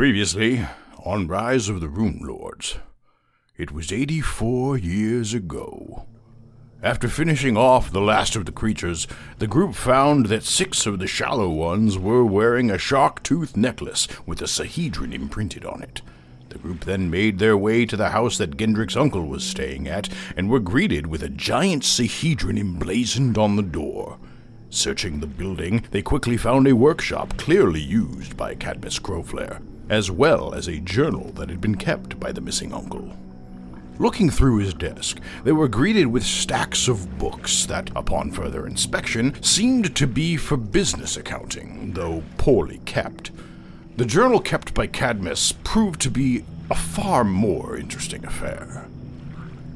Previously, on Rise of the Runelords. It was 84 years ago. After finishing off the last of the creatures, the group found that 6 of the shallow ones were wearing a shark-tooth necklace with a Sahedron imprinted on it. The group then made their way to the house that Gendrick's uncle was staying at, and were greeted with a giant Sahedron emblazoned on the door. Searching the building, they quickly found a workshop clearly used by Cadmus Crowflare, as well as a journal that had been kept by the missing uncle. Looking through his desk, they were greeted with stacks of books that, upon further inspection, seemed to be for business accounting, though poorly kept. The journal kept by Cadmus proved to be a far more interesting affair.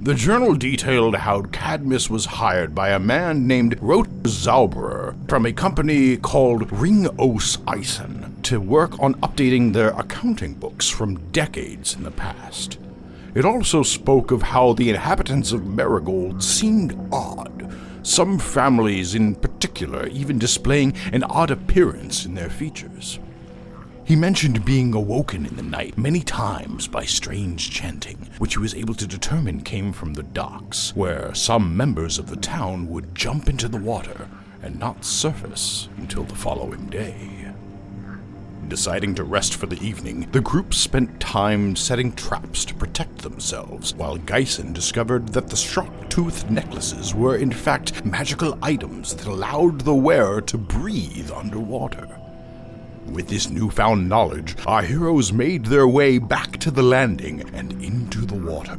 The journal detailed how Cadmus was hired by a man named Zauberer from a company called Ringos Eisen to work on updating their accounting books from decades in the past. It also spoke of how the inhabitants of Marigold seemed odd, some families in particular even displaying an odd appearance in their features. He mentioned being awoken in the night many times by strange chanting, which he was able to determine came from the docks, where some members of the town would jump into the water and not surface until the following day. Deciding to rest for the evening, the group spent time setting traps to protect themselves, while Geisen discovered that the shark-toothed necklaces were in fact magical items that allowed the wearer to breathe underwater. With this newfound knowledge, our heroes made their way back to the landing and into the water.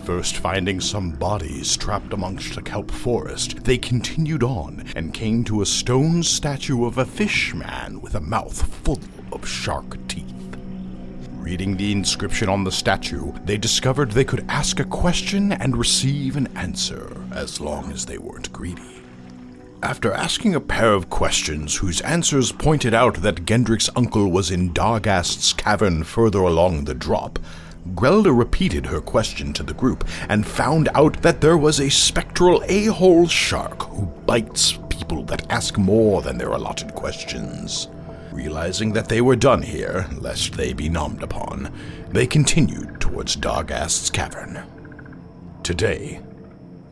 First finding some bodies trapped amongst a kelp forest, they continued on and came to a stone statue of a fish man with a mouth full of shark teeth. Reading the inscription on the statue, they discovered they could ask a question and receive an answer, as long as they weren't greedy. After asking a pair of questions whose answers pointed out that Gendrick's uncle was in Dargast's cavern further along the drop, Grelda repeated her question to the group and found out that there was a spectral a-hole shark who bites people that ask more than their allotted questions. Realizing that they were done here, lest they be nommed upon, they continued towards Dargast's cavern. Today,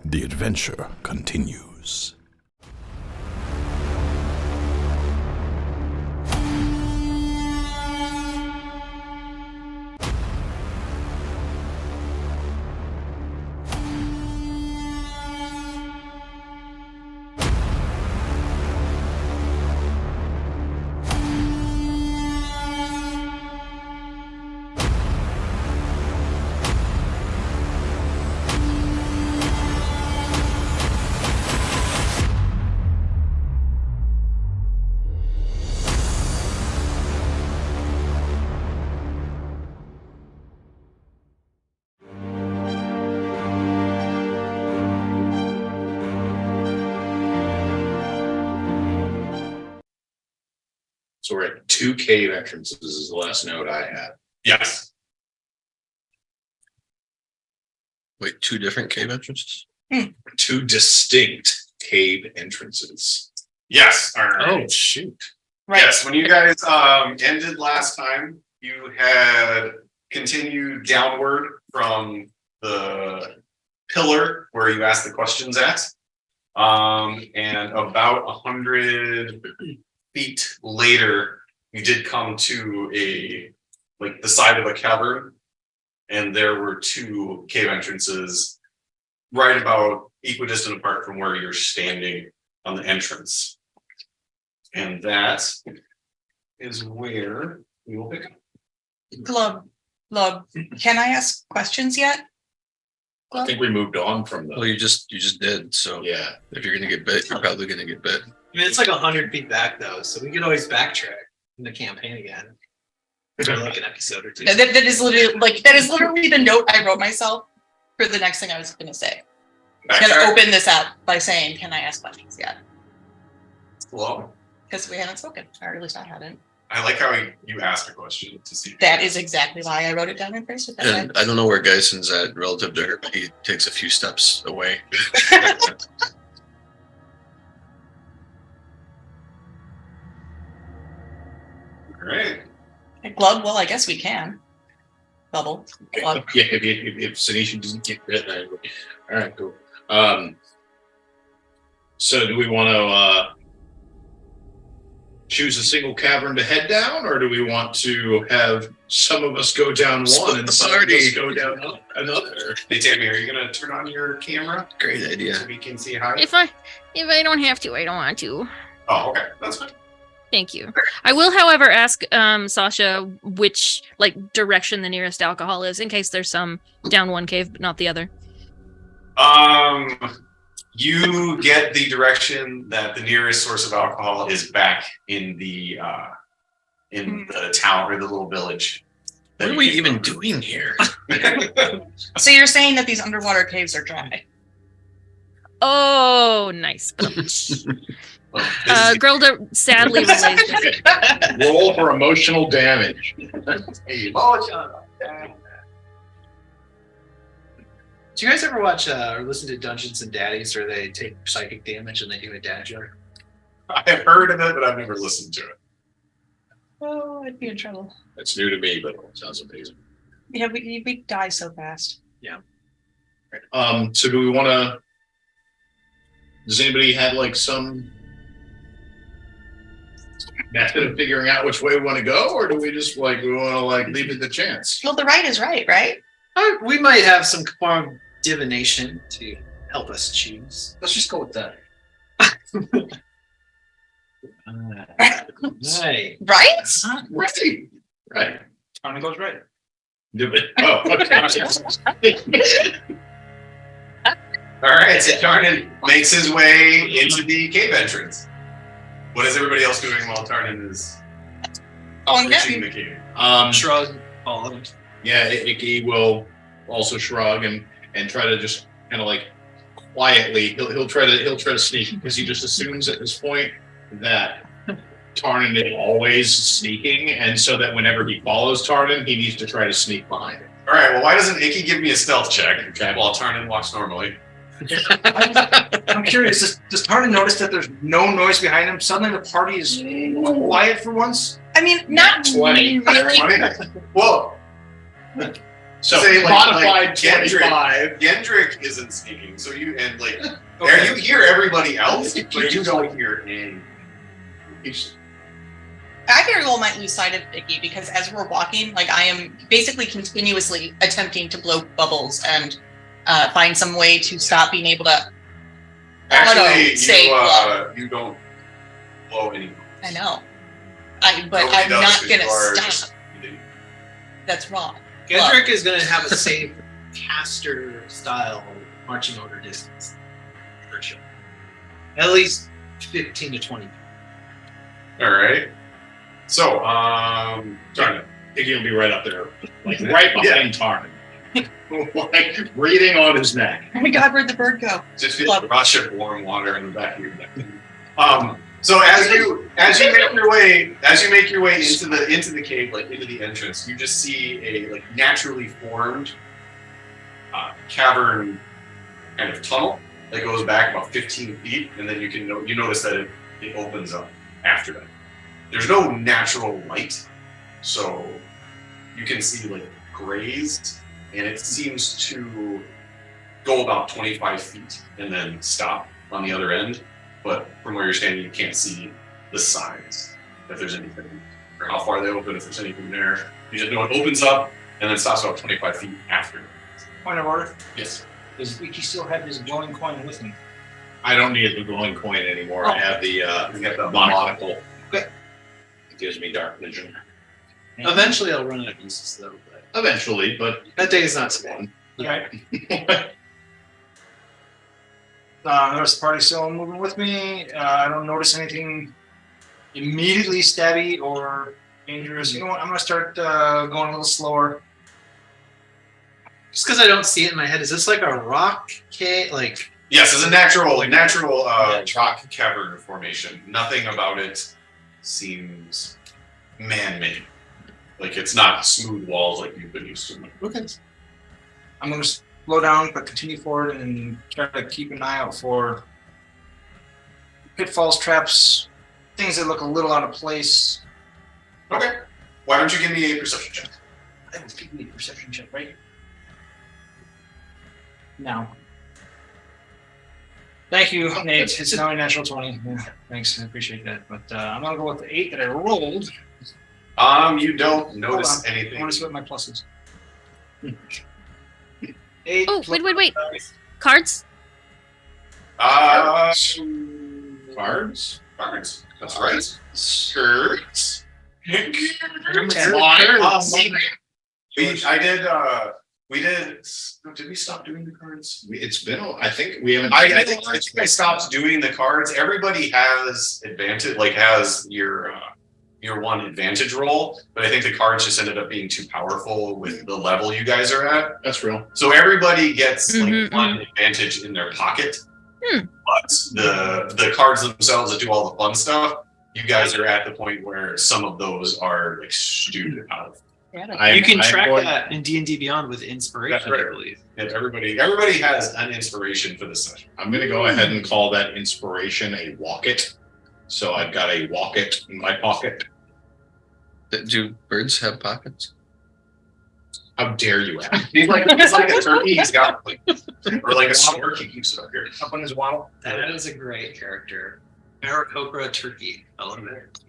the adventure continues. So we're at 2 cave entrances is the last note I had. Yes. Wait, 2 different cave entrances? 2 distinct cave entrances. Yes. Oh, shoot. Right. Yes. When you guys ended last time, you had continued downward from the pillar where you asked the questions at. And about 100 feet later, you did come to the side of a cavern, and there were 2 cave entrances right about equidistant apart from where you're standing on the entrance. And that is where we will pick up. Glub, can I ask questions yet? I think we moved on from Well, you just did. So yeah. if you're gonna get bit, you're probably gonna get bit. I mean, it's like 100 feet back though, so we could always backtrack in the campaign again. For like an episode or 2. That is literally the note I wrote myself for the next thing I was going to say. I'm going to open this up by saying, "Can I ask questions yet?" Well, because we haven't spoken, or at least I hadn't. I like how you asked a question to see. That is exactly why I wrote it down in first. And I don't know where Geisen's at relative to her, but he takes a few steps away. All right. Glove? Well, I guess we can. Bubble. Glove. Yeah, if sedation doesn't get rid of it. All right, cool. So do we want to choose a single cavern to head down, or do we want to have some of us go down one and some of us go down another? Hey, Tammy, are you gonna turn on your camera Great idea. so we can see how? If I don't have to, I don't want to. Oh, okay, that's fine. Thank you. I will, however, ask Sasha which direction the nearest alcohol is, in case there's some down one cave but not the other. You get the direction that the nearest source of alcohol is back in the town or the little village. What are we even doing here? So you're saying that these underwater caves are dry? Oh, nice. Grilda sadly relays this. Roll for emotional damage. Do you guys ever watch or listen to Dungeons and Daddies where they take psychic damage and they do a dad joke? I've heard of it, but I've never listened to it. Oh, I'd be in trouble. That's new to me, but it sounds amazing. Yeah, we die so fast. So do we want to? Does anybody have some method of figuring out which way we want to go, or do we just we want to leave it to chance? Well, the right is right? We might have some form of divination to help us choose. Let's just go with that. Right. Right? Right. Tony goes right. Oh, okay. All right, so Tarnan makes his way into the cave entrance. What is everybody else doing while Tarnan is reaching the cave? Shrug. All of them. Yeah, Icky will also shrug and try to just kind of quietly. He'll try to sneak because he just assumes at this point that Tarnan is always sneaking, and so that whenever he follows Tarnan, he needs to try to sneak behind him. All right, well, why doesn't Icky give me a stealth check Okay. while Tarnan walks normally? I'm curious, does Tarnan notice that there's no noise behind him? Suddenly the party is quiet for once? I mean, not 20. really. Well, So say, modified Gendrick. 25. Gendrick isn't sneaking, so you you hear everybody else, but you don't hear any. I very well might lose sight of Icky because as we're walking, I am basically continuously attempting to blow bubbles and find some way to stop being able to. Actually, say you don't blow any. I know. But Nobody I'm does, not 'cause gonna you are stop. just- That's wrong. Gendrick is going to have a safe caster style marching order distance. For sure. At least 15 to 20. All right. So, Tarnan. Icky will be right up there, right behind Tarnan. Breathing on his neck. Oh my God, where'd the bird go? Just feel a rush of warm water in the back of your neck. So as you make your way into the cave, into the entrance, you just see a naturally formed cavern kind of tunnel that goes back about 15 feet, and then you notice that it opens up after that. There's no natural light, so you can see grays, and it seems to go about 25 feet and then stop on the other end. But from where you're standing, you can't see the signs, if there's anything, or how far they open, if there's anything there. You just know it opens up and then stops about 25 feet after. Point of order. Yes. Does Icky still have his glowing coin with him? I don't need the glowing coin anymore. I have the You got the monocle. Okay. It gives me dark vision. Eventually, I'll run out of uses, though. But Eventually, but that day is not so long. Okay. The rest of the party's still moving with me. I don't notice anything immediately stabby or dangerous. You know what? I'm gonna start going a little slower. Just because I don't see it in my head, is this like a rock cave? Yes, it's a natural rock cavern formation. Nothing about it seems man-made. It's not smooth walls like you've been used to. Okay. I'm gonna slow down, but continue forward and try to keep an eye out for pitfalls, traps, things that look a little out of place. Okay. Why don't you give me a perception check? I was giving you a perception check, right? No. Thank you, Nate. It's now a natural 20. Yeah, thanks, I appreciate that. But I'm gonna go with the 8 that I rolled. You don't notice I anything. want to see what my plus is. 8. Oh, plus- wait. Cards? Cards. That's right. Cards. Did we stop doing the cards? It's been. I think we haven't. I think I stopped doing the cards. Everybody has advantage, like has your one advantage roll, but I think the cards just ended up being too powerful with the level you guys are at. That's real. So everybody gets like Mhm, one advantage in their pocket, Hmm. but the cards themselves that do all the fun stuff, you guys are at the point where some of those are like stupid powerful. You can track that in D&D Beyond with inspiration, That's right. I believe. And everybody has an inspiration for this session. I'm going to go ahead and call that inspiration a walk-it. So I've got a walk-it in my pocket. Do birds have pockets? How dare you ask? He's like a turkey. He's got like, or like a stork. He keeps it up here. Up on his waddle. That is a great character. Aarakocra Turkey. I love it.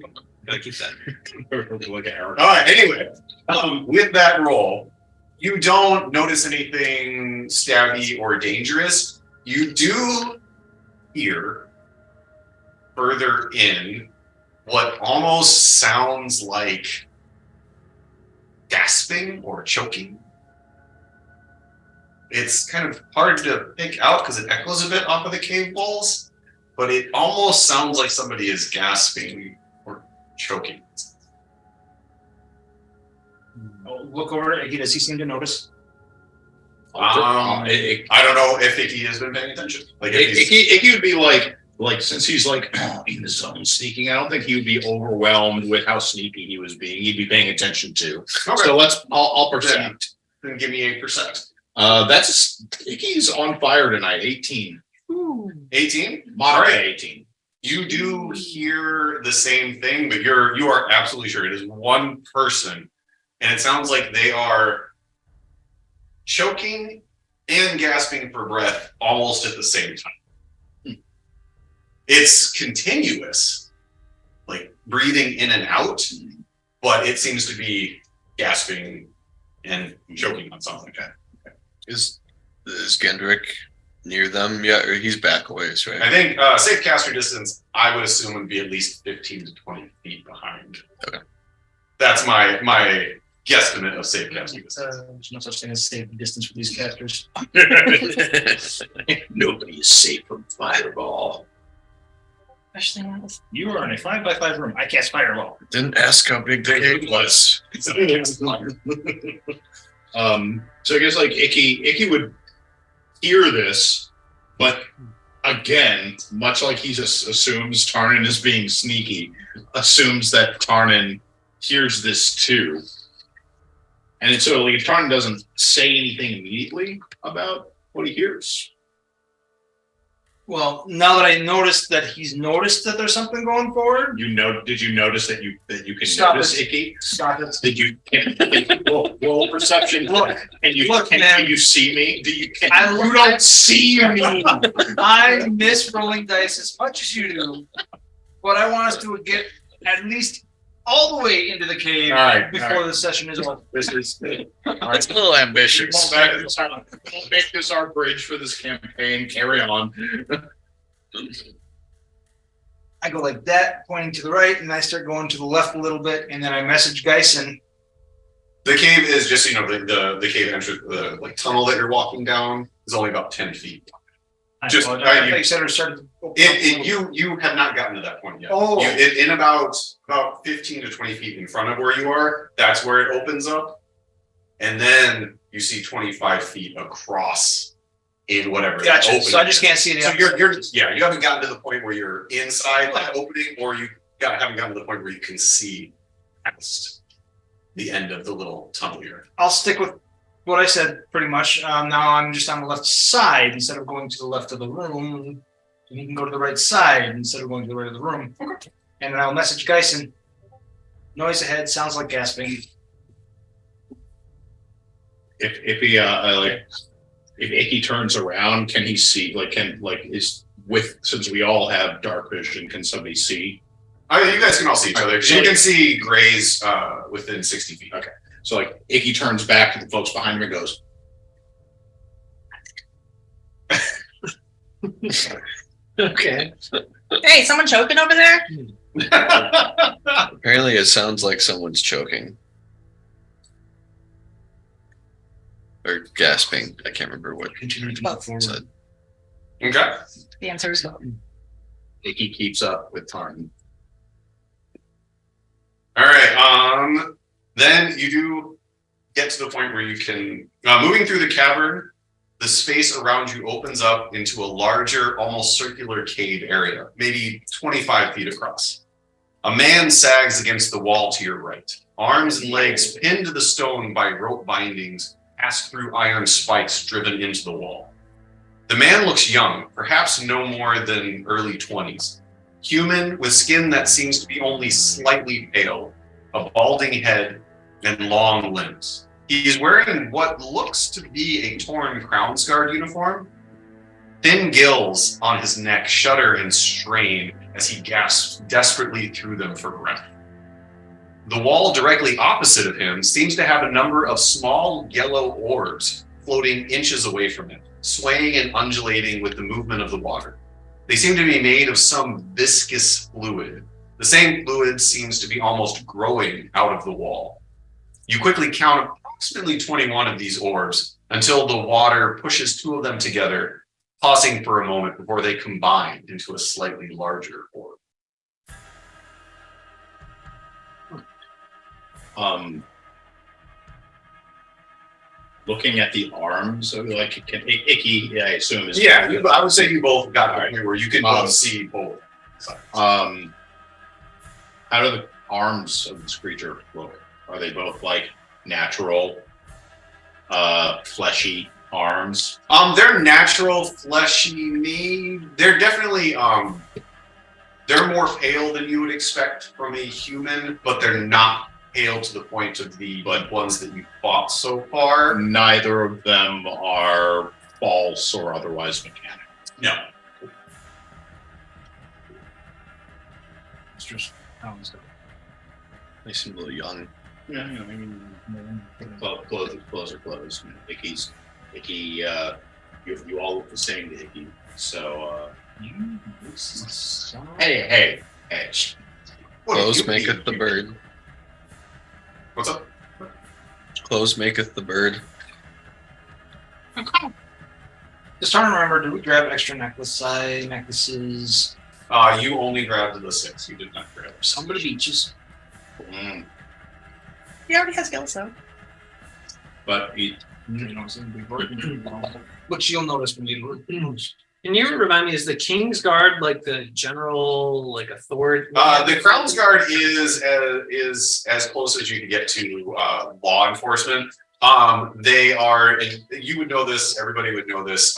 Gotta keep that. Look at Eric. All right. Anyway, with that roll, you don't notice anything stabby or dangerous. You do hear further in what almost sounds like gasping or choking. It's kind of hard to pick out because it echoes a bit off of the cave walls, but it almost sounds like somebody is gasping or choking. I'll look over it again. Does he seem to notice? I don't know if Icky has been paying attention. Like if he's, Icky would be like since he's like in the zone sneaking, I don't think he would be overwhelmed with how sneaky he was being. He'd be paying attention too. okay, So I'll percept. then give me 8%. Icky's on fire tonight. 18. 18? Moderate Alright. 18. You do hear the same thing, but you are absolutely sure it is one person, and it sounds like they are choking and gasping for breath almost at the same time. It's continuous, like breathing in and out, but it seems to be gasping and choking on something. Okay. Is Gendrick near them? Yeah, or he's back a ways, right? I think safe caster distance, I would assume, would be at least 15 to 20 feet behind. Okay. That's my guesstimate of safe caster distance. There's no such thing as safe distance for these casters. Nobody is safe from fireball. Especially not this. You are in a 5x5 room. I cast fireball. Didn't ask how big the cave was. So I guess like Icky would hear this, but again, much like he just assumes Tarnin is being sneaky, assumes that Tarnin hears this too. And so like if Tarnin doesn't say anything immediately about what he hears. Well, now that I noticed that he's noticed that there's something going forward, Did you notice that you can Stop notice it. Icky? stop it. Did you roll perception? Look, And you look, can man. you see me? You I- don't see me. I miss rolling dice as much as you do, but I want us to get at least all the way into the cave before the session is over. This is That's a little ambitious. We'll make this our bridge for this campaign. Carry on. I go like that, pointing to the right, and I start going to the left a little bit, and then I message Geisen. The cave is just, the cave entrance, the like tunnel that you're walking down is only about 10 feet. I Just- apologize. I thought you said it started. to open up a little. You have not gotten to that point yet. Oh. In about 15 to 20 feet in front of where you are, that's where it opens up. And then you see 25 feet across in whatever. Gotcha. opening So I just is. can't see the So outside. you haven't gotten to the point where you're inside that opening, or haven't gotten to the point where you can see past the end of the little tunnel here. I'll stick with what I said pretty much. Now I'm just on the left side instead of going to the left of the room. And you can go to the right side instead of going to the right of the room. And then I'll message Geisen. Noise ahead sounds like gasping. If he if Icky turns around, can he see? Since we all have dark vision, can somebody see? You guys can all see each other. You can see Grays within 60 feet. Okay. So like Icky turns back to the folks behind him and goes, Okay. Hey, someone choking over there? Apparently, it sounds like someone's choking or gasping. I can't remember what Continue to Well, move forward. said. Okay. The answer is no. Icky keeps up with Tarn. All right. Then you do get to the point where you can, moving through the cavern, the space around you opens up into a larger, almost circular cave area, maybe 25 feet across. A man sags against the wall to your right. Arms and legs pinned to the stone by rope bindings pass through iron spikes driven into the wall. The man looks young, perhaps no more than early 20s. Human, with skin that seems to be only slightly pale, a balding head, and long limbs. He's wearing what looks to be a torn Crown's Guard uniform. Thin gills on his neck shudder and strain as he gasps desperately through them for breath. The wall directly opposite of him seems to have a number of small yellow orbs floating inches away from him, swaying and undulating with the movement of the water. They seem to be made of some viscous fluid. The same fluid seems to be almost growing out of the wall. You quickly count approximately 21 of these orbs until the water pushes two of them together, pausing for a moment before they combine into a slightly larger orb. Looking at the arms, so like can Icky, I assume is I would say you both got the point where you can both see both sides. How do the arms of this creature look? Are they both like natural, fleshy arms? They're natural, fleshy. They're definitely they're more pale than you would expect from a human, but they're not pale to the point of the ones that you fought so far. Neither of them are false or otherwise mechanical. No. It's just Crown's Guard. They seem a little young. Yeah, I mean, clothes are clothes. Icky, you all look the same to Icky. So, hey. What do Clothes you maketh mean? the bird. What's up? Clothes maketh the bird. Just trying to remember, did we grab extra necklaces? You only grabbed the 6. You did not grab Some of the beaches. He already has gills, though. But he, Which you'll notice when you Can you remind me, is the King's Guard like the general authority? the Crown's Guard is as close as you can get to law enforcement. They are, and you would know this, everybody would know this.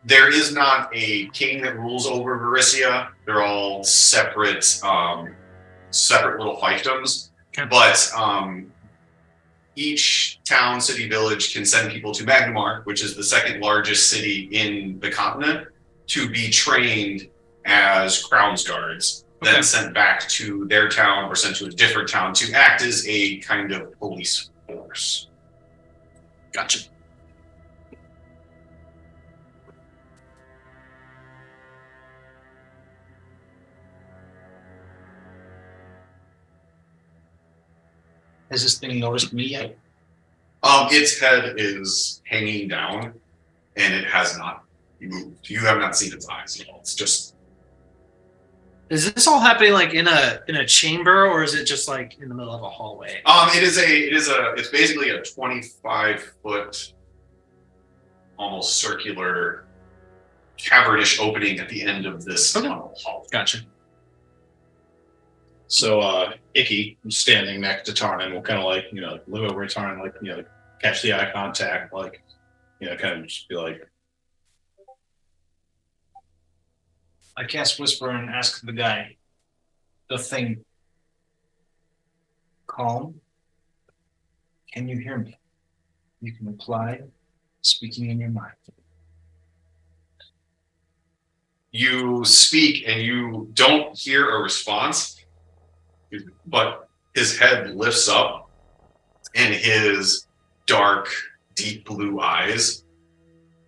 There is not a king that rules over Varissia. They're all separate little fiefdoms. But each town, city, village can send people to Magnamar, which is the second largest city in the continent, to be trained as Crown's Guards, then sent back to their town or sent to a different town to act as a kind of police force. Gotcha. Has this thing noticed me yet? Its head is hanging down, and it has not moved. You have not seen its eyes at all. It's just. Is this all happening in a chamber, or is it just in the middle of a hallway? It's basically a 25-foot, almost circular, cavernish opening at the end of this tunnel hall. Gotcha. so Icky, standing next to Tarnan, will kind of look over at Tarnan, catch the eye contact, kind of just be like, I cast Whisper and ask the guy, the thing, calm. Can you hear me? You can reply, speaking in your mind. You speak and you don't hear a response, but his head lifts up and his dark, deep blue eyes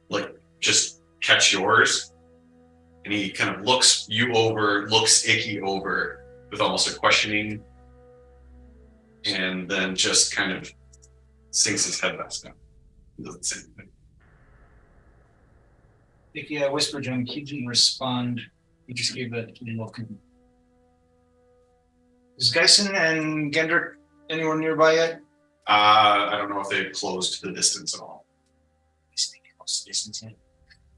like just catch yours. And he kind of looks you over, looks Icky over with almost a questioning, and then just kind of sinks his head back down. He doesn't say anything. Icky, I whispered to him, he didn't respond. He just gave that look. Is Geisen and Gendrick anywhere nearby yet? I don't know if they've closed the distance at all. Distance yet.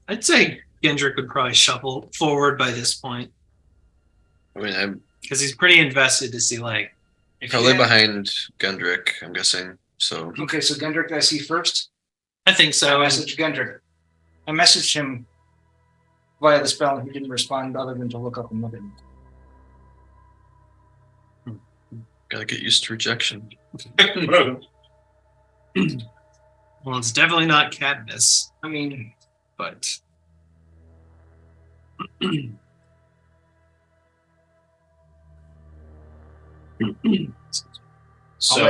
I'd say Gendrick would probably shuffle forward by this point I mean, I'm because he's pretty invested to see like. If probably you- behind Gundrick, I'm guessing. So Okay, so Gendrick I see first. I think I so. messaged Gendrick. I messaged him via the spell and he didn't respond other than to look up and look at me. gotta get used to rejection. Well, it's definitely not Cadmus, I mean, but So,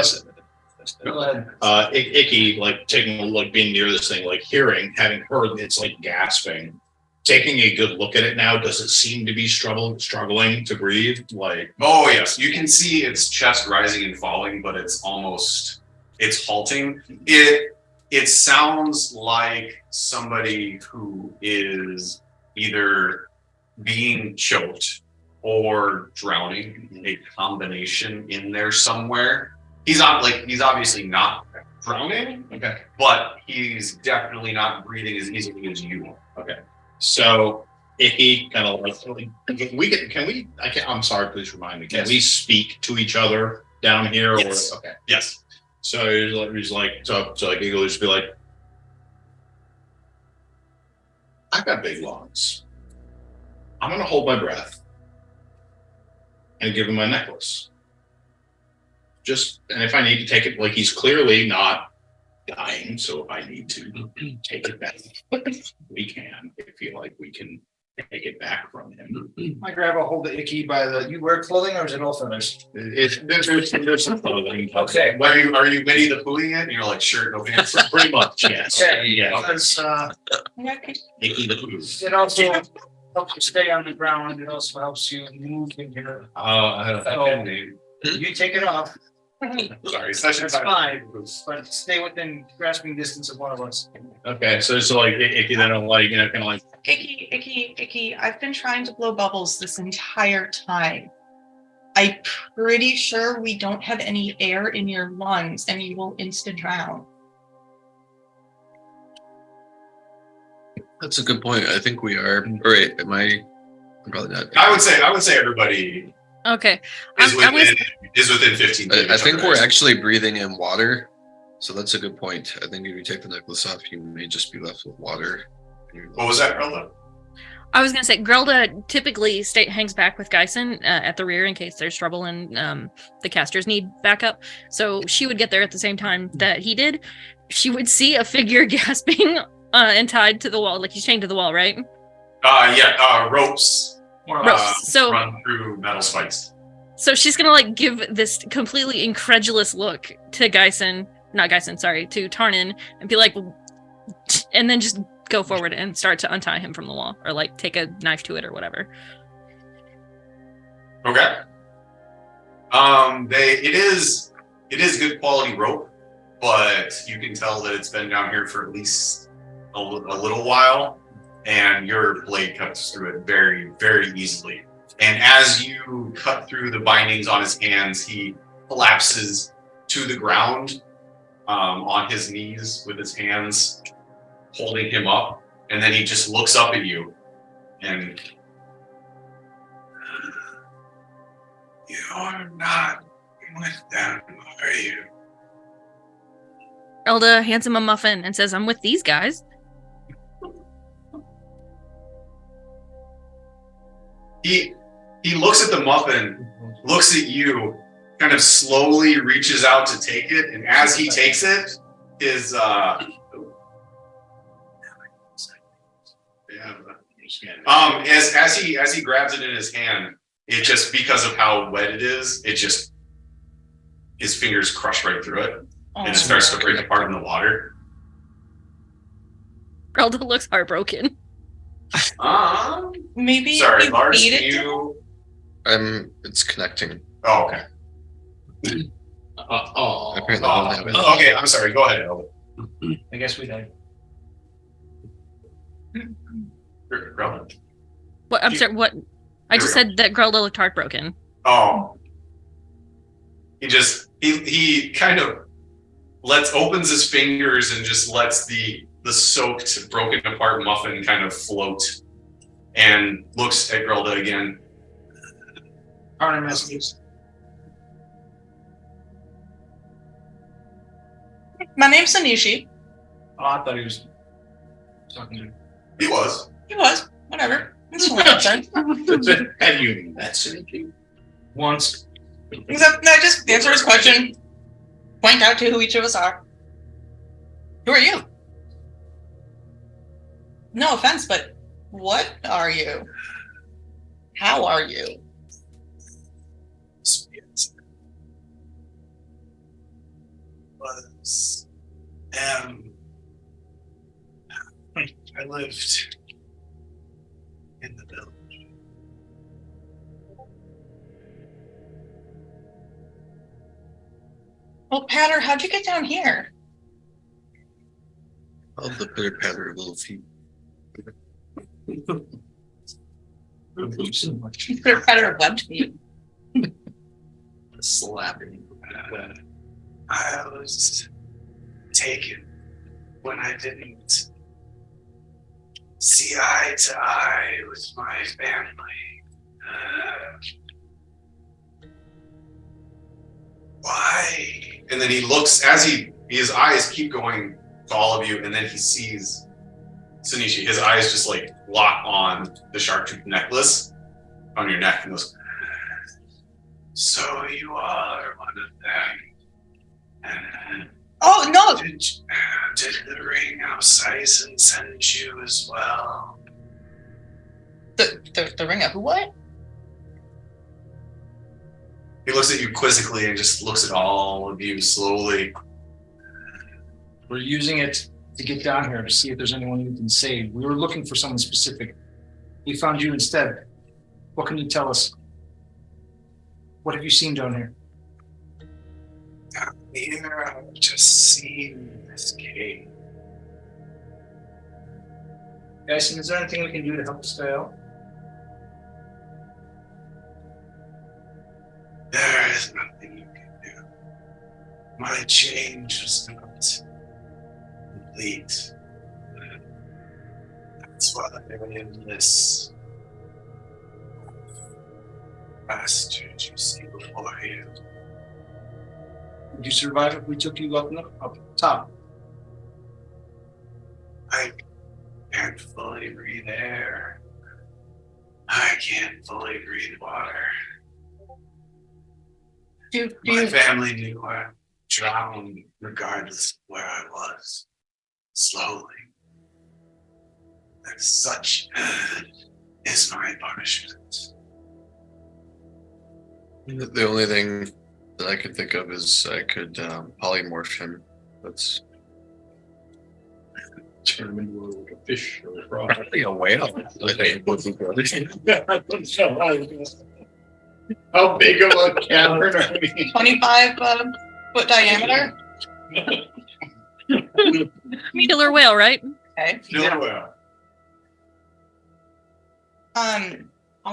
go ahead. Icky, like taking a look, being near this thing, like hearing, having heard, it's like gasping. Taking a good look at it now, does it seem to be struggling to breathe? Like, Oh yes, you can see its chest rising and falling, but it's halting. It sounds like somebody who is either being choked or drowning, a combination in there somewhere. He's obviously not drowning, okay, but he's definitely not breathing as easily as you are. okay. So Icky kind of like, I'm sorry, please remind me. Can Yes. we speak to each other down here? Yes. Or, okay. Yes. So he's like, Eagle will just be like, I've got big lungs. I'm gonna hold my breath and give him my necklace. And if I need to take it, like he's clearly not dying, so if I need to take it back, we can. I feel like we can take it back from him. I grab a hold of Icky by the. You wear clothing or is it all feathers? There's some clothing. Okay. Are you Winnie the Pooh it? And you're like shirt, no pants. Pretty much, yes. Okay. Yeah. Because Icky the Pooh. it also helps you stay on the ground. It also helps you move in here. I don't have a name. You take it off. Sorry, session That's fine. But stay within grasping distance of one of us. Okay, so it's like Icky then like, kind of like, Icky, I've been trying to blow bubbles this entire time. I'm pretty sure we don't have any air in your lungs and you will insta drown. That's a good point. I think we are. All right, I'm probably not. I would say everybody Okay. is I was within 15 feet. I think we're actually breathing in water, so that's a good point. I think if you take the necklace off, you may just be left with water. What was that, Relda? I was gonna say Grelda typically hangs back with Geisen at the rear in case there's trouble and the casters need backup. So she would get there at the same time that he did. She would see a figure gasping and tied to the wall, like he's chained to the wall, right? Ropes. Ropes. So Run through metal spikes. So she's gonna like give this completely incredulous look to to Tarnin and be like, and then just go forward and start to untie him from the wall or like take a knife to it or whatever. Okay. It is good quality rope, but you can tell that it's been down here for at least a little while, and your blade cuts through it very, very easily. And as you cut through the bindings on his hands, he collapses to the ground on his knees with his hands holding him up, and then he just looks up at you and you're not with them, are you? Elda hands him a muffin and says, "I'm with these guys." He looks at the muffin, looks at you, kind of slowly reaches out to take it, and as he takes it, his as he grabs it in his hand, it just, because of how wet it is, it just, his fingers crush right through it, and it starts to break apart in the water. Grelda looks heartbroken. Maybe Sorry, you Lars, feed can it to you? It's connecting. Oh, okay. Apparently don't have it. Okay, I'm sorry. Go ahead, Elder. I guess we died. Grelda. What? I'm sorry. What? I just said that Grelda looked heartbroken. Oh. He kind of opens his fingers and just lets the soaked, broken apart muffin kind of float, and looks at Grelda again. Partner messages. My name's Anishi. Oh, I thought he was talking to me. He was. He was. Whatever. It's fine. Have you met Sinichi? Once. Except, no, just answer his question. Point out to who each of us are. Who are you? No offense, but what are you? How are you? I lived in the village. Well, Patter, how'd you get down here? Of the pitter patter of little feet. Patter of web feet. Slapping. I was taken when I didn't see eye to eye with my family. Why? And then he looks, his eyes keep going to all of you, and then he sees Sinichi. His eyes just like lock on the shark tooth necklace on your neck, and goes, So you are one of them. Oh, no! Did the ring of Sizen send you as well? The ring of who what? he looks at you quizzically and just looks at all of you slowly. We're using it to get down here to see if there's anyone we can save. We were looking for someone specific. We found you instead. What can you tell us? What have you seen down here? Down here, I've just seen this cave. Dyson, is there anything we can do to help us stay out? There is nothing you can do. My change was not complete. That's why I'm in this bastard you see before you. Would you survive if we took you up top? I can't fully breathe air. I can't fully breathe water. My family knew I drowned regardless of where I was. Slowly. And such is my punishment. The only thing that I could think of is I could polymorph him. That's Turn him into like a fish or a frog. probably a whale. How big of a cavern are we? 25 foot diameter? Killer whale, right? Okay. Killer whale. I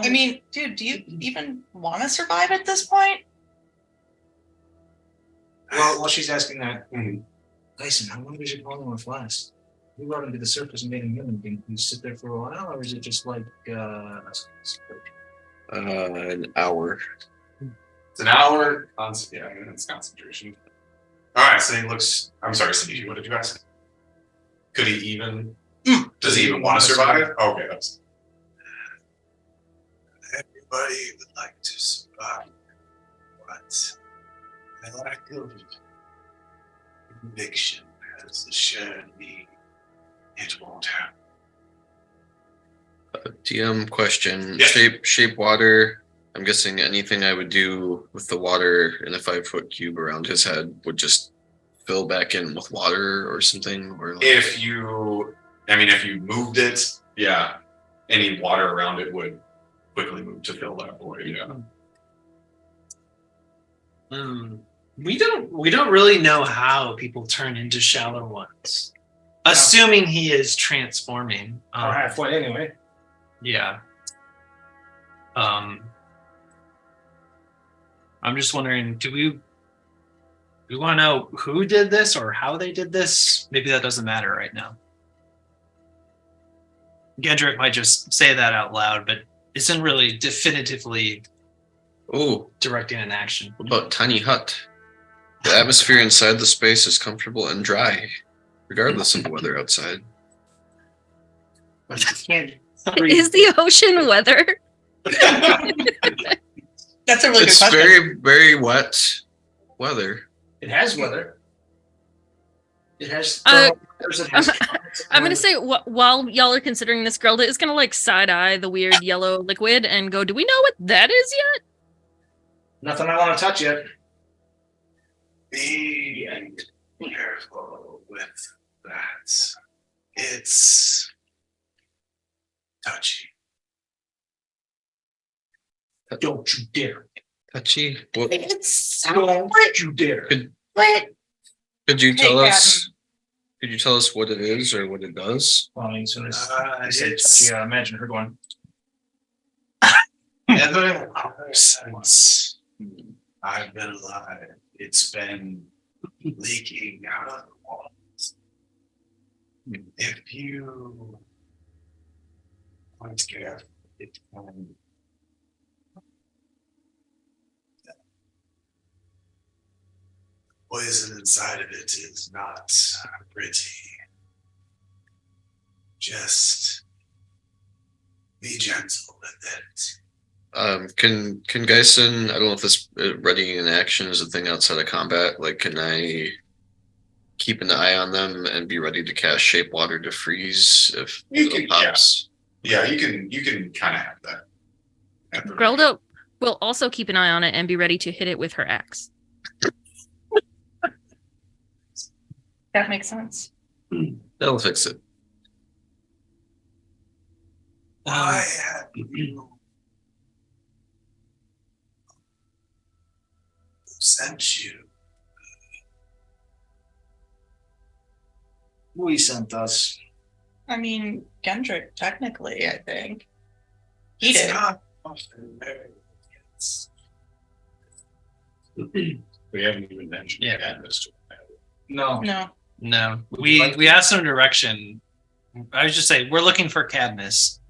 mean, dude, do you even want to survive at this point? Well, while she's asking that, Dyson, how long does your polymorph last? You brought him to the surface and made him human. Can you sit there for a while, or is it just like an hour? It's an hour. Yeah, it's concentration. All right, so he looks. I'm sorry, Sinichi, what did you ask? Could he even? Does he even want to survive? Okay, that's. Everybody would like to survive, but The lack of conviction has assured me it won't happen. DM question. Yeah. Shape water. I'm guessing anything I would do with the water in a 5-foot cube around his head would just fill back in with water or something. Or like, If you moved it, yeah, any water around it would quickly move to fill that void. Yeah. We don't really know how people turn into shallow ones. Assuming he is transforming. Or halfway anyway. Yeah. I'm just wondering, do we want to know who did this or how they did this? Maybe that doesn't matter right now. Gendrick might just say that out loud, but isn't really definitively directing an action. What about tiny hut? The atmosphere inside the space is comfortable and dry, regardless of the weather outside. But I can't. Is the ocean weather? That's a really It's good question. very, very wet weather. It has weather. It has. Uh, it has I'm gonna say while y'all are considering this, Grelda is gonna like side eye the weird yellow liquid and go, "Do we know what that is yet?" Nothing I want to touch yet. Be careful with that. It's touchy. Don't you dare. Touchy. What It's Don't you dare. could you tell Hey, us? Could you tell us what it is or what it does? Well, I mean, as soon as I said It's- touchy, I imagine her going, Ever since I've been alive, it's been leaking out of the walls. If you aren't careful, it can. Poison inside of it is not pretty. Just be gentle with it. Can Geisen, I don't know if this readying in action is a thing outside of combat. Like, can I keep an eye on them and be ready to cast shape water to freeze if You it can, pops? Yeah, you can kind of have that. at the- Grelda will also keep an eye on it and be ready to hit it with her axe. That makes sense. That'll fix it. Why have you sent you? we sent us. I mean, Gendrick, technically, I think. He It's did. not often very it's We haven't even mentioned Yeah. Cadmus. No. No. No, we asked some direction. I was just saying we're looking for Cadmus.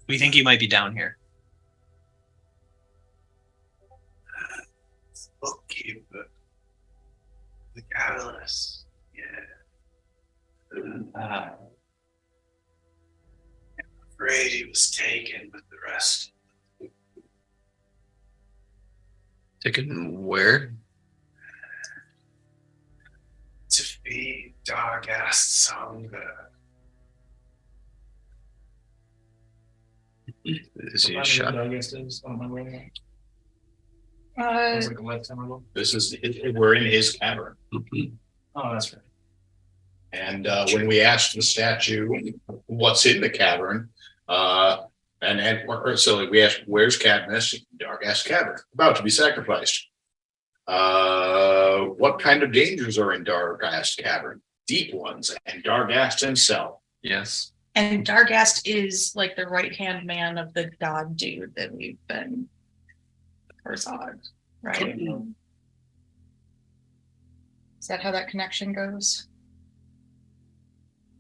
We think he might be down here. bookkeeper. The catalyst. Yeah. I'm afraid he was taken with the rest. Taken where? To feed Dargast's hunger. Is he a shot? I guess it is. I don't remember anything. It Uh, was like a lifetime ago. We're in his cavern. Oh, that's right. And when we asked the statue what's in the cavern, we asked, where's Cadmus? Dargast cavern, about to be sacrificed. What kind of dangers are in Dargast cavern? Deep ones, and Dargast himself. Yes. and Dargast is like the right-hand man of the god dude that we've been Herzog, right? Is that how that connection goes?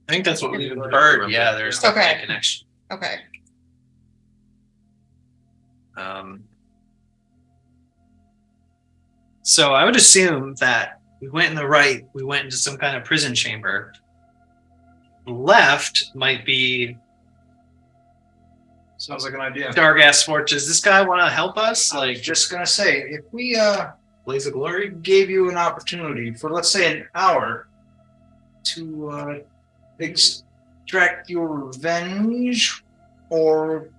I think that's what we've heard. Yeah, there's Okay. that connection. Okay. So I would assume that we went in the right, we went into some kind of prison chamber. Left might be Sounds like an idea. Dargast Fort. Does this guy want to help us? I was Like, just gonna say, if we Blaze of Glory? Gave you an opportunity for, let's say, an hour to extract your revenge or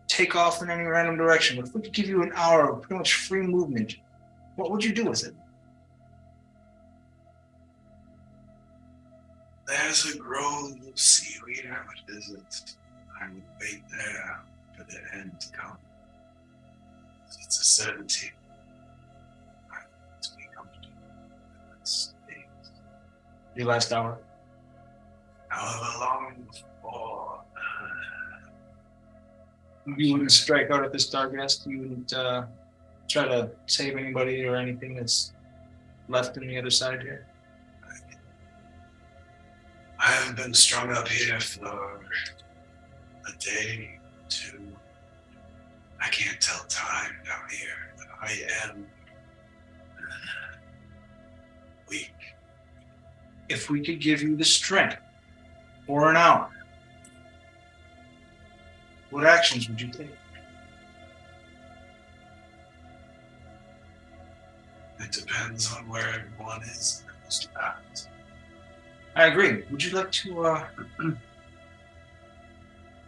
take off in any random direction. But if we could give you an hour of pretty much free movement, what would you do with it? There's a grove of seaweed I would visit. I would wait there for the end to come. It's a certainty. I want to be comfortable in that state. Your last hour. However long before. You wouldn't strike out at this Stargast. You wouldn't try to save anybody or anything that's left on the other side here. I haven't been strung up here for a day, 2. I can't tell time down here, but I am weak. If we could give you the strength for an hour, what actions would you take? It depends on where everyone is in this path. I agree. Would you like to,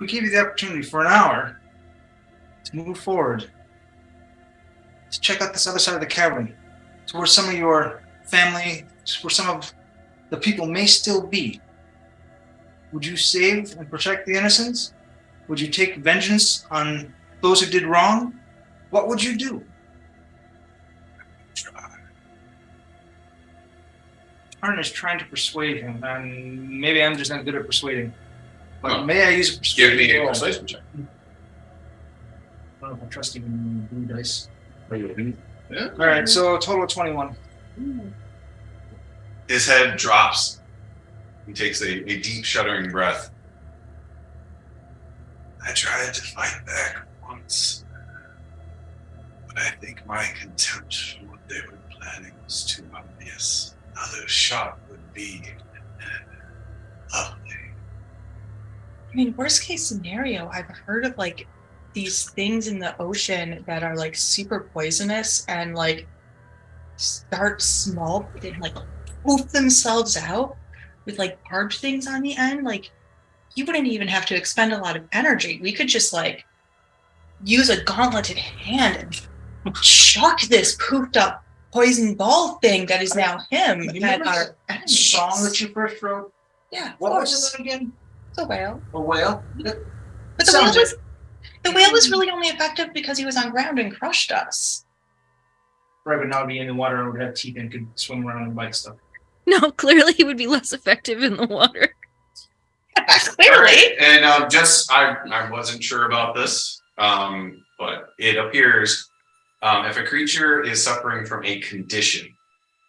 we gave you the opportunity for an hour to move forward, to check out this other side of the cavern, to where some of your family, where some of the people may still be. Would you save and protect the innocents? Would you take vengeance on those who did wrong? What would you do? Arn is trying to persuade him, and maybe I'm just not good at persuading. But may I use a persuasion? Give me a roll? persuasion check. I don't know if I trust even blue dice. Yeah. All right, so a total of 21. His head drops. He takes a deep, shuddering breath. I tried to fight back once, but I think my contempt for what they were planning was too obvious. Another shot would be lovely. I mean, worst case scenario, I've heard of like these things in the ocean that are like super poisonous and like start small, but then like poof themselves out with like barbed things on the end. Like, you wouldn't even have to expend a lot of energy. We could just like use a gauntleted hand and chuck this poofed up poison ball thing that is now him at our enemies. Song that you first wrote? Yeah, What was it again? It's a whale. A whale? But the whale was really only effective because he was on ground and crushed us. Right, but now it'd be in the water and would have teeth and could swim around and bite stuff. No, clearly he would be less effective in the water. Clearly. And I wasn't sure about this, but it appears if a creature is suffering from a condition,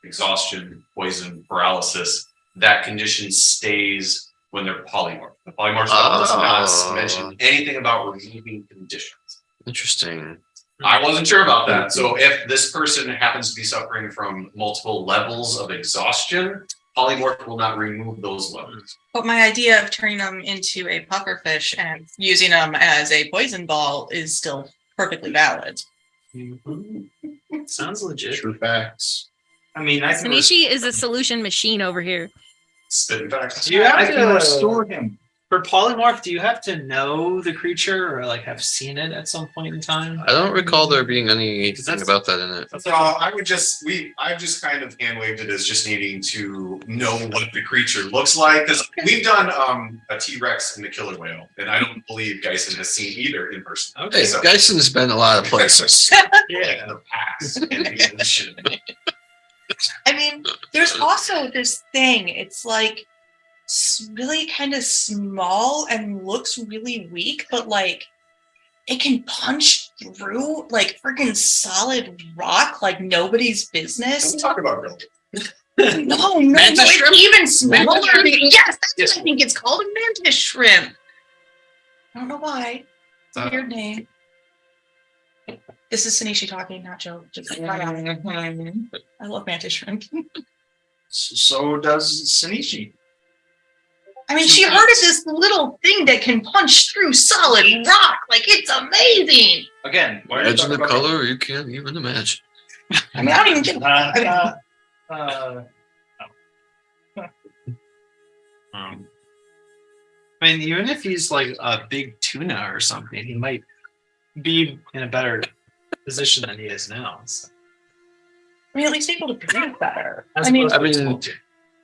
exhaustion, poison, paralysis, that condition stays when they're polymorph. The polymorph spell does not mention anything about relieving conditions. Interesting. I wasn't sure about that. So if this person happens to be suffering from multiple levels of exhaustion, polymorph will not remove those levels. But my idea of turning them into a pufferfish and using them as a poison ball is still perfectly valid. Sounds legit. True facts. I mean, I can, Sanishi is a solution machine over here. Spitting facts. Do you have I can to restore him. for polymorph? Do you have to know the creature or like have seen it at some point in time? I don't recall there being anything That's- about that in it. So I've just kind of hand waved it as just needing to know what the creature looks like, because we've done a T-Rex and the killer whale, and I don't believe Geisen has seen either in person. Okay. Hey, Geison's been a lot of places. Like in the past, in the ocean. I mean, there's also this thing. It's like really kind of small and looks really weak, but like it can punch through like freaking solid rock like nobody's business. Let's talk about real. No, Mantis it's shrimp? even smaller. Mantis shrimp? Yes, that's Yes. what I think it's called, a mantis shrimp. I don't know why. It's a weird name. This is Sanishi talking, not Joe. Just I love mantis shrimp. So does Sanishi. I mean, she heard of this little thing that can punch through solid rock. Like, it's amazing. Again, why are you Imagine talking the about color you can't even imagine. I mean, I don't even get. I mean, even if he's like a big tuna or something, he might be in a better position than he is now. So. I mean, at least able to breathe better. As I mean, opposed to explode.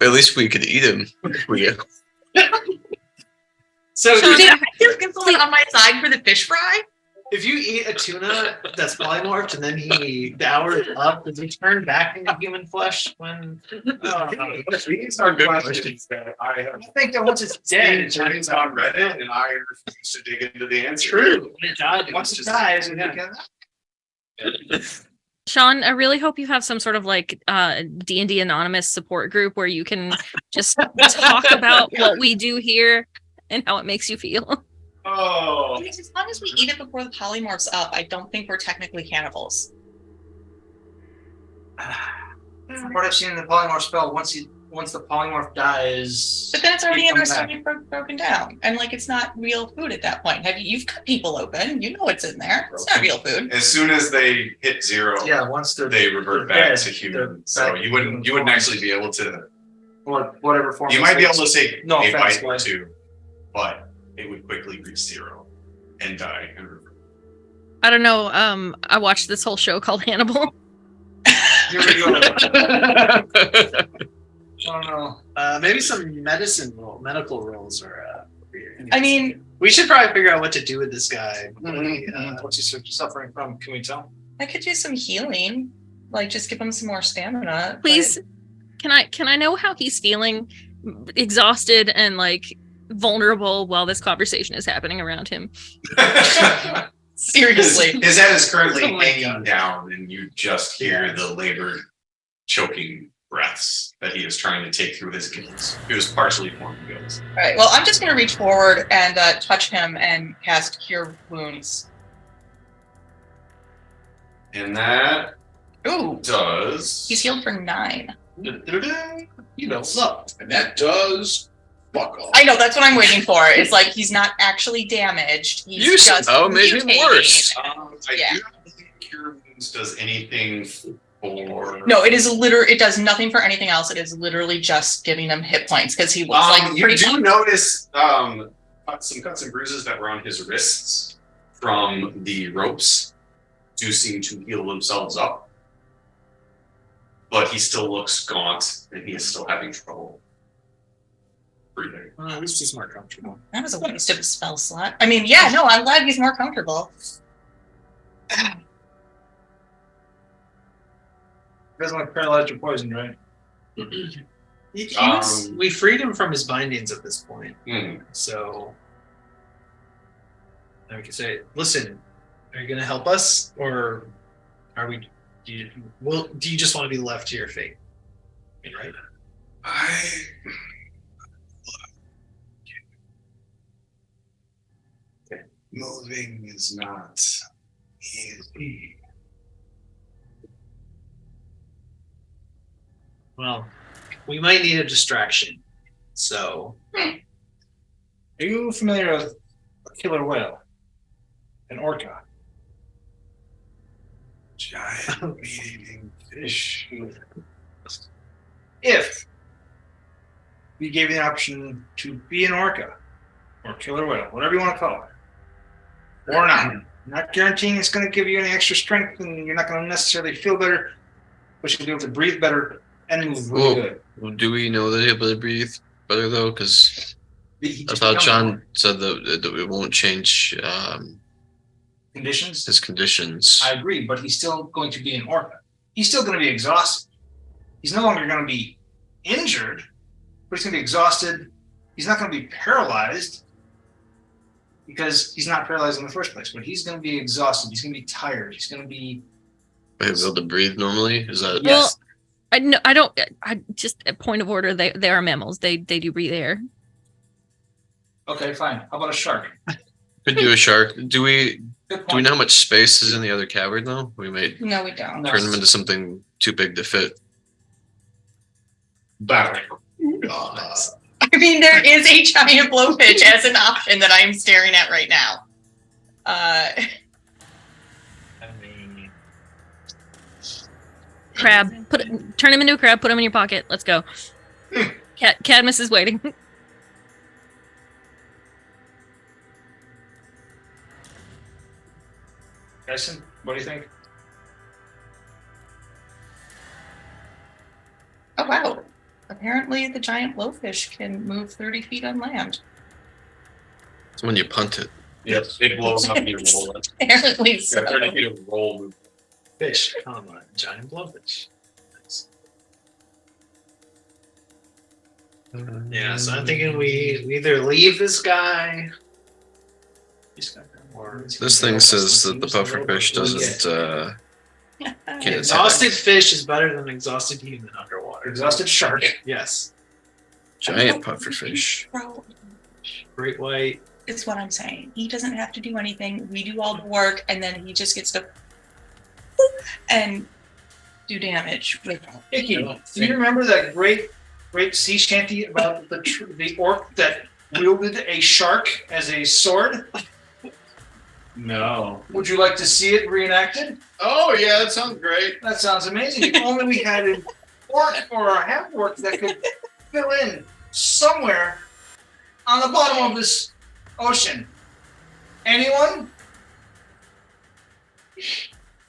At least we could eat him. So Sean, did I just get someone on my side for the fish fry? if you eat a tuna that's polymorphed and then he devours it up, does he turn back into human flesh when? These are good questions that I have. I think that once it's dead, it Turns turns on Reddit, and I refuse to dig into the answer. true. When it dies, Once once it it dies, and Sean, I really hope you have some sort of like D&D anonymous support group where you can just talk about what we do here and how it makes you feel. Oh, As long as we eat it before the polymorph's up, I don't think we're technically cannibals. From what I've seen in the polymorph spell, once the polymorph dies, But then it's already you in come our back. stomach broken down, and like it's not real food at that point. You've cut people open, you know what's in there. It's not real food. As soon as they hit 0, yeah, once they're they revert they're back dead, to they're human. So back you to wouldn't human actually be able to. Or whatever form. You it might be able takes. to take No a offense, bite or guys. 2, but it would quickly reach 0 and die and revert. I don't know. I watched this whole show called Hannibal. Here we go. I don't know. maybe some medical roles are. I mean, we should probably figure out what to do with this guy. What's he suffering from? Can we tell? I could do some healing, like just give him some more stamina. but- Please, can I know how he's feeling? Exhausted and like vulnerable while this conversation is happening around him. Seriously. His head is currently Oh my hanging God. down, and you just hear the labored, choking breaths that he is trying to take through his gills. He was partially formed gills. All right. Well, I'm just going to reach forward and touch him and cast Cure Wounds. And that Ooh, does. he's healed for 9. you know, up, and that does fuck off. I know, that's what I'm waiting for. It's like he's not actually damaged. He's You just somehow made him mutating. worse. I Yeah. do not believe Cure Wounds does anything for. No, it is it does nothing for anything else. It is literally just giving him hit points because he was like You pretty do notice some cuts and bruises that were on his wrists from the ropes do seem to heal themselves up. But he still looks gaunt and he is still having trouble breathing. At least he's more comfortable. That was a waste of a spell slot. I mean, yeah, no, I'm glad he's more comfortable. He doesn't like paralyzed or poisoned, right? We freed him from his bindings at this point. Hmm. So now we can say, listen, are you going to help us, or are we? Do you just want to be left to your fate? Right. Moving is not easy. Well, we might need a distraction. So Are you familiar with a killer whale? An orca? Giant meat-eating fish. If we gave you the option to be an orca or killer whale, whatever you want to call it, or not guaranteeing it's going to give you any extra strength and you're not going to necessarily feel better, but you'll be able to breathe better and move really good. Well, do we know that he'll be able to breathe better though? Because He I just thought becomes John one. said that it won't change Conditions. his conditions. I agree, but he's still going to be an orca. He's still going to be exhausted. He's no longer going to be injured, but he's going to be exhausted. He's not going to be paralyzed because he's not paralyzed in the first place, but he's going to be exhausted. He's going to be tired. He's going to be. He'll be able to breathe normally. Is that? Yes. I don't. I just a point of order. They are mammals. They do breathe air. Okay, fine. How about a shark? Could do a shark. Do we Good know how much space is in the other cavern though? We might No, we don't. No. turn him into something too big to fit. Back. I mean, there is a giant blowfish as an option that I'm staring at right now. I mean, Crab. Turn him into a crab. Put him in your pocket. Let's go. Cadmus is waiting. Dyson, what do you think? Oh wow! Apparently, the giant blowfish can move 30 feet on land. It's when you punt it. Yep, it blows up and you roll it. Apparently, so. Yeah, 30 feet of roll move. Fish, comma, giant blowfish. Nice. Yeah, so I'm thinking we either leave this guy. Or This thing says that the pufferfish doesn't can't exhausted attack. fish is better than exhausted human underwater. Exhausted shark. Yes. Giant pufferfish. Bro, Great white. is what I'm saying. He doesn't have to do anything. We do all the work, and then he just gets to and do damage with. Icky, do you remember that great sea shanty about the orc that wielded a shark as a sword? No. Would you like to see it reenacted? Oh yeah, that sounds great. That sounds amazing. If only we had an orc or a half orc that could fill in somewhere on the bottom of this ocean. Anyone?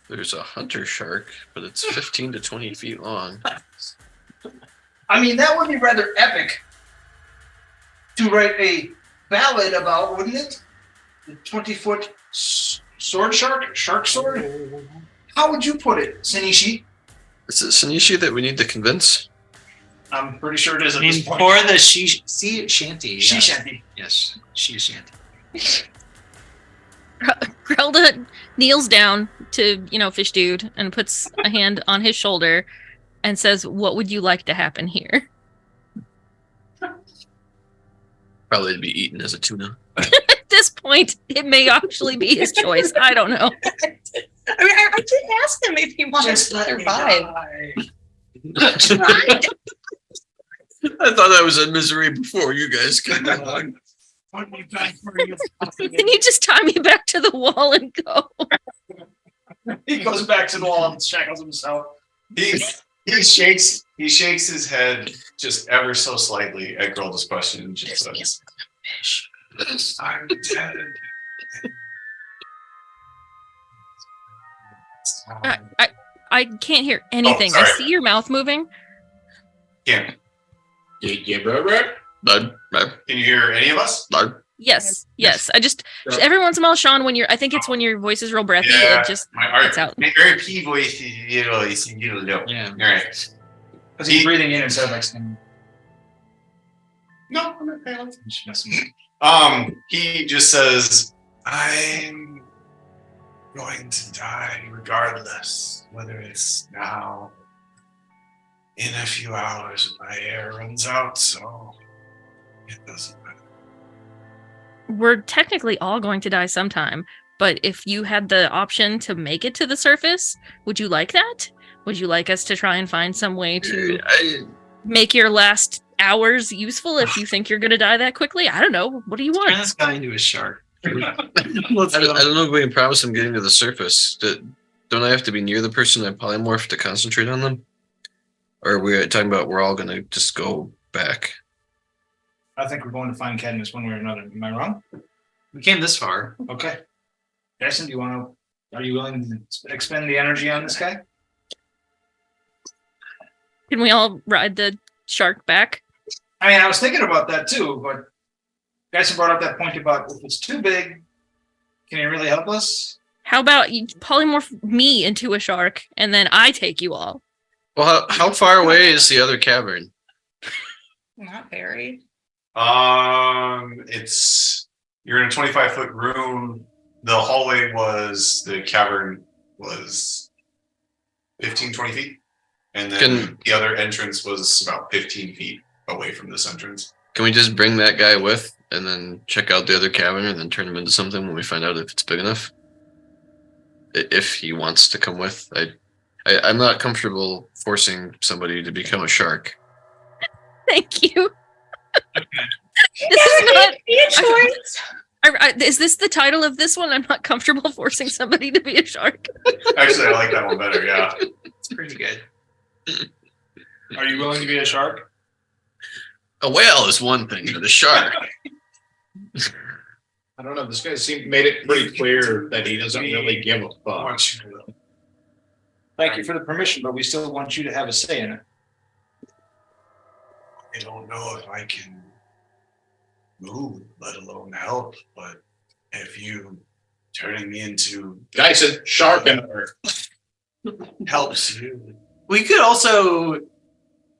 There's a hunter shark, but it's 15 to 20 feet long. I mean, that would be rather epic to write a ballad about, wouldn't it? The 20-foot sword shark? Shark sword? How would you put it, Sinishi? Is it Sanishi that we need to convince? I'm pretty sure it is I at mean, this point. for the sea shanty. Sea yes. shanty. Yes, sea shanty. Grelda kneels down to, Fish Dude and puts a hand on his shoulder and says, "What would you like to happen here?" Probably to be eaten as a tuna. At this point, it may actually be his choice. I don't know. I mean, I did ask him if he wanted to Just let me survive. die. I thought I was in misery before you guys came along. Put me back where you Then you just tie me back to the wall and go. He goes back to the wall and shackles himself. He shakes his head just ever so slightly at Grolda's question and just says, I'm dead. I can't hear anything. I sorry. see your mouth moving. "Can't. Yeah, bro. Blood, blood, Can you hear any of us?" blood. Yes. I just every once in a while, Sean, I think it's when your voice is real breathy. Yeah. It just My It's out. RP voice is low. Yeah. All right. Because he's breathing in instead of like saying, No, I'm not failing. just messing with you. He just says, I'm going to die regardless, whether it's now, in a few hours, my air runs out, so it doesn't matter. we're technically all going to die sometime. But if you had the option to make it to the surface, would you like that? Would you like us to try and find some way to make your last hours useful if you think you're going to die that quickly? I don't know. What do you Turn want? this guy into a shark. I don't know if we can promise him getting to the surface. Don't I have to be near the person I polymorph to concentrate on them? Or are we talking about we're all going to just go back? I think we're going to find Cadmus one way or another. Am I wrong? We came this far. Okay. Jason, are you willing to expend the energy on this guy? Can we all ride the shark back? I mean, I was thinking about that too, but Jason brought up that point about if it's too big, can he really help us? How about you polymorph me into a shark and then I take you all? Well, how far away is the other cavern? Not very. you're in a 25-foot room. The cavern was 15, 20 feet. And then the other entrance was about 15 feet away from this entrance. Can we just bring that guy with and then check out the other cavern and then turn him into something when we find out if it's big enough? If he wants to come with. I'm not comfortable forcing somebody to become a shark. Thank you. This is not be a choice. Is this the title of this one? I'm not comfortable forcing somebody to be a shark. Actually, I like that one better. Yeah. It's pretty good. Are you willing to be a shark? A whale is one thing, but a shark. I don't know. This guy made it pretty clear that he doesn't really give a fuck. Thank you for the permission, but we still want you to have a say in it. I don't know if I can move, let alone help, but if you turning me into Guy said shark and helps you. We could also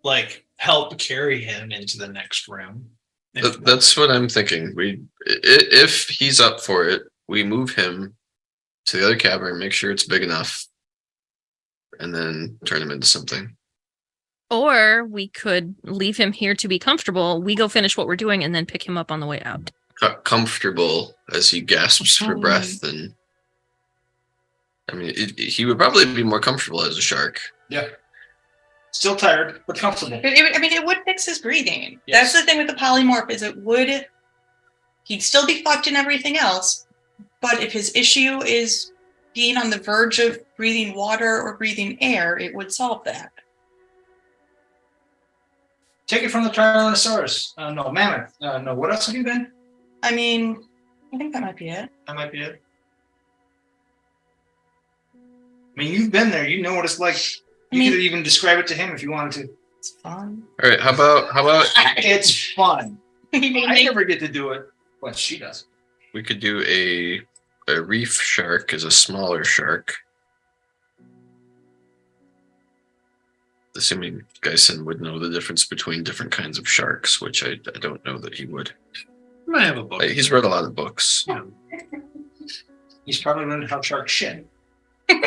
like help carry him into the next room. That's what I'm thinking. If he's up for it, we move him to the other cavern, make sure it's big enough, and then turn him into something. Or we could leave him here to be comfortable. We go finish what we're doing and then pick him up on the way out. Comfortable as he gasps for breath, and I mean, he would probably be more comfortable as a shark. Yeah. Still tired, but comfortable. It would fix his breathing. Yes. That's the thing with the polymorph is he'd still be fucked and everything else, but if his issue is being on the verge of breathing water or breathing air, it would solve that. Take it from the Tyrannosaurus. No, mammoth. No, what else have you been? I mean, I think that might be it. That might be it. I mean, you've been there. You know what it's like. You could even describe it to him if you wanted to. It's fun. All right, how about It's fun. I never get to do it. Well, she does. we could do a reef shark as a smaller shark. Assuming Geisen would know the difference between different kinds of sharks, which I don't know that he would. I might have a book. He's read a lot of books. Yeah. He's probably learned how sharks shit. Oh,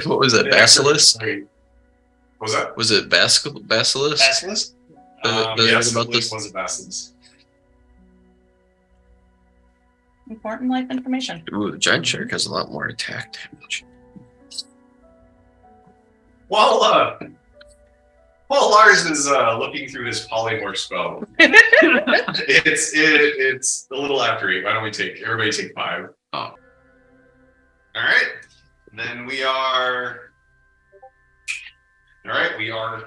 what was that? Basilisk? What was that? Was it basilisk? Basilisk? Did I Yes, read about this? was a basilisk. Important life information. Ooh, the giant shark has a lot more attack damage. While Lars is looking through his polymorph spell, it's a little after 8. Why don't everybody take 5? Oh. All right. Then we are. All right, we are.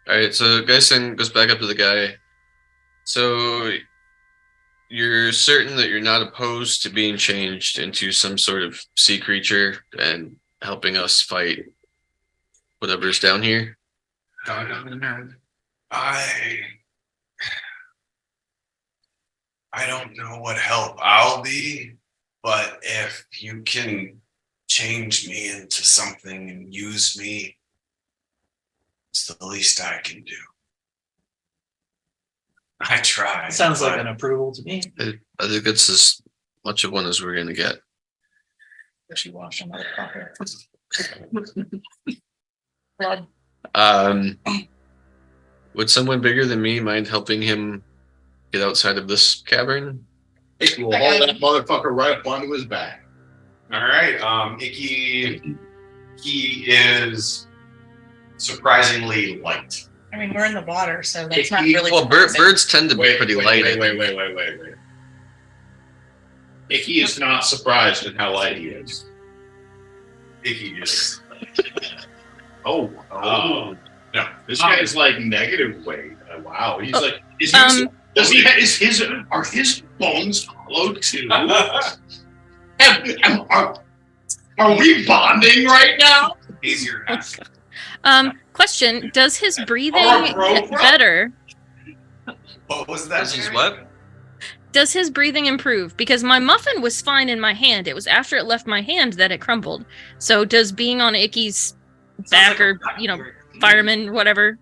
All right, so Geisen goes back up to the guy. So you're certain that you're not opposed to being changed into some sort of sea creature and helping us fight whatever's down here? I don't know what help I'll be, but if you can change me into something and use me, it's the least I can do. I try. Sounds like an approval to me. I think it's as much of one as we're going to get. She washed another fucker. Would someone bigger than me mind helping him get outside of this cavern? Icky will haul that motherfucker right up onto his back. All right. Icky, he is surprisingly light. I mean, we're in the water, so that's not really. Well, birds tend to be Wait, pretty wait, light. wait. Icky is not surprised at how light he is. Icky is. Oh, No, this guy is like negative weight. Wow, he's like, are his bones hollow too? Are we bonding right now? Easier. Question: does his breathing bro. better? What was that? This is what? Does his breathing improve? Because my muffin was fine in my hand. It was after it left my hand that it crumbled. So does being on Icky's back or, fireman, whatever,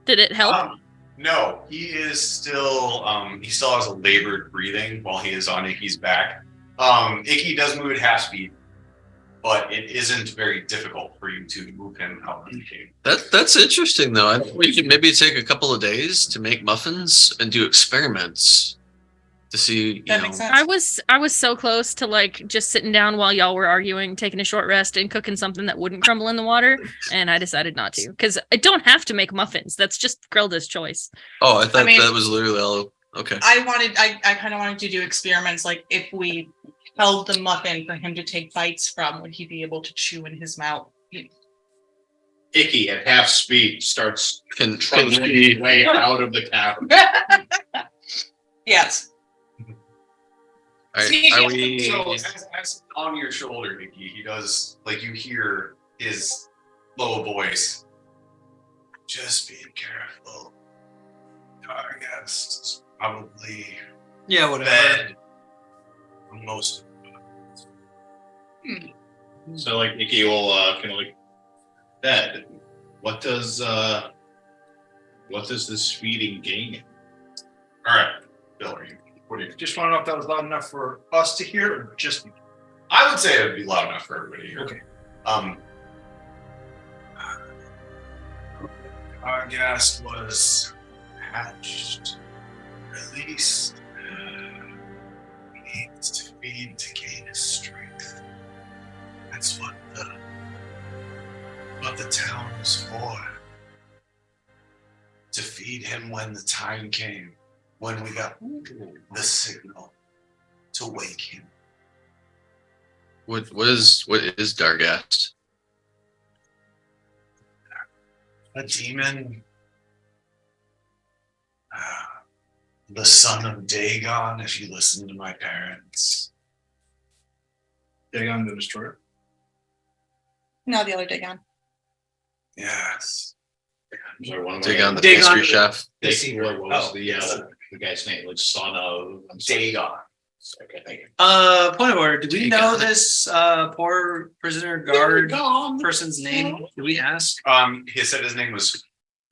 did it help? No, he is still, he still has a labored breathing while he is on Icky's back. Icky does move at half speed, but it isn't very difficult for you to move him out of the cave. That's interesting, though. I think we could maybe take a couple of days to make muffins and do experiments to see. That makes sense. I was so close to like just sitting down while y'all were arguing, taking a short rest, and cooking something that wouldn't crumble in the water, and I decided not to because I don't have to make muffins. That's just Grilda's choice. Oh, I thought I mean- that was literally all. Okay. I kind of wanted to do experiments, like if we held the muffin for him to take bites from, would he be able to chew in his mouth? Icky at half speed starts Can trundling she? way out of the cavern. Yes. Are we? So as on your shoulder, Nikki, he does like you hear his low voice. Just be careful. Our guest is probably Yeah, whatever. bed. Most So like Icky will kind of like that. What does this feeding gain? All right, Bill, what are you? Just want to know if that was loud enough for us to hear or just me. I would say it would be loud enough for everybody here. Okay. our guest was hatched, released. He needs to feed to gain his strength. That's what the town was for. To feed him when the time came, when we got the signal to wake him. What is Dargast? A demon, the son of Dagon, if you listen to my parents. Dagon the Destroyer. No, the other Dagon. Yes. Dagon the Dagon pastry the- chef. What was Oh. the guy's name? Like son of Dagon. Okay, thank you. Point of order. Do we Dagon. know this poor prisoner guard person's name? Did we ask? He said his name was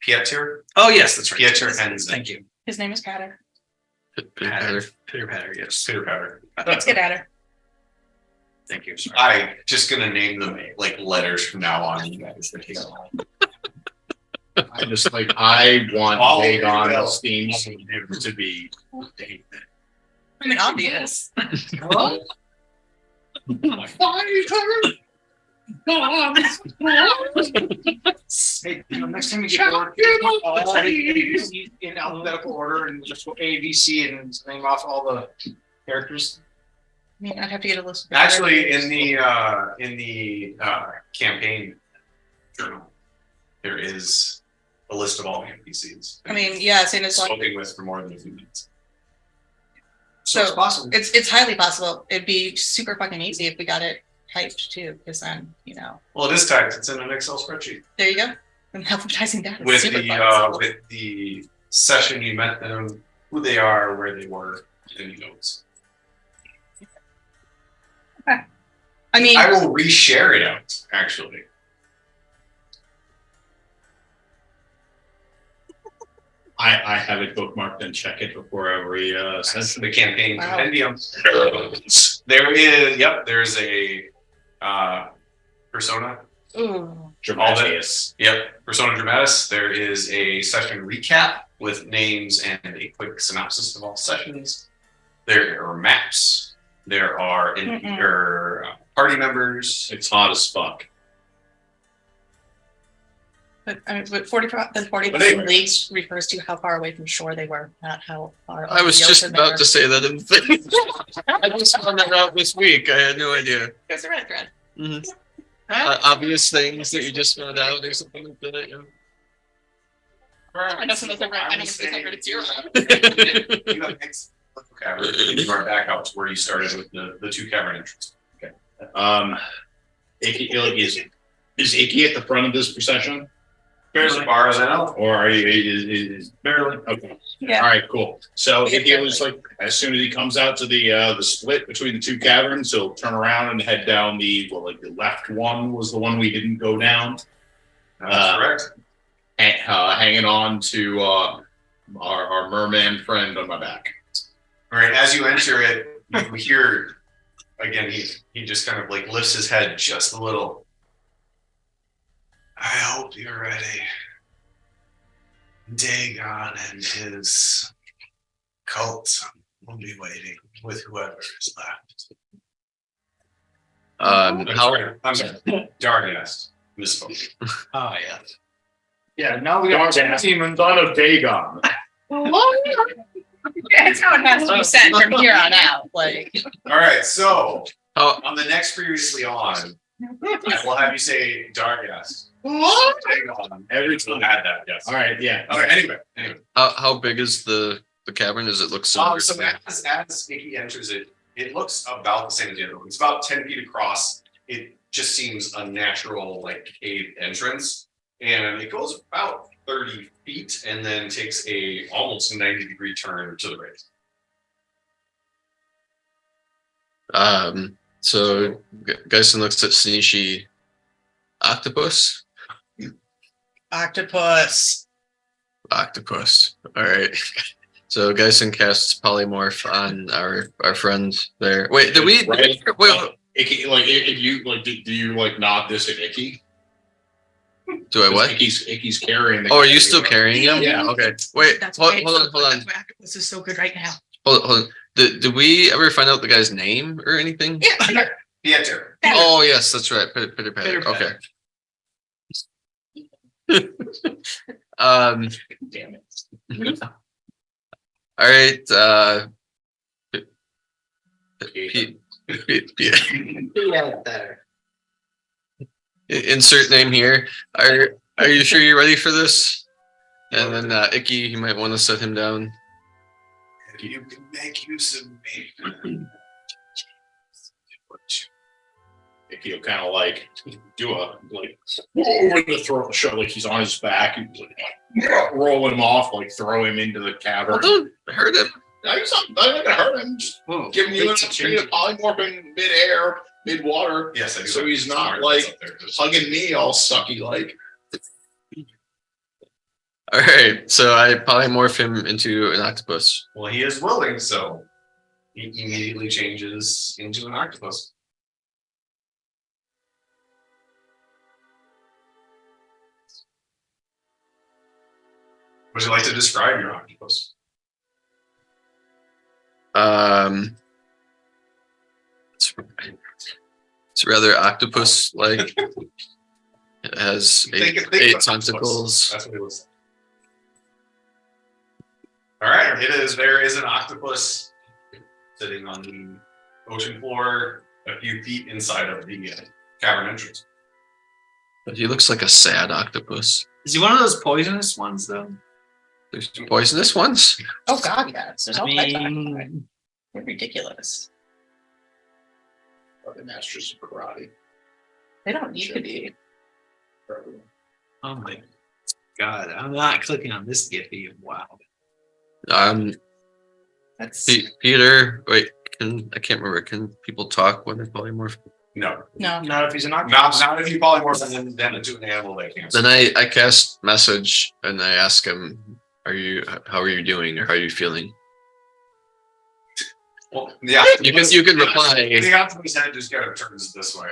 Pieter. Oh yes, that's right. Pieter Henson. Thank you. His name is Patter. Pitter patter. Yes. Pitter Patter. Let's get at her. Thank you. Sorry. I just gonna name them like letters from now on. You guys. I just like I want All Dagon's will. themes to be I mean, obvious. Hey, next time you get bored, in alphabetical order and just go A, B, C and name off all the characters. I mean, I'd have to get a list. Of Actually, in the campaign journal, there is a list of all the NPCs. I mean, yeah, same as like, spoken with for more than a few minutes. So it's So, possible. it's highly possible. It'd be super fucking easy if we got it typed too, because then Well, it is typed. It's in an Excel spreadsheet there you go. And alphabetizing that is with super the possible. with the session you met them, who they are, where they were, and the notes. I mean, I will reshare it out. Actually, I have it bookmarked and check it before every that's session. the campaign Wow. compendium. There's a persona. ooh, Dramatius. Yep, persona dramatis. There is a session recap with names and a quick synopsis of all sessions. There are maps. There are party members. It's hot as fuck. but I mean, but 40 But anyway. leagues refers to how far away from shore they were, not how far. I was over the just ocean about to say that in the thing. I just found that out this week. I had no idea. There's the red thread. Mhm. Obvious things that you just found out or something like that. Yeah. I know some of those are I know some of those are zero. You have X cavern. You are back out to where you started with the two cavern entrances. Icky, is Icky at the front of this procession? As far as I know. Or are you is barely? Okay. Yeah. All right, cool. So Yeah, Icky was like, as soon as he comes out to the split between the two caverns, he'll turn around and head down the left one was the one we didn't go down. That's correct. Hanging on to our merman friend on my back. All right, as you enter it, you hear again. He just kind of like lifts his head just a little. I hope you're ready. Dagon and his cult will be waiting with whoever is left. I'm sorry. Dargast. Misspoke. Oh yeah. Yeah, now we got Dagon. demon. Son of Dagon. That's how it has to be said from here on out. Like, All right, so Oh, on the next previously on, I will have you say Dargast. Hang on. Every time. Add that, yes. All right, yeah. Okay, anyway. How big is the cavern? Does it look similar? So as Icky enters it, it looks about the same as the other one. It's about 10 feet across. It just seems a natural like cave entrance. And it goes about 30 feet and then takes a almost 90-degree turn to the right. So Geisen looks at Shinichi. Octopus? Octopus. Octopus. All right. So Geisen casts polymorph on our friend there. Wait, did we? Right. Wait, Icky, like if you like, do you like nod this at Icky? do I what? Icky's carrying. Oh, are you still carrying him? Yeah. Okay. Wait. That's Hold why on. That's why Octopus is so good right now. Hold on. Did we ever find out the guy's name or anything? Yeah. Pieter. Oh yes, that's right. Pitter patter. Pitter-patter. Okay. Damn it. All right. Yeah, there. Insert name here. Are you sure you're ready for this? And then Icky, you might want to set him down. If you can make use of me. Icky will kind of like do a like over the throat, show like he's on his back, and like, roll him off, like throw him into the cavern. Well, don't hurt him. No, he's not gonna hurt him. Just giving you an opportunity to polymorph in mid-air, mid-water. Yes, I do. So he's not Sorry, like that's up there. hugging me all sucky like. All right. So I polymorph him into an octopus. Well, he is willing, so he immediately changes into an octopus. Would you like to describe your octopus? It's rather octopus-like. It has Think eight of tentacles. That's what it was. All right, there is an octopus sitting on the ocean floor, a few feet inside of the cavern entrance. But he looks like a sad octopus. Is he one of those poisonous ones though? There's poisonous ones. Oh God, yes. There's all kinds of mean- octopi. They're ridiculous. The masters of karate. They don't need to be. Oh my God, I'm not clicking on this Giphy. Wow. That's Peter. Wait, I can't remember. Can people talk when they're polymorph? No, no. Not if he's an octopus. not if you polymorph and then into an animal. They can't. Then I cast message and I ask him, how are you doing, or how are you feeling? Well, yeah, You can reply, The octopus head just kind of turns this way.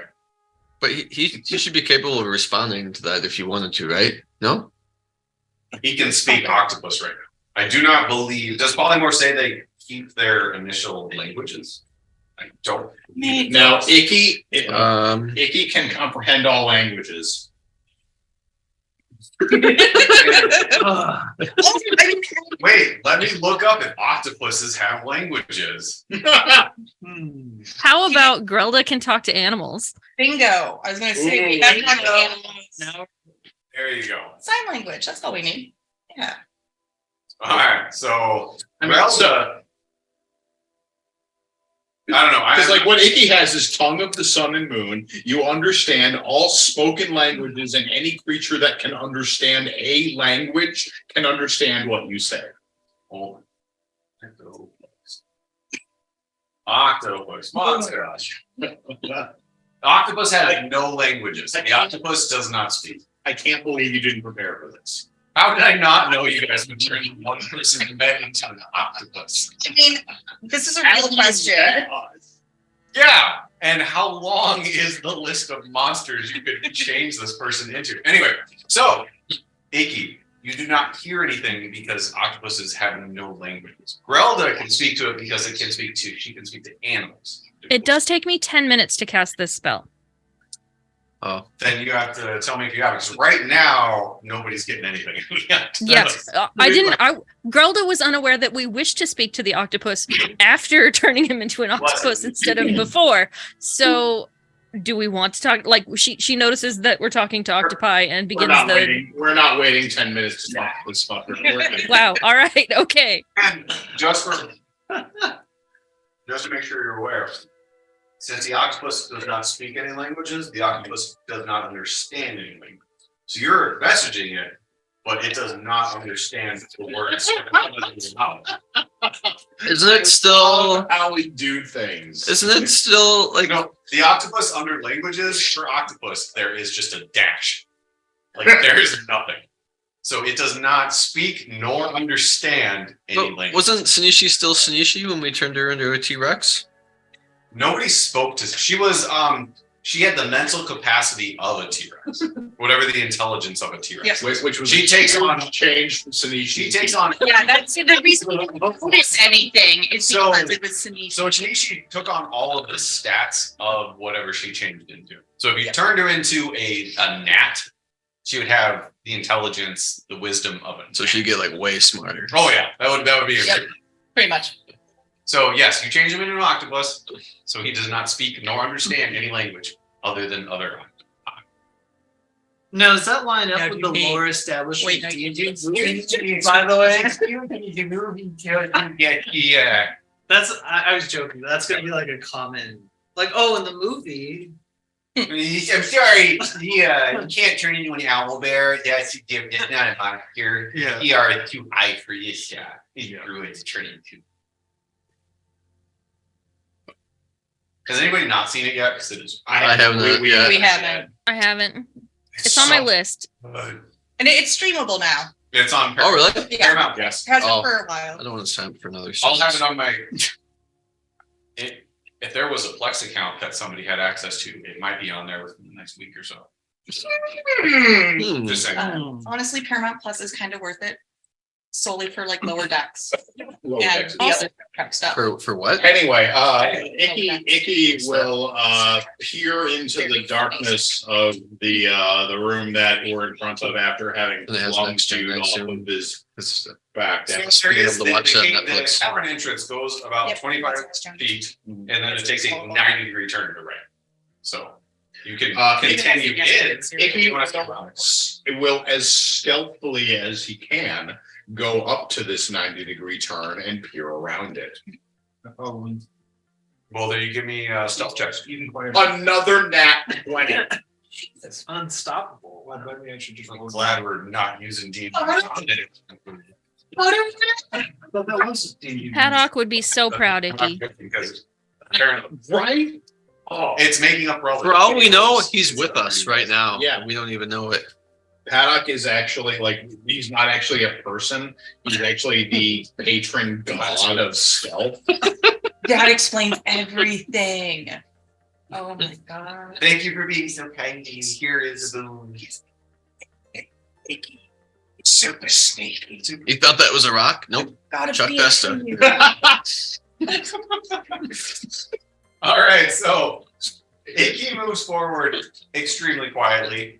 but he should be capable of responding to that if you wanted to, right? No. He can speak octopus right now. I do not believe. Does polymorph say they keep their initial languages? I don't. Now, Icky Icky can comprehend all languages. Wait, let me look up if octopuses have languages. How about Grelda can talk to animals? Bingo. I was going to say we have to talk to animals. No. There you go. Sign language. That's all we need. Yeah. All right, so I mean, I don't know. Because like what Icky has is tongue of the sun and moon. You understand all spoken languages, and any creature that can understand a language can understand what you say. Oh, octopus. Monster. Octopus has no languages. The octopus does not speak. I can't believe you didn't prepare for this. How did I not know you guys would turn one person met into an octopus? I mean, this is a real question. Yeah. And how long is the list of monsters you could change this person into? Anyway, so Icky, you do not hear anything because octopuses have no languages. Grelda can speak to it because she can speak to animals. It does take me 10 minutes to cast this spell. Oh, Then you have to tell me if you have it. Because right now, nobody's getting anything. Yes, Grelda was unaware that we wished to speak to the octopus after turning him into an octopus instead of before. So Do we want to talk? Like she notices that we're talking to Octopi and begins We're not waiting 10 minutes to talk to this fucker. Wow. All right. Okay. And just to make sure you're aware, since the octopus does not speak any languages, the octopus does not understand any language. So you're messaging it, but it does not understand the words. Isn't it still how we do things? Isn't it still like the octopus under languages for octopus? There is just a dash. Like there is nothing. So it does not speak nor understand any language. Wasn't Sanishi still Sanishi when we turned her into a T-Rex? Nobody spoke to. She was. She had the mental capacity of a T-Rex, whatever the intelligence of a T-Rex. Which was she takes on change from Sanishi. She takes on. Yeah, that's the reason we notice anything is So- because it was Sanishi. So Tanishi took on all of the stats of whatever she changed into. So if you turned her into a gnat, she would have the intelligence, the wisdom of it. So she'd get like way smarter. Oh yeah, that would be. Yep. Pretty much. So yes, you change him into an octopus, so he does not speak nor understand any language other than other. Now, does that line up Now, with do the you lore established Wait, in no, D&D? By the way, Yeah. I was joking. That's gonna be like a common, like, oh, in the movie. I'm sorry. He can't turn into an owl bear. That's it's not a monster. Yeah. He are too high for this. These druids turn into. Has anybody not seen it yet? Because it is. I haven't yet. We haven't. I haven't. It's on my list. And it's streamable now. It's on. Oh, really? Yeah. Paramount. Yes. Has Oh. it for a I while. don't want to sign up for another. I'll have series. it on my. If there was a Plex account that somebody had access to, it might be on there within the next week or so. Hmm. Just saying. Honestly, Paramount Plus is kind of worth it. Solely for like lower decks Lower and decks. the other prep stuff. For what? Anyway, Icky will peer into the darkness of the room that we're in front of after having And it has flung next gen, I off assume. of his It's back. So down. there being is able to watch that on the Netflix. cavern entrance goes about Yep, 25 that's next gen. feet, and then it takes a 90-degree turn to the right. So you can Maybe continue that's the in. next If series. you want to go around. It will, as stealthily as he can, go up to this 90-degree turn and peer around it. Oh, Well, there you give me stealth checks. Another nat 20. It's unstoppable. Why don't we actually just I'm roll glad we're not using D&D. Paddock would be so proud, Icky. Because apparently Right? Oh, it's making up for all. For all we know, he's with us right now. Yeah. We don't even know it. Paddock is actually he's not actually a person. He's actually the patron god of stealth. That explains everything. Oh my god. Thank you for being so kind. Here is the boon. Super sneaky. You thought that was a rock? Nope. Gotta Chuck be Besta. All right, so Icky moves forward extremely quietly.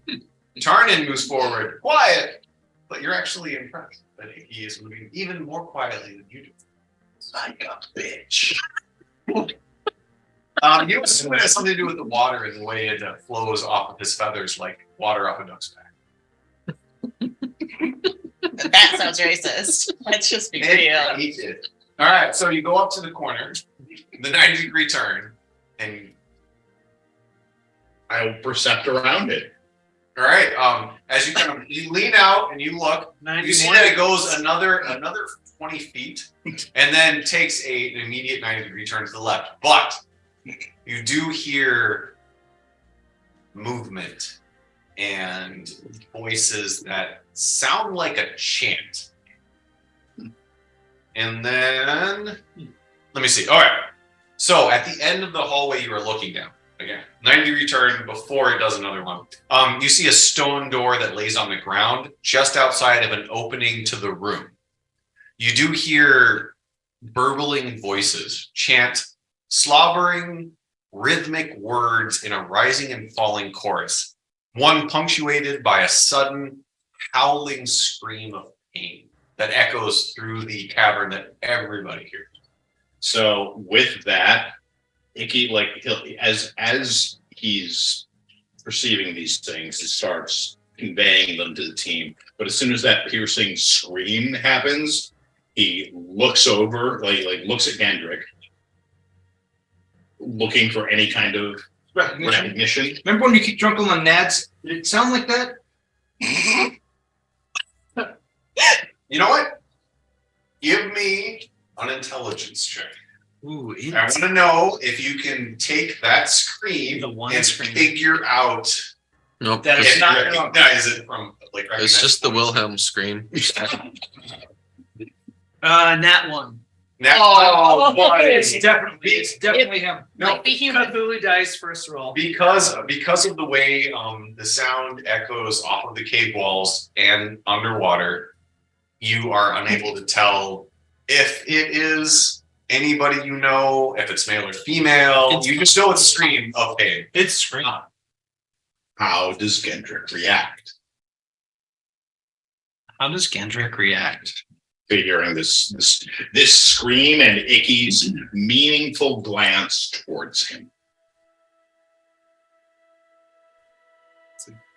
Tarnin moves forward quiet, but you're actually impressed that Icky is moving even more quietly than you do. Like a bitch. You assume it has something to do with the water and the way it flows off of his feathers like water off a duck's back. That sounds racist. Let's just be real. He did. All right, so you go up to the corner, the 90-degree turn, and I will percept around it. all right, as you kind of you lean out and you look, you see that it goes another 20 feet, and then takes an immediate 90-degree turn to the left. But you do hear movement and voices that sound like a chant. And then, let me see. All right. So at the end of the hallway, you are looking down. Again, 90-degree turn before it does another one. You see a stone door that lays on the ground just outside of an opening to the room. You do hear burbling voices chant slobbering, rhythmic words in a rising and falling chorus, one punctuated by a sudden howling scream of pain that echoes through the cavern that everybody hears. So with that, Icky, as he's perceiving these things, he starts conveying them to the team. But as soon as that piercing scream happens, he looks over, like looks at Gendrick, looking for any kind of recognition. Remember when you keep drunk on nads? Did it sound like that? You know what? Give me an intelligence check. Ooh, I want to know if you can take that scream and figure out Nope. That if is not recognize it from like. It's recognize just the voice. Wilhelm scream. Nat 1. Now, It's definitely him. No, Might be human. Cthulhu dice first roll. because of the way the sound echoes off of the cave walls and underwater, you are unable to tell if it is anybody you know, if it's male or female. You just know it's a scream of pain. It's scream. How does Gendrick react? How does Gendrick react? Figuring this scream and Icky's meaningful glance towards him.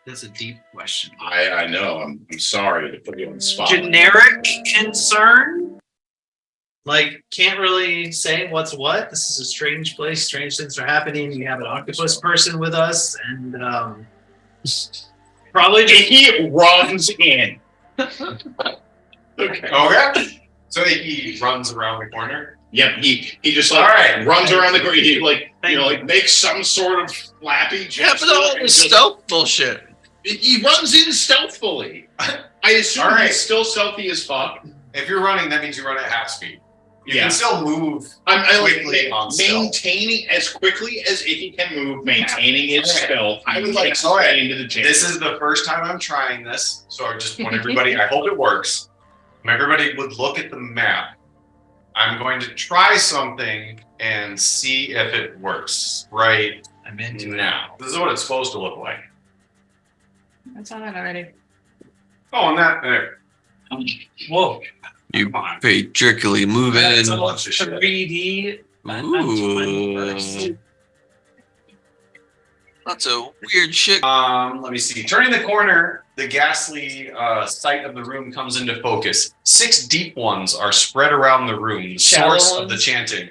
That's a deep question. I know. I'm sorry to put you on the spot. Generic concern? Like, can't really say what's what. This is a strange place. Strange things are happening. We have an octopus person with us, and probably just Icky runs in. Okay. Okay. So he runs around the corner. Yep, he just like All right. runs around the corner. He like Thank you. like makes some sort of flappy Yeah, gesture. but all and this just- stealth bullshit. He runs in stealthily. I assume All right. he's still stealthy as fuck. If you're running, that means you run at half speed. You Yeah. can still move. I like Quickly on stealth. maintaining as quickly as Icky can move, maintaining his Okay. stealth. I would He like- takes his all right. way into the gym. This is the first time I'm trying this, so I just want everybody. I hope it works. Everybody would look at the map. I'm going to try something and see if it works right I'm into it. now. This is what it's supposed to look like. That's on it already. Oh, and that there. Whoa. You Come on. very jerkily moving. That's a bunch of shit. 3D. Ooh. Lots of weird shit. Let me see. Turning the corner, the ghastly sight of the room comes into focus. 6 deep ones are spread around the room, the Shallow source of the ones? chanting.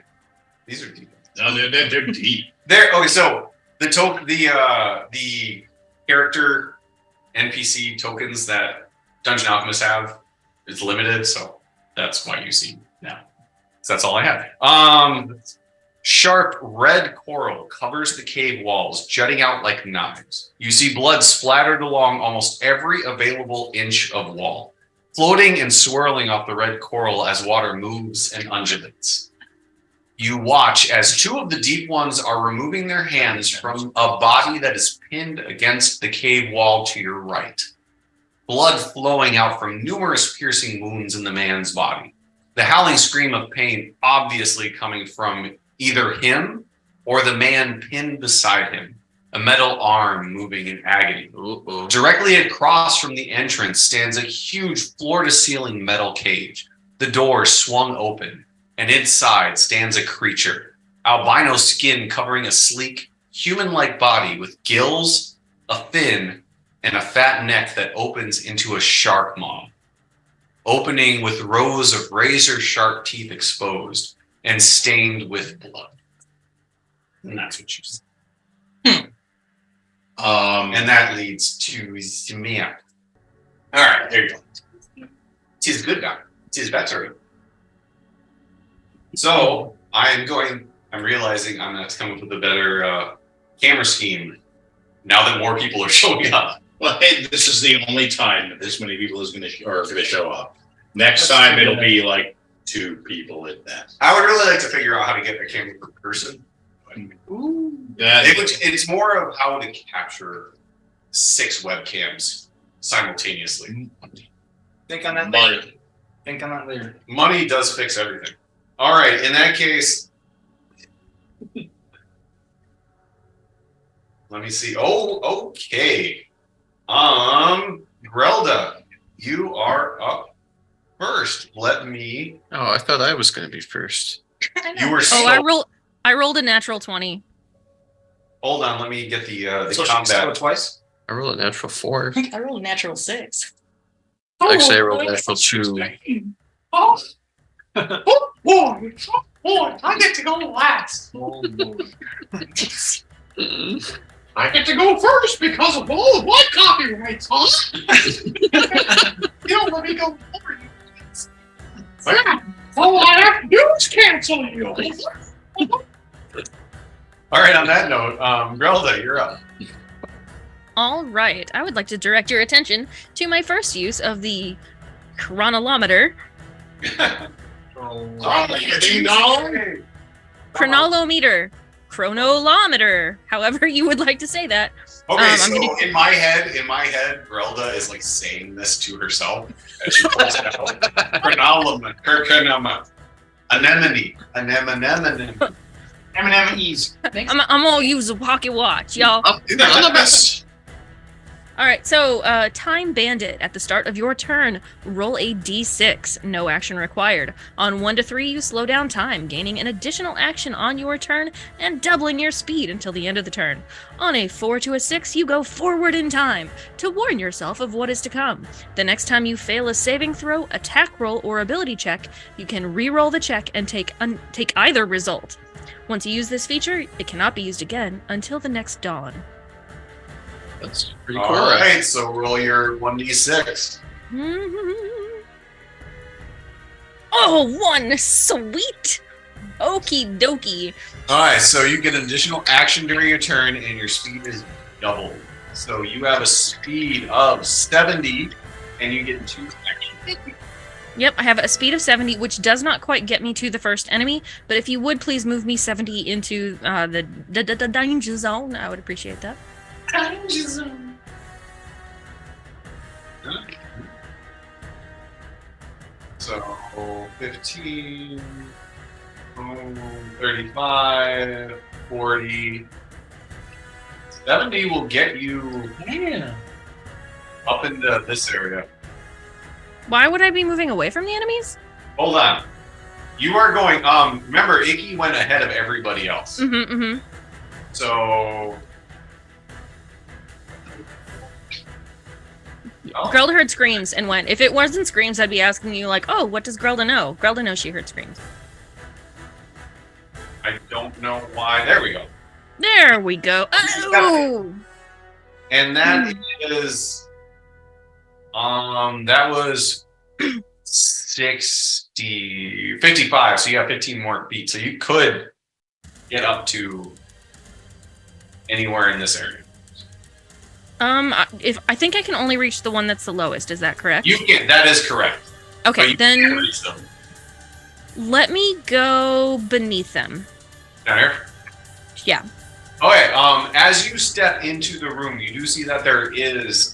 These are deep. No, they're deep. Okay, so the character NPC tokens that Dungeon Alchemists have is limited, so that's why you see now. So that's all I have. Sharp red coral covers the cave walls, jutting out like knives. You see blood splattered along almost every available inch of wall, floating and swirling off the red coral as water moves and undulates. You watch as 2 of the deep ones are removing their hands from a body that is pinned against the cave wall to your right. Blood flowing out from numerous piercing wounds in the man's body. The howling scream of pain obviously coming from either him or the man pinned beside him, a metal arm moving in agony. Uh-oh. Directly across from the entrance stands a huge floor-to-ceiling metal cage. The door swung open, and inside stands a creature, albino skin covering a sleek, human-like body with gills, a fin, and a fat neck that opens into a shark maw, opening with rows of razor-sharp teeth exposed and stained with blood. And that's what you see. And that leads to Zimia. All right, there you go. She's a good guy. She's veteran. So I'm realizing I'm going to have to come up with a better camera scheme now that more people are showing up. Well, hey, this is the only time that this many people are going to show up. Next time it'll be like 2 people at that. I would really like to figure out how to get a camera per person. It's more of how to capture 6 webcams simultaneously. Think on that Money. later. Think on that later. Money does fix everything. All right, in that case, let me see. Oh, okay. Grelda, you are up first. Let me. Oh, I thought I was going to be first. You were Oh, I rolled a natural 20. Hold on, let me get the So she can steal it combat. twice? I rolled a natural 4. I rolled a natural 6. Actually, I rolled a natural 2. Oh, boy, I get to go last. Oh, boy. I get to go first because of all of my copyrights, huh? You don't let me go before you. Yeah. All I have to do is cancel you. All right, on that note, Grelda, you're up. All right, I would like to direct your attention to my first use of the chronolometer, Ding dong. chronolometer, chronolometer, however you would like to say that. Okay, I'm so gonna- in my head, Grelda is like saying this to herself as she pulls it out. Chronolometer, anemone. M&M's. I'm gonna use a pocket watch, y'all. Up in the omnibus. All right, so Time Bandit. At the start of your turn, roll a d6. No action required. On 1 to 3, you slow down time, gaining an additional action on your turn and doubling your speed until the end of the turn. On a 4 to a 6, you go forward in time to warn yourself of what is to come. The next time you fail a saving throw, attack roll, or ability check, you can re-roll the check and take either result. Once you use this feature, it cannot be used again until the next dawn. That's pretty cool. All right, so roll your 1d6. Oh, 1! Sweet! Okie dokie. All right, so you get an additional action during your turn, and your speed is doubled. So you have a speed of 70, and you get 2 actions. Yep, I have a speed of 70, which does not quite get me to the first enemy, but if you would please move me 70 into the danger zone, I would appreciate that. So 15, 35, 40, 70 will get you up into this area. Why would I be moving away from the enemies? Hold on. You are going, remember, Icky went ahead of everybody else. Mm-hmm. So. Oh, Grelda heard screams and went. If it wasn't screams, I'd be asking you, like, oh, what does Grelda know? Grelda knows she heard screams. I don't know why. There we go. There we go. Oh! And that is, that was 55. So you have 15 more feet. So you could get up to anywhere in this area. If I think I can only reach the one that's the lowest, is that correct? You can. That is correct. But Okay, you can't then reach them. let me go beneath them. Down here. Yeah. Okay. As you step into the room, you do see that there is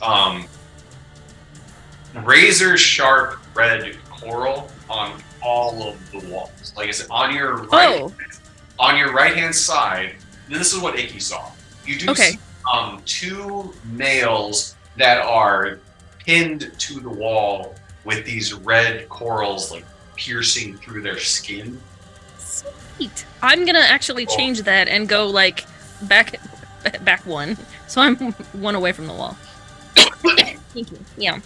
razor sharp red coral on all of the walls. Like I said, on your right, on your right hand side. This is what Icky saw. You do see 2 nails that are pinned to the wall with these red corals like piercing through their skin. Sweet. I'm gonna actually change that and go like back 1. So I'm 1 away from the wall. Thank you. Yeah.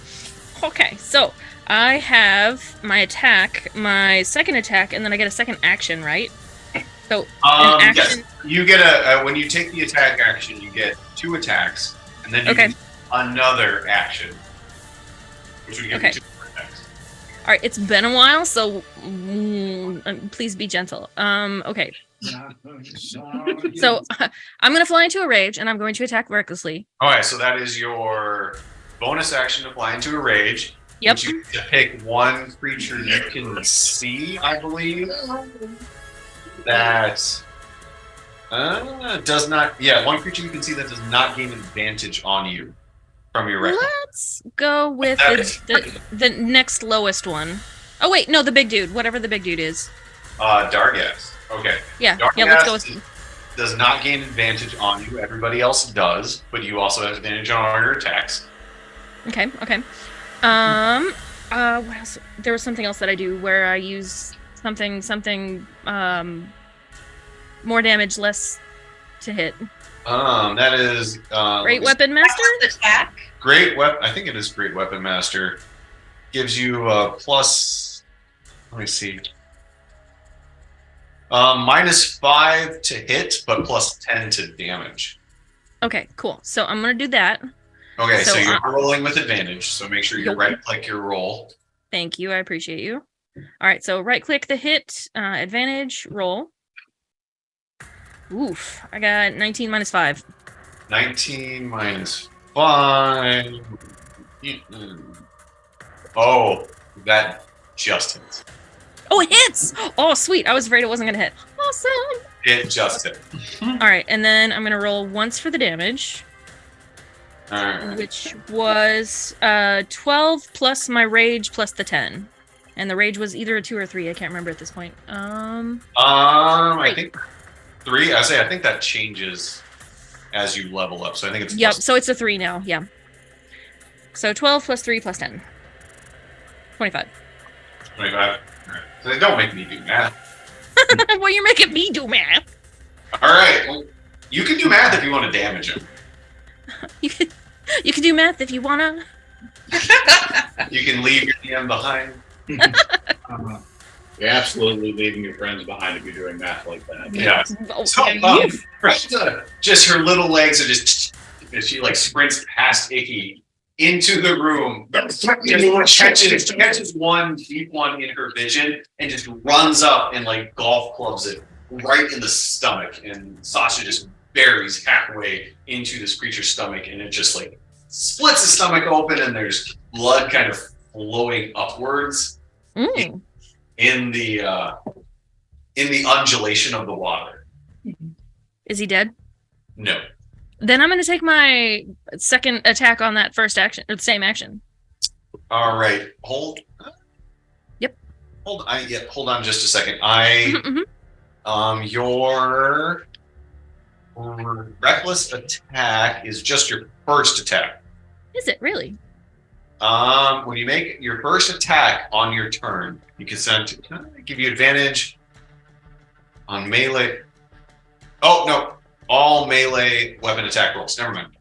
Okay, so I have my attack, my second attack, and then I get a second action, right? So an action. Yes. You get a when you take the attack action, you get 2 attacks, and then you get another action, which would give you 2 more attacks. All right, it's been a while, so please be gentle. Okay. So I'm going to fly into a rage, and I'm going to attack recklessly. All right, so that is your bonus action to fly into a rage. Yep. Which you get to pick one creature you can see, I believe. That does not. Yeah, one creature you can see that does not gain advantage on you from your record. Let's go with the next lowest one. Oh wait, no, the big dude, whatever the big dude is. Dargast. Okay. Yeah, Dargast let's go with. Does not gain advantage on you. Everybody else does, but you also have advantage on all your attacks. Okay. What else? There was something else that I do where I use something more damage, less to hit. That is Great Weapon Master? Attack. Great weapon. I think it is Great Weapon Master. Gives you plus. Let me see. -5 to hit, but +10 to damage. Okay, cool. So I'm gonna do that. Okay, so So, you're rolling with advantage. So make sure you Yep. right-click your roll. Thank you. I appreciate you. All right, so right click the hit, advantage, roll. Oof, I got 19 minus 5. 19 minus 5. Oh, that just hits. Oh, it hits! Oh, sweet. I was afraid it wasn't going to hit. Awesome. It just hit. All right, and then I'm going to roll once for the damage, All right. which was 12 plus my rage plus the 10. And the rage was either a 2 or 3. I can't remember at this point. I think 3. I think that changes as you level up. So I think it's Yep, plus- so it's a 3 now. Yeah. So 12 plus 3 plus 10. 25. 25. All right. So don't make me do math. Well, you're making me do math. All right. Well, you can do math if you want to damage him. You can do math if you wanna. You can leave your DM behind. You're absolutely leaving your friends behind if you're doing math like that. Yeah. Oh, So, yeah, just her little legs are just, and she like sprints past Icky into the room, catches one deep one in her vision, and just runs up and like golf clubs it right in the stomach. And Sasha just buries halfway into this creature's stomach, and it just like splits the stomach open, and there's blood kind of flowing upwards Mm. in the undulation of the water. Is he dead? No. Then I'm gonna take my second attack on that first action, or the same action. All right. Hold. Yep. Hold. Hold on just a second. Your reckless attack is just your first attack. Is it really? When you make your first attack on your turn, you can give you advantage on melee. Oh no, all melee weapon attack rolls. Never mind.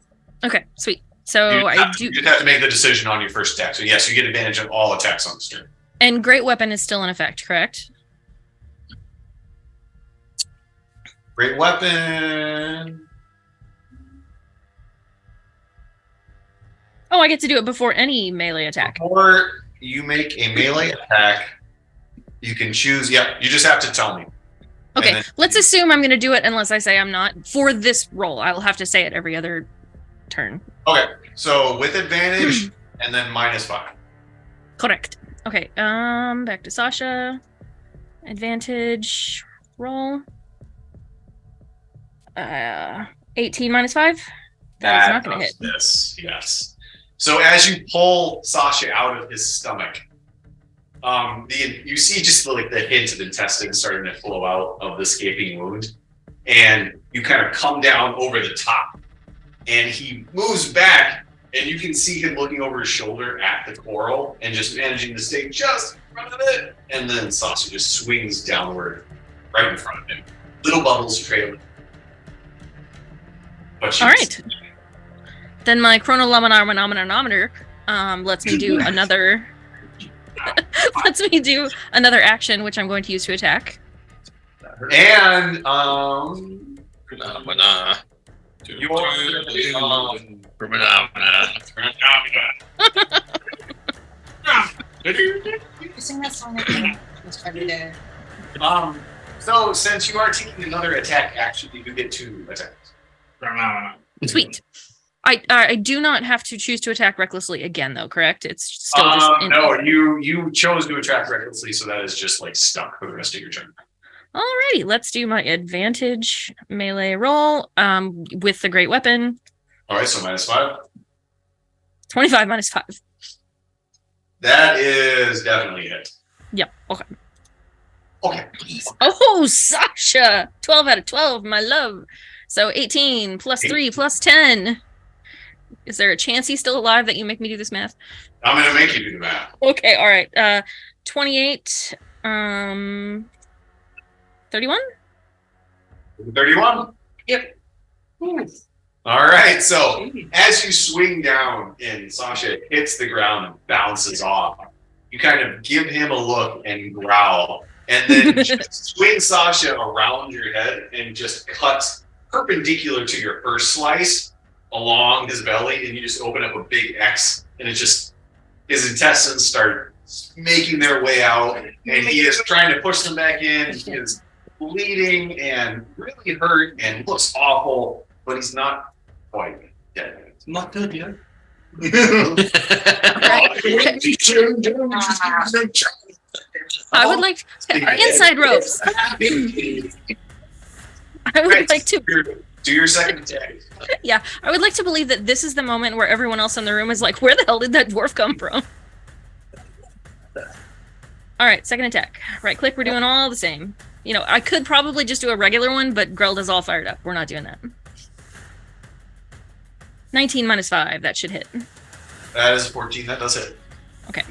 Okay, sweet. So You just have to make the decision on your first attack. So yes, you get advantage on all attacks on this turn. And Great Weapon is still in effect, correct? Great weapon. Oh, I get to do it before any melee attack. Before you make a melee attack, you can choose. Yeah, you just have to tell me. Okay, then- let's assume I'm gonna do it unless I say I'm not. For this roll, I'll have to say it every other turn. Okay, so with advantage and then -5. Correct. Okay, back to Sasha. Advantage roll. 18 minus 5. That is not gonna hit. This, yes. So as you pull Sasha out of his stomach, you see just the hint of intestine starting to flow out of the escaping wound, and you kind of come down over the top, and he moves back, and you can see him looking over his shoulder at the coral and just managing to stay just in front of it, and then Sasha just swings downward right in front of him. Little bubbles trailing. But All right. Then my chronolomanometer lets me do another action, which I'm going to use to attack. And You sing that song every day. so since you are taking another attack action, you do get 2 attacks. Sweet. I do not have to choose to attack recklessly again, though, correct? It's still just no, you chose to attack recklessly, so that is just like stuck for the rest of your turn. Alrighty, let's do my advantage melee roll with the great weapon. All right, so -5. 25 minus 5. That is definitely it. Yep. Okay. Okay. Oh, Sasha! 12 out of 12, my love. So 18 plus 3 plus 10. Is there a chance he's still alive that you make me do this math? I'm gonna make you do the math. Okay, all right. 28, 31? 31. Yep. All right, so as you swing down and Sasha hits the ground and bounces off, you kind of give him a look and growl, and then just swing Sasha around your head and just cut perpendicular to your first slice along his belly, and you just open up a big X, and it just, his intestines start making their way out, and he is trying to push them back in. He is bleeding and really hurt and looks awful, but he's not quite dead. Not good yet. I would like inside ropes. I would like to do your second attack. Yeah, I would like to believe that this is the moment where everyone else in the room is like, where the hell did that dwarf come from? All right, second attack. Right click, we're doing all the same. You know, I could probably just do a regular one, but Grelda's all fired up. We're not doing that. 19 minus 5, that should hit. That is 14, that does hit. Okay.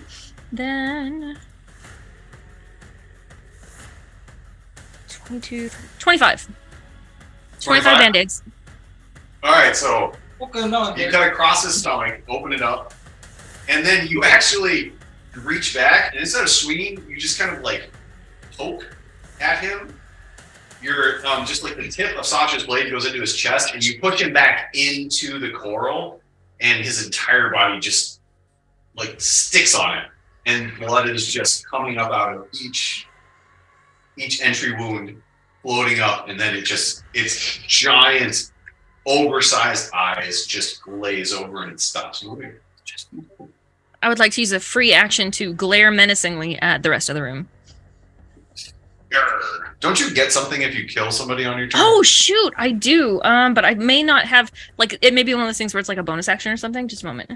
Then 22, 25. 25 band-aids. All right, so Okay, no, you cut across his stomach, open it up, and then you actually reach back, and instead of swinging, you just kind of like poke at him. You're just like the tip of Sasha's blade goes into his chest, and you push him back into the coral, and his entire body just like sticks on it, and blood is just coming up out of each entry wound, floating up, and then its giant, oversized eyes just glaze over and it stops moving. I would like to use a free action to glare menacingly at the rest of the room. Grr. Don't you get something if you kill somebody on your turn? Oh shoot, I do. But I may not have, like, it may be one of those things where it's like a bonus action or something. Just a moment.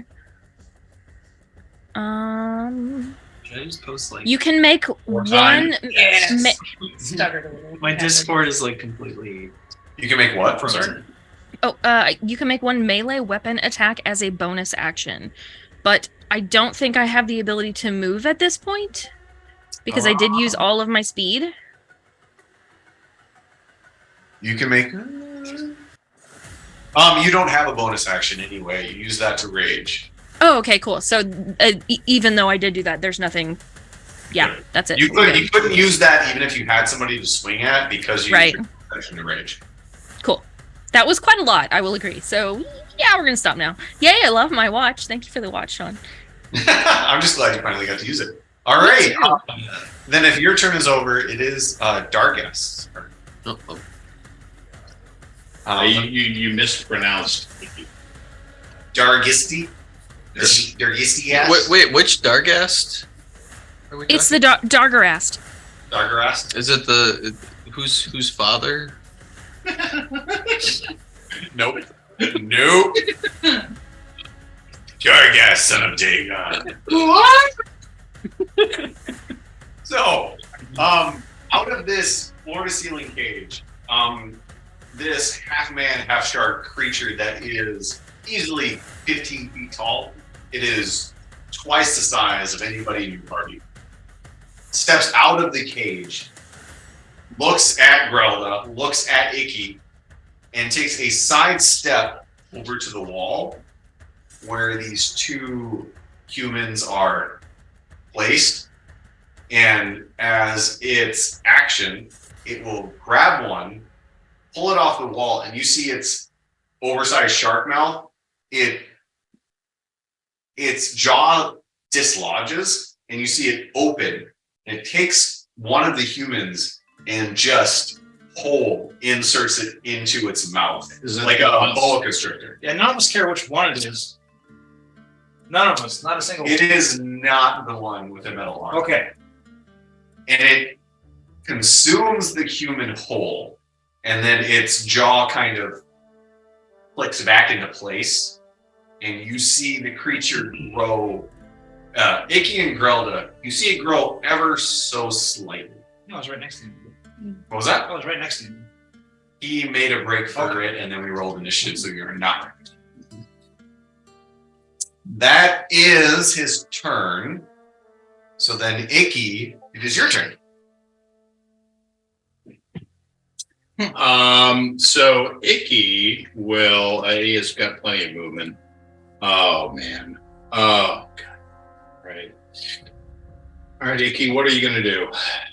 Should I just post like You can make one. Yes. Stuttered a little. my Discord is like completely You can make what? frozen. You can make one melee weapon attack as a bonus action, but I don't think I have the ability to move at this point because I did use all of my speed. You can make. You don't have a bonus action anyway. You use that to rage. Oh, okay, cool. So even though I did do that, there's nothing. Yeah, that's it. You couldn't use that even if you had somebody to swing at because you used your action to rage. Cool. That was quite a lot, I will agree. So yeah, we're gonna stop now. Yay, I love my watch. Thank you for the watch, Sean. I'm just glad you finally got to use it. All right. Then if your turn is over, it is Dargast's turn. You mispronounced. Dargisti? Dargisti? Wait, which Dargast? It's the Dargarast. Dargarast? Is it the whose father? Nope. Nope. Dargast, son of Dagon. What? So, out of this floor-to-ceiling cage, this half-man, half-shark creature that is easily 15 feet tall, it is twice the size of anybody in your party, steps out of the cage, looks at Grelda, looks at Icky, and takes a side step over to the wall where these two humans are placed. And as its action, it will grab one, pull it off the wall, and you see its oversized shark mouth. Its jaw dislodges, and you see it open. And it takes one of the humans and just inserts it into its mouth. Is it like a boa constrictor. Yeah, none of us care which one it is. None of us, not a single It one. is not the one with the metal arm. Okay. And it consumes the human whole, and then its jaw kind of flicks back into place, and you see the creature grow. Icky and Grelda, you see it grow ever so slightly. No, I was right next to him. What was that? I was right next to him. He made a break for it, and then we rolled initiative, so you're not. That is his turn. So then, Icky, it is your turn. So Icky will. He has got plenty of movement. Oh man. Oh god. Right. All right, Icky. What are you gonna do?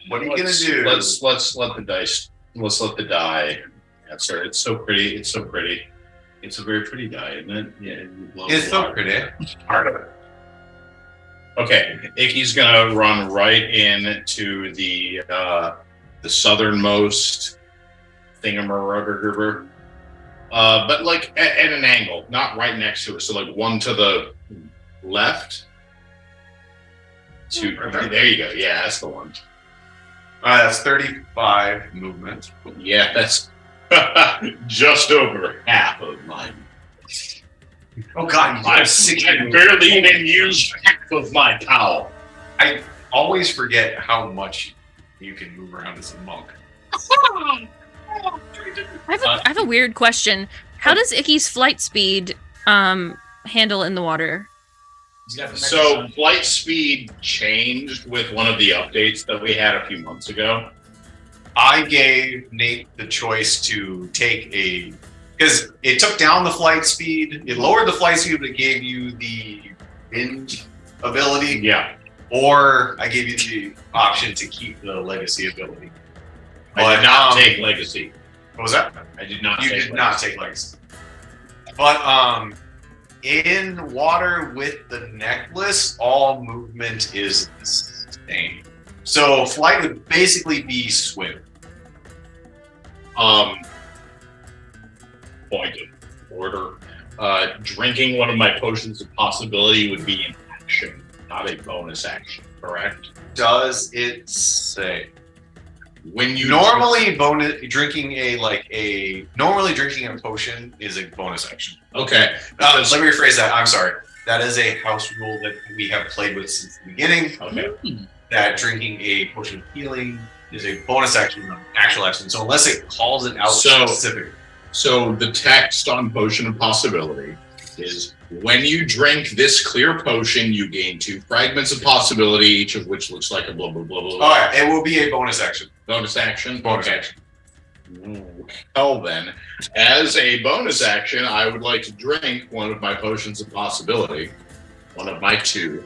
What are you gonna do? Let's let the dice. Let's let the die. That's right. It's so pretty. It's so pretty. It's a very pretty die, isn't it? Yeah. It's so pretty. Part of it. Okay, Icky's gonna run right into the southernmost thingamajigger, but like at an angle, not right next to it. So like one to the left. There you go. Yeah, that's the one. That's 35 movement. Yeah, that's just over half of mine. Oh god, I barely even used half of my power. I always forget how much you can move around as a monk. I have a weird question. How does Icky's flight speed handle in the water? So flight speed changed with one of the updates that we had a few months ago. I gave Nate the choice to take because it took down the flight speed, it lowered the flight speed, but it gave you the wind ability. Yeah. Or I gave you the option to keep the legacy ability. I did not take legacy. What was that? I did not. You did not take legacy. But in water with the necklace, all movement is the same. So flight would basically be swim. Point of order. Drinking one of my potions of possibility would be an action, not a bonus action, correct? Does it say? When you Normally drinking a potion is a bonus action. Okay. Let me rephrase that. I'm sorry. That is a house rule that we have played with since the beginning. Okay. That drinking a potion of healing is a bonus action, not an actual action. So unless it calls it out specifically. So the text on Potion of Possibility is when you drink this clear potion, you gain 2 fragments of possibility, each of which looks like a blah blah blah blah. All right, it will be a bonus action. Bonus action. Bonus action. Well then, as a bonus action, I would like to drink one of my potions of possibility, one of my 2.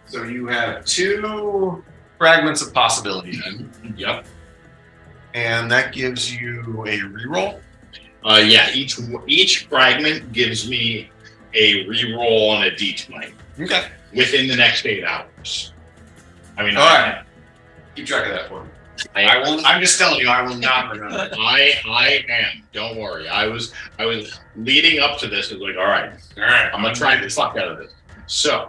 So you have 2 fragments of possibility then. Yep. And that gives you a reroll. Yeah. Each fragment gives me a reroll on a d20. Okay. Within the next 8 hours. I mean, all right. Keep track of that for me. I will. I'm just telling you, I will not remember. I am. Don't worry. I was leading up to this. I was like, all right. I'm gonna try the fuck out of this. So,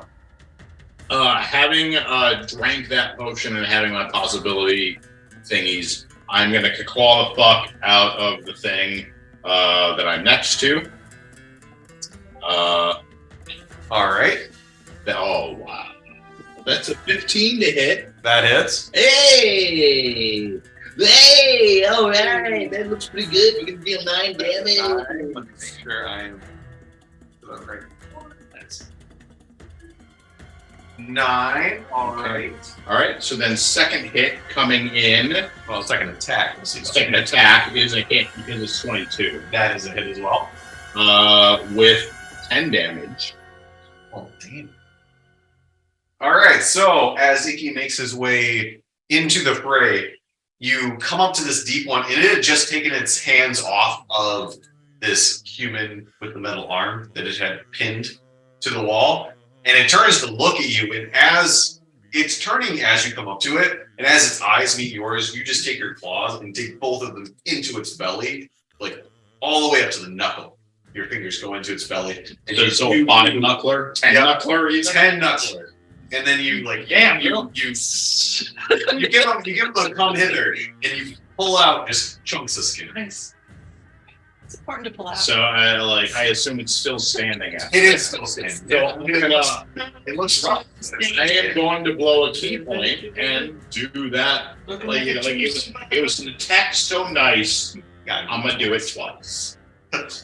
having drank that potion and having my possibility thingies, I'm gonna claw the fuck out of the thing that I'm next to. All right. Oh wow, that's a 15 to hit. That hits. Hey, all right, that looks pretty good. You're gonna deal 9 damage. Let me make sure I am. Right. That's 9. All right. All right. So then, second hit coming in. Well, second attack. Let's see. Second attack is a hit because it's 22. That is a hit as well. With 10 damage. Oh damn. All right. So as Icky makes his way into the fray, you come up to this deep one, and it had just taken its hands off of this human with the metal arm that it had pinned to the wall, and it turns to look at you. And as it's turning, as you come up to it, and as its eyes meet yours, you just take your claws and dig both of them into its belly, like all the way up to the knuckle. Your fingers go into its belly. And So 5 knuckler, 10 knuckler, even? 10 knuckler. And then you like, yeah, you give him a come hither, and you pull out just chunks of skin. Nice. It's important to pull out. So I assume it's still standing. It is still standing. It looks rough. I am going to blow a key point and do that. Like it was an attack so nice. I'm gonna do it twice. That's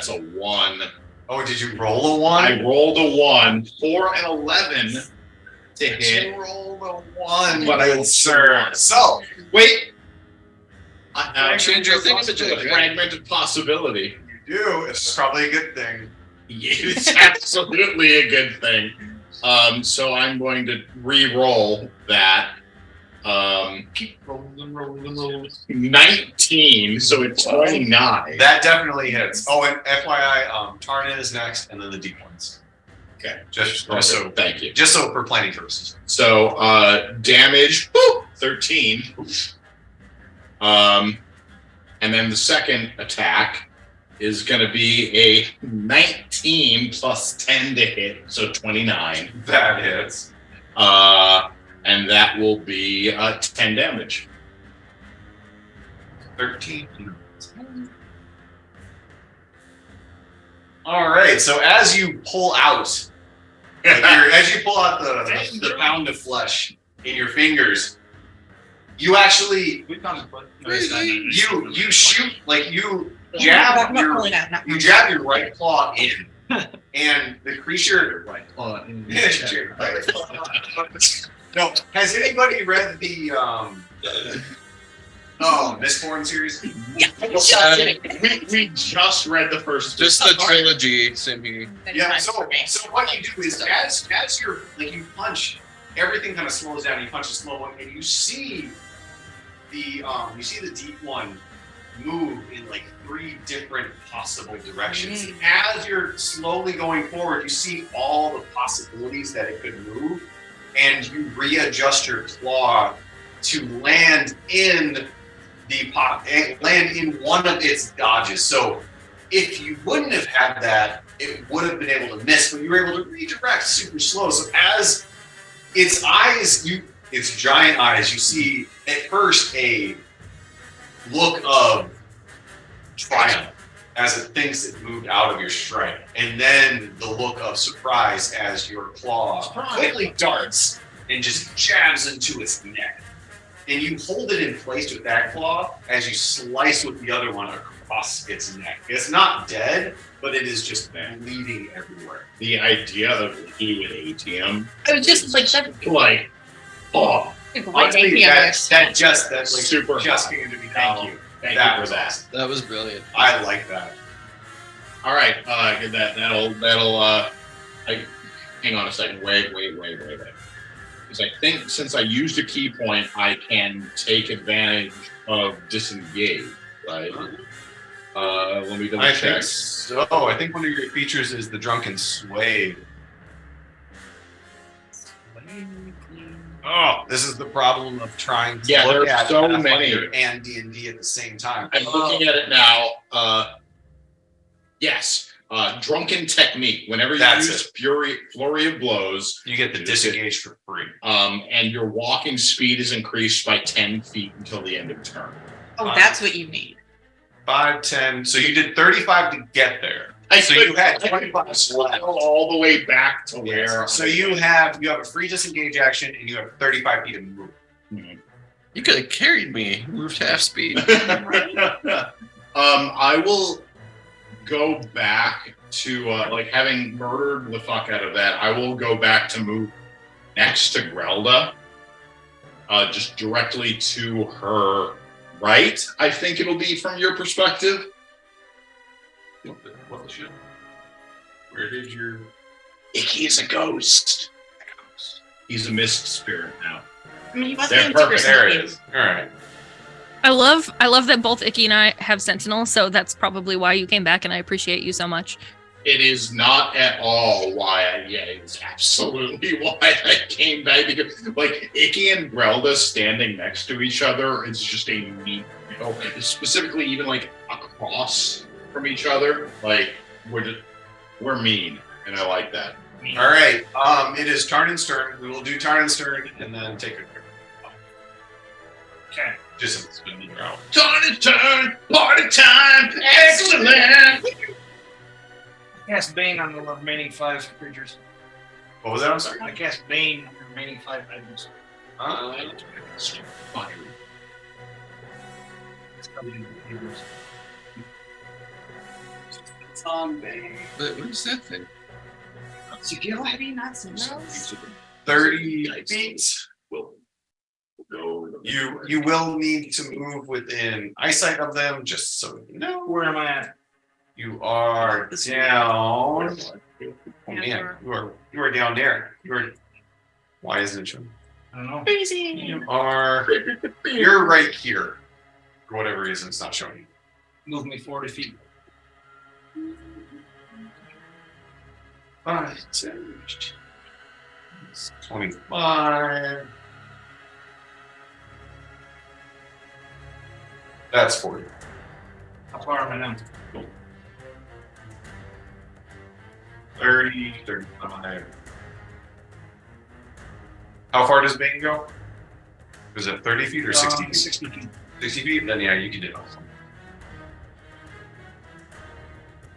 a 1. Oh, did you roll a 1? I rolled a 1, 4 and 11. to hit. You roll the 1, But I will sir. So, Wait. I Change your thing, a fragmented possibility. you do. It's probably a good thing. Yeah, it's absolutely a good thing. So I'm going to re-roll that. Keep rolling. 19, so it's 29. That definitely hits. Oh, and FYI, Tarn is next, and then the deep ones. Okay. Just Okay, so thank you. Just so for planning purposes. So damage, 13. And then the second attack is going to be a 19 plus 10 to hit, so 29. That hits. And that will be 10 damage. 13. All right. So as you pull out, as you pull out the pound of flesh in your fingers, you actually We found the foot. you shoot like you jab your right claw in, and the creature. No, has anybody read the Mistborn series? We just read the first. Just the trilogy, same here. Yeah. So what you do is as you're like you punch, everything kind of slows down. You punch a slow one, and you see the deep one move in like 3 different possible directions. As you're slowly going forward, you see all the possibilities that it could move, and you readjust your claw to land in one of its dodges. So if you wouldn't have had that, it would have been able to miss, but you were able to redirect super slow. So as its giant eyes, you see at first a look of triumph as it thinks it moved out of your strike, and then the look of surprise as your claw quickly darts and just jabs into its neck. And you hold it in place with that claw as you slice with the other one across its neck. It's not dead, but it is just bleeding everywhere. The idea of you with ATM, I was just like, like, oh, Honestly, that just super just hot. came to me. Thank you. Thank you That for was that. awesome. That was brilliant. I like that. All right, get that. That'll. Hang on a second. Wait. Because I think since I used a key point, I can take advantage of disengage. Right. Let me double I check. think so. I think one of your features is the drunken sway. Oh, this is the problem of trying to Yeah, look there are at so Pathfinder many. and D&D at the same time. I'm looking at it now. Yes, drunken technique. Whenever you That's use flurry of blows, You get the disengage for free. and your walking speed is increased by 10 feet until the end of turn. Oh, that's what you need. 5, 10. So you did 35 to get there. So you had 25 left. all the way back to where. So you have a free disengage action and you have 35 feet of movement. You could have carried me. Moved half speed. I will go back to like having murdered the fuck out of that. I will go back to move next to Grelda, just directly to her right. I think it'll be from your perspective. What the shit? Where did your... Icky is a ghost. He's a mist spirit now. I mean, you must They're be perfect. There it is. All right. I love that both Icky and I have Sentinel, so that's probably why you came back, and I appreciate you so much. It is not at all why it's absolutely why I came back, because like Icky and Grelda standing next to each other is just a neat, specifically even like across from each other, like we're mean, and I like that. All right. It is Tarnan's turn. We will do Tarnan's turn and then take a turn. Okay. Just so it's been in your own. Tarnan's turn, party time, excellent. Cast Bane on the remaining 5 creatures. What was that? I'm sorry. I cast Bane on the remaining 5 items. It's coming in the tables. But what is that thing? Have you not seen those? 30 feet. We'll go. You will need to move within eyesight of them, just so you know. Where am I at? You are down. Oh man, you are down there. Why isn't it showing? I don't know. You're right here. For whatever reason, it's not showing you. Move me 40 feet. 5, 10, 25. That's 40. How far am I now? 30, 35. How far does Bane go? Is it 30 feet or 60 feet? 60 feet. 60 feet? Then yeah, you can do it.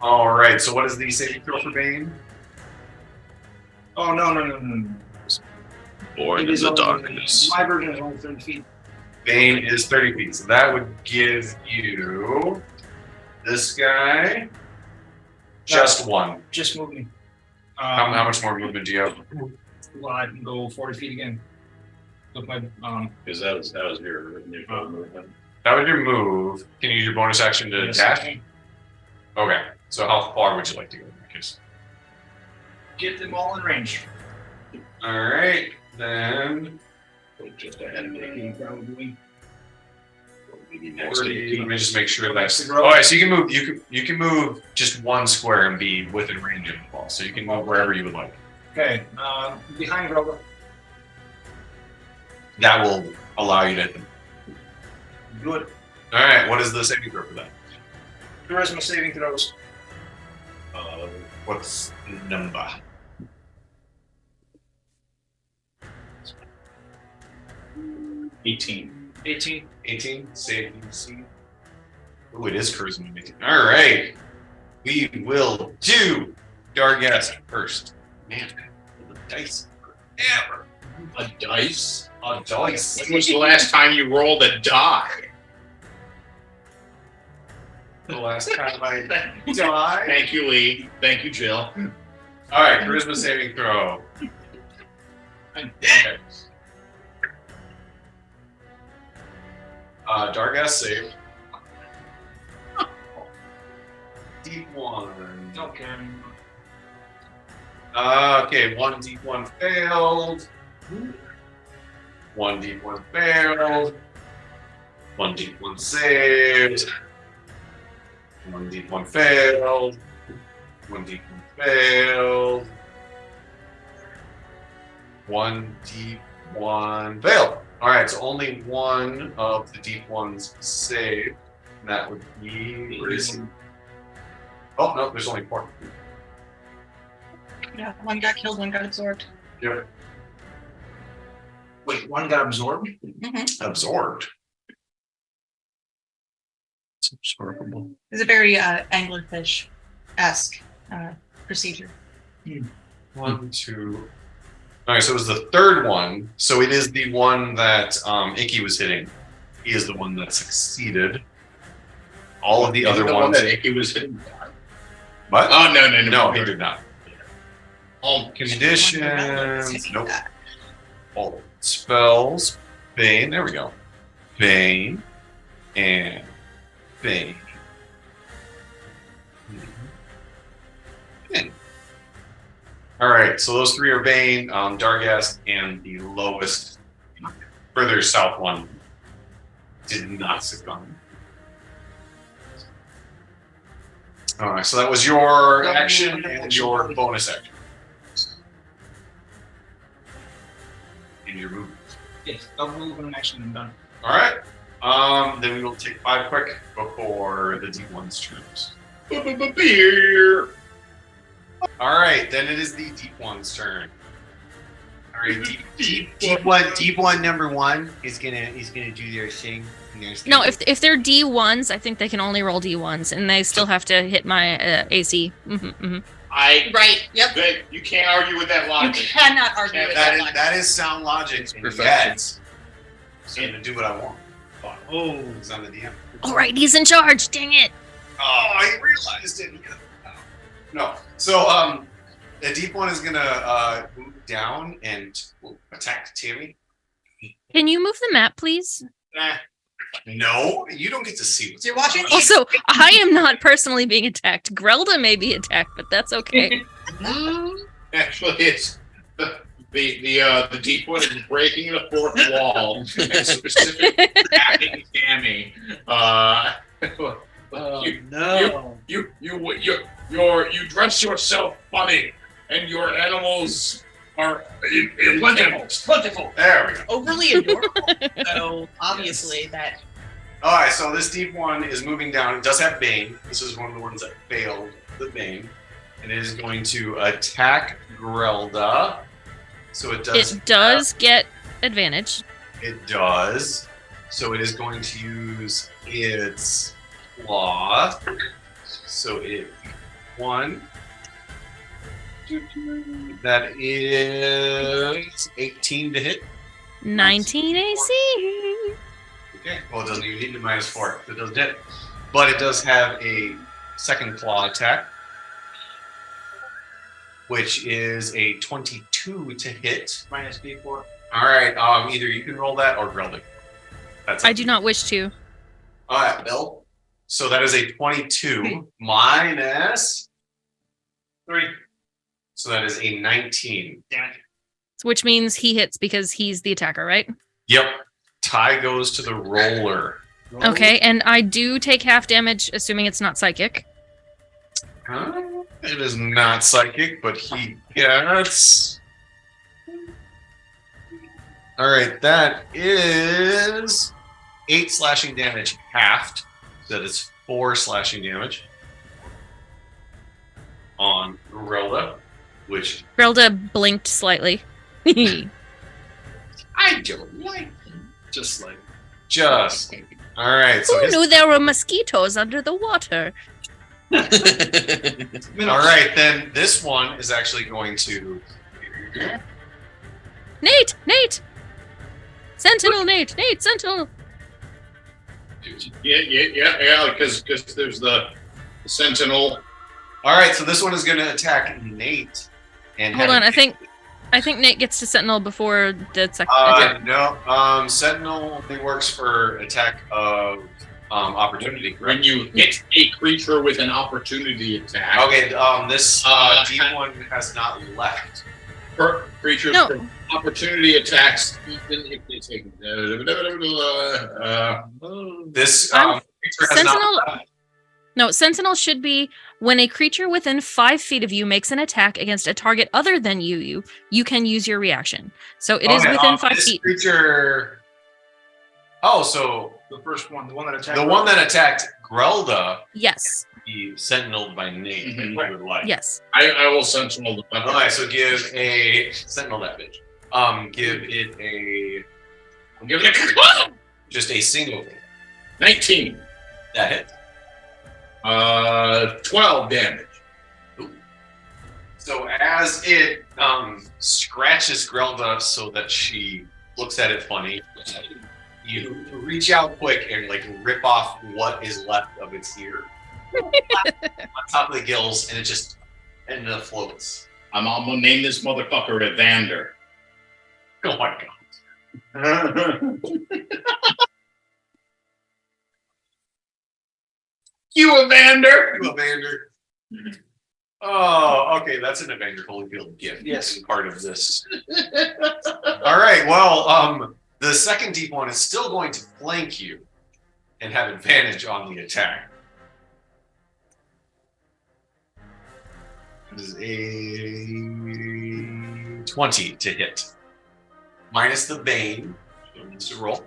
All right, so what is the saving throw for Bane? Oh, no. Born It in is the only- darkness. My version is only 30 feet. Bane is 30 feet, so that would give you this guy just one. Just move me. How much more movement do you have? Well, I can go 40 feet again. With my Because that was your movement. That was your move. Can you use your bonus action to yes, dash? Okay, so how far would you like to go in that case? get them all in range. All right, then Just ahead of me. 80 probably. Maybe next 40. Let me just make sure Next that's. to grow. All right, so you can move. You can move just one square and be within range of the ball. So you can move wherever you would like. Okay, behind Grover. That will allow you to hit them. Good. All right, what is the saving throw for that? Charisma saving throws. What's the number? $18. 18. 18. Save DC. Oh, it is charisma. All right, we will do Dargast first. Man, the dice forever. A dice? A dice. When was the last time you rolled a die? The last time I died. Thank you, Lee. Thank you, Jill. All right, charisma saving throw. Okay. Dargast save. Deep one. Okay. Okay, one deep one failed. One deep one failed. One deep one saved. One deep one failed. One deep one failed. One deep one failed. All right, so only one of the deep ones saved. And that would be. Where is he? Oh no, there's only 4. Yeah, one got killed, one got absorbed. Yep. Wait, one got absorbed? Absorbed. It's absorbable. It's a very anglerfish-esque procedure. 1, 2. All right, so it was the third one. So it is the one that Icky was hitting. He is the one that succeeded. All of the other one ones. that Icky was hitting. What? Oh, no. No, he did not. All Conditions. Nope. All spells. Bane. There we go. Bane. And Bane. Bane. All right, so those 3 are Bane, Dargast, and the lowest, further south one did not succumb. All right, so that was your action and your bonus action. And your movement. Yes, double move and an action and done. All right, then we will take 5 quick before the D1's turns. beer. All right, then it is the deep one's turn. All right, Deep one number 1 is gonna do their thing. No, if they're D1s, I think they can only roll D1s, and they still have to hit my AC. Right. Yep. You can't argue with that You logic. cannot argue with that. logic. that is sound logic. And perfection. yet, I'm gonna do what I want. Oh. Because I'm the DM. All right, he's in charge. Dang it! Oh, I realized it. No. So A deep one is gonna move down and attack Tammy. Can you move the map, please? No, you don't get to see what's You're watching. Also, I am not personally being attacked. Grelda may be attacked, but that's okay. Actually, it's the deep one is breaking the fourth wall and specifically attacking Tammy. You dress yourself funny, and your animals are plentiful. There we go. Overly adorable. So obviously that. All right, so this deep one is moving down. It does have Bane. This is one of the ones that failed the Bane. And it is going to attack Grelda. So it does. It does get advantage. It does. So it is going to use its claw. So it one. That is 18 to hit. 19 AC. Okay. Well, it doesn't even need the -4. It does hit. But it does have a second claw attack, which is a 22 to hit. -D4. All right. Either you can roll that or Grelda. That's I do not wish to. All right, Bill. So that is a 22 minus 3. So that is a 19. Damn it. Which means he hits because he's the attacker, right? Yep. Tie goes to the roller. Okay, and I do take half damage, assuming it's not psychic. It is not psychic, but he gets. All right, that is 8 slashing damage halved. So that is 4 slashing damage on Grelda, which Grelda blinked slightly. I don't like. Just. All right. So Who knew there were mosquitoes under the water? all right, then this one is actually going to. Nate! Sentinel, Nate, Sentinel. Yeah. Because there's the Sentinel. All right, so this one is going to attack Nate. And Hold on, I think Nate gets to Sentinel before the second attack. No, Sentinel only works for attack of opportunity. Correct? When you hit a creature with an opportunity attack. Okay, this D1 has not left. Creatures No. from opportunity attacks, even if they take. This I'm- creature has Sentinel- not left. No, Sentinel should be when a creature within 5 feet of you makes an attack against a target other than you can use your reaction. So it is within 5 this feet. creature. Oh, so The first one, the one that attacked. the one that attacked Grelda, Yes. he sentineled by Nate. Mhm. That you would like. Yes. I will sentinel the weapon. All right, so give a sentinel that bitch. Give it a. I'm giving it Just a single thing. 19. That hit. 12 damage. So as it scratches Grelda so that she looks at it funny, you reach out quick and like rip off what is left of its ear on top of the gills, and it just floats. I'm gonna name this motherfucker Evander. Oh my god! You Evander. You Evander. Oh, okay, that's an Evander Holyfield gift. Yes. Part of this. All right. Well, the second deep one is still going to flank you and have advantage on the attack. It is a 20 to hit. Minus the Bane. So it needs to roll.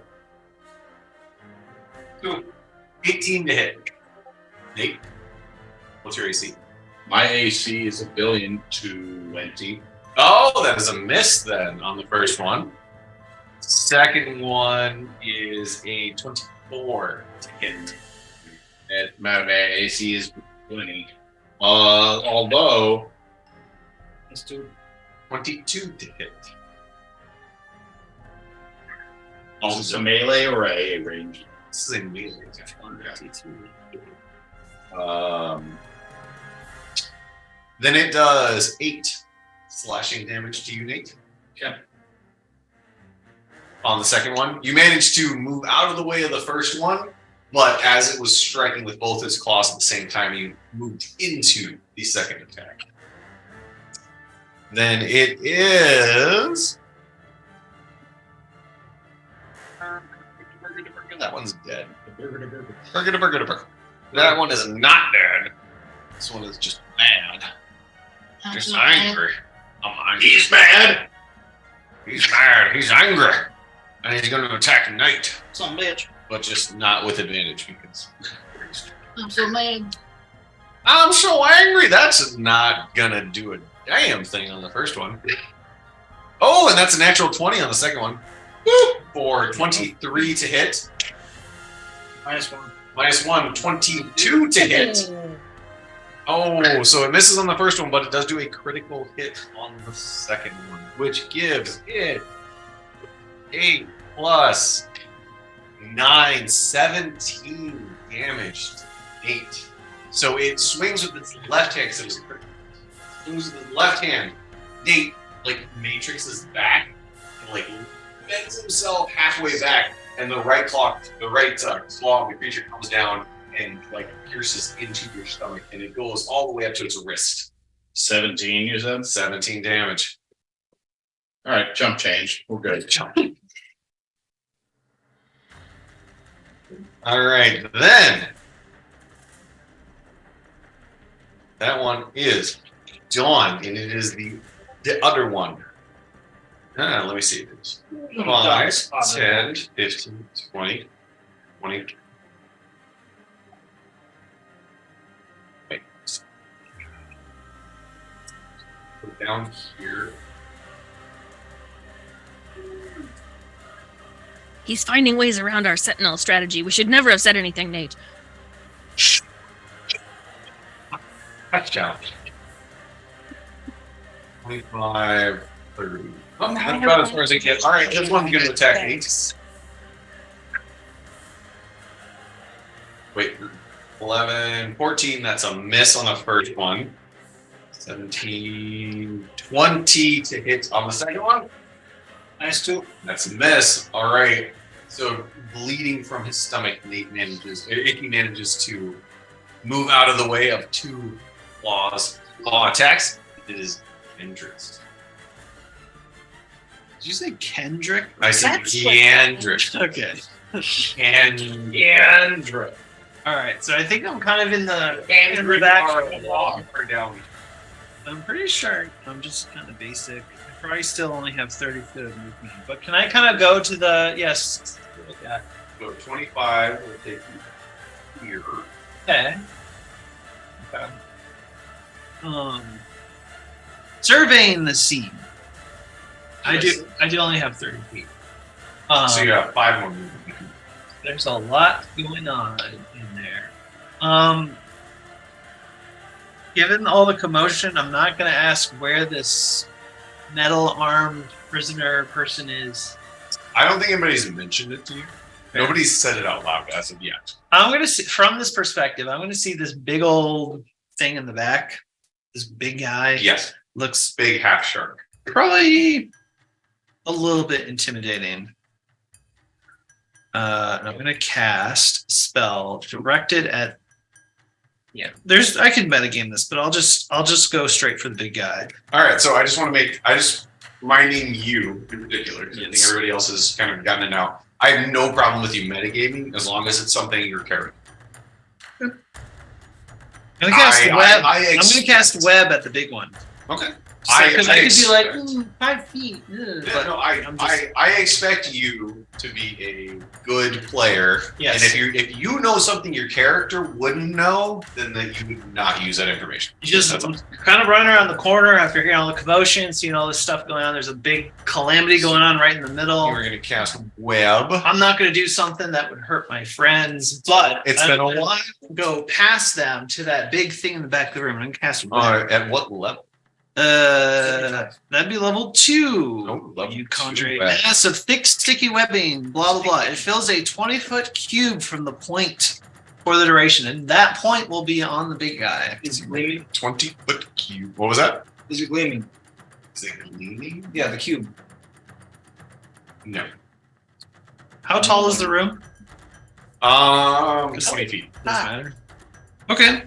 18 to hit. Nate, what's your AC? My AC is 1,020,000,000. Oh, that is a miss then on the first one. Second one is a 24 to hit. And my AC is 20. Although Let's do 22 to hit. is this a melee or a range? This is a melee attack. Then it does 8 slashing damage to you, Nate. Okay. On the second one, you managed to move out of the way of the first one, but as it was striking with both its claws at the same time, you moved into the second attack. Then it is. That one's dead. That one is not dead. This one is just mad. Just angry. He's mad. He's mad. He's angry. And he's going to attack Knight. Some bitch. But just not with advantage because. I'm so mad. I'm so angry. That's not going to do a damn thing on the first one. Oh, and that's a natural 20 on the second one. Woo! For 23 to hit. -1. -1, 22 to hit. Oh, so it misses on the first one, but it does do a critical hit on the second one, which gives it 8 plus 9, 17 damage to 8. So it swings with its left hand, so it's critical. Swings with its left hand. Nate, like, matrixes back and, like, bends himself halfway back, and the right claw of the creature comes down and like pierces into your stomach, and it goes all the way up to its wrist. 17, you said? 17 damage. All right, jump change. We're good. Jump. All right, then that one is Dawn, and it is the other one. Let me see. It's 5, 10, 15, 20, 20. Wait. Put it down here. He's finding ways around our sentinel strategy. We should never have said anything, Nate. Touchdown. 25, 30. Oh, that's about as far as it gets. All right, this one's going to attack me. Wait, 11, 14, that's a miss on the first one. 17, 20 to hit on the second one. -2. That's a miss. All right. So bleeding from his stomach, Icky manages to move out of the way of 2 claw attacks. It is Kendrick's. Did you say Kendrick? I said Kendrick. Okay. Kendrick. All right. So I think I'm kind of in the down. I'm pretty sure I'm just kind of basic. I probably still only have 30 foot of movement. But can I kind of go to the yes? Yeah. So 25 will take you here. Okay. Surveying the scene. I do only have 30 feet. So you have 5 more movement. There's a lot going on in there. Given all the commotion, I'm not going to ask where this metal-armed prisoner person is. I don't think anybody's mentioned it to you. Nobody's said it out loud as of yet. I'm going to see, from this perspective, I'm going to see this big old thing in the back. This big guy. Yes. Looks big half shark. Probably a little bit intimidating. And I'm going to cast spell directed at. Yeah, I can metagame this, but I'll just go straight for the big guy. All right, so I just want to minding you in particular, because I think everybody else has kind of gotten it now. I have no problem with you metagaming as long as it's something you're carrying. I'm going to cast web. I'm going to cast web at the big one. Okay. Because I could be like 5 feet. But no, I expect you to be a good player. Yes. And if you know something your character wouldn't know, then you would not use that information. You just kind of run around the corner after hearing all the commotion, seeing all this stuff going on. There's a big calamity going on right in the middle. You were going to cast web. I'm not going to do something that would hurt my friends, but it's been a while. Go past them to that big thing in the back of the room. I'm going to cast web. At what level? That'd be level 2. Oh, you conjure a mass of thick, sticky webbing, blah, blah, blah. It fills a 20-foot cube from the point for the duration, and that point will be on the big guy. Is it gleaming? 20-foot cube. What was that? Is it gleaming? Is it gleaming? Yeah, the cube. No. How tall is the room? 20 feet. Doesn't matter. Okay.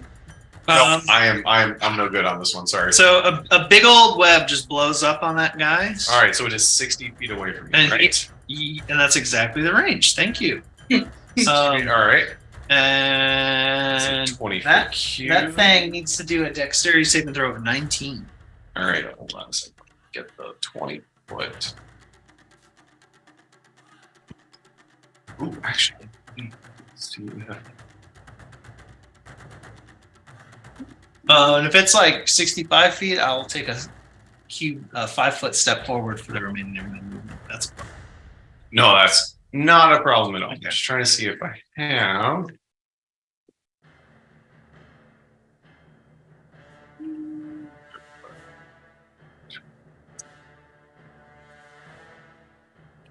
No, I'm no good on this one. Sorry. So a big old web just blows up on that guy. All right, so it is 60 feet away from you, And right? And that's exactly the range. Thank you. All right. And 20 that, foot cube. that thing needs to do a dexterity saving throw of 19. All right, hold on a second. Get the 20 foot. Ooh, actually, let's see what happens. And if it's like 65 feet, I'll take a 5-foot step forward for the remaining of my movement. That's No, that's not a problem at all. I'm just trying to see if I have.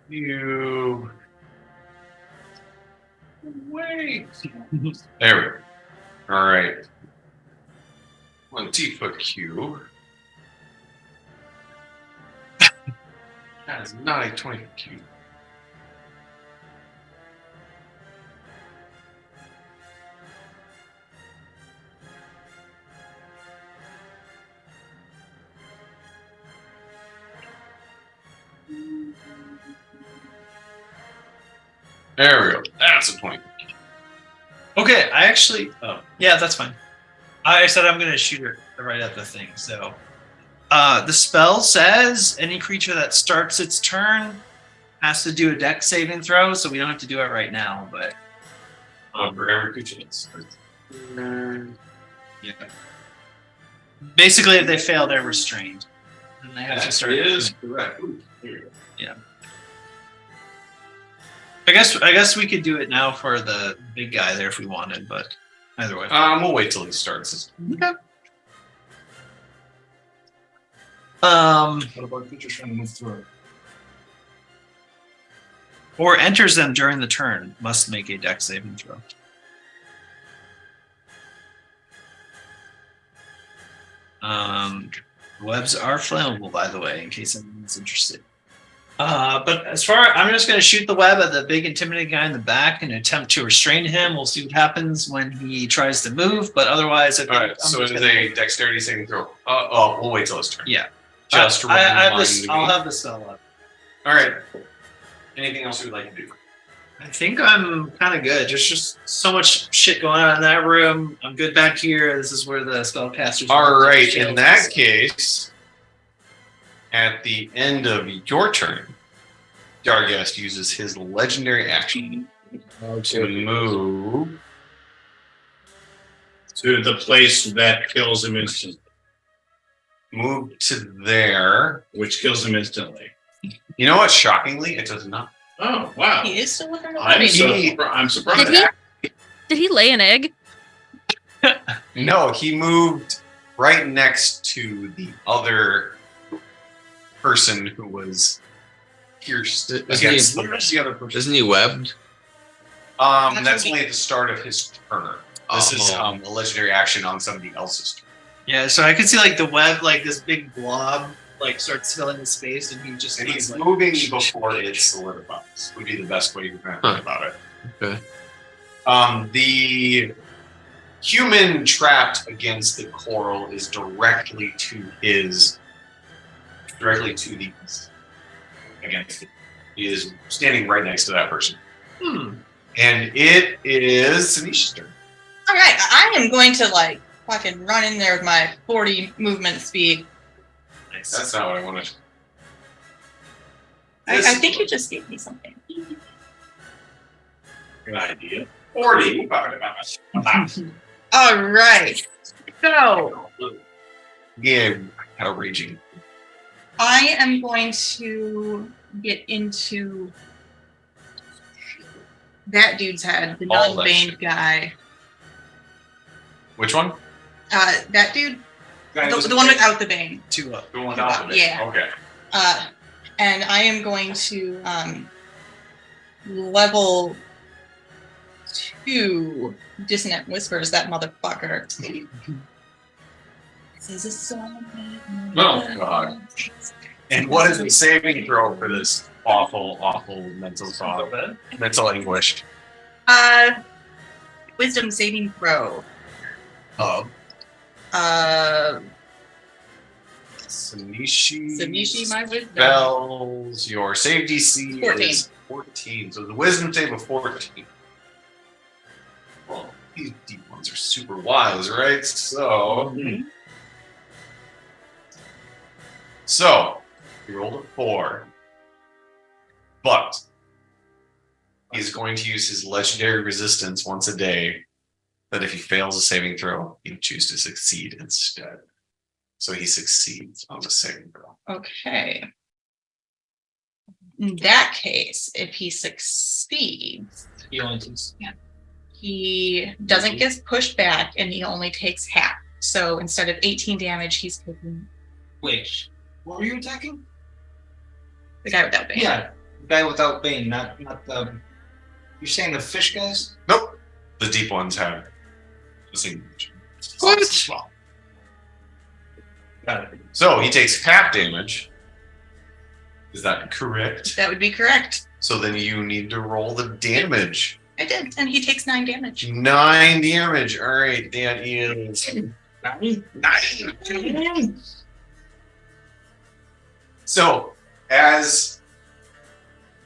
You wait. There we go. All right. 20-foot cube. That is not a 20-foot cube. There we go. That's a 20. okay. I actually, yeah, that's fine. I said I'm going to shoot it right at the thing. So, the spell says any creature that starts its turn has to do a dex saving throw. So we don't have to do it right now, but For every creature that starts. yeah. Basically, if they fail, they're restrained, and they have to start. Is correct. Ooh, here you go. Yeah. I guess we could do it now for the big guy there if we wanted, but either way. We'll wait till he starts. Okay. What about creatures trying to move through it? Or enters them during the turn must make a dex saving throw. Webs are flammable, by the way, in case anyone's interested. But as far, I'm just going to shoot the web at the big intimidating guy in the back and attempt to restrain him. We'll see what happens when he tries to move. But otherwise, All right. So it is a dexterity saving throw. We'll wait till his turn. Yeah. Just I have remind this. me. I'll have the spell up. All right. Anything else you would like to do? I think I'm kind of good. There's just so much shit going on in that room. I'm good back here. This is where the spellcasters. All right. In that case, at the end of your turn, Dargast uses his legendary action to move To the place that kills him instantly, move to there. which kills him instantly. You know what? Shockingly, it does not. Oh wow! He is still within the I'm surprised. Did he lay an egg? No, he moved right next to the other person who was pierced against the other person. Isn't he webbed? That's only at the start of his turn. This is Oh. a legendary action on somebody else's turn. Yeah, so I could see like the web, like this big blob, like starts filling the space, and he just And he's like, moving before it solidifies. Would be the best way you can think about it. Okay. The human trapped against the coral is directly to the against it. He is standing right next to that person. And it is Tanisha's turn. All right, I am going to like fucking run in there with my 40 movement speed. nice. That's not what I wanted. I think you just gave me something. Good idea. 40. All right, so Yeah, kind of raging. I am going to get into that dude's head, the All that non-baned shit. guy. Which one? That dude, the one without the bane. 2 up. The one off of it. Yeah. Okay. And I am going to level 2 dissonant whispers, that motherfucker. This is a song. Oh, God. And what is the saving throw for this awful mental thought? Mental anguish. Wisdom saving throw. Oh. Sanishi, my wisdom. Bells. Your save DC 14. is 14. So the wisdom save of 14. Well, these deep ones are super wise, right? So you rolled a 4. But he's going to use his legendary resistance once a day. That if he fails a saving throw, he'll choose to succeed instead. So he succeeds on the saving throw. Okay. In that case, if he succeeds, He only takes. he doesn't get pushed back and he only takes half. So instead of 18 damage, he's taking Wait, what were you attacking? the guy without bane. Yeah, the guy without bane, not the. You're saying the fish guys? Nope. The deep ones have the same. What? Well, Got it. so he takes half damage. Is that correct? That would be correct. So then you need to roll the damage. I did, and he takes 9 damage. 9 damage. All right, that is 9. So as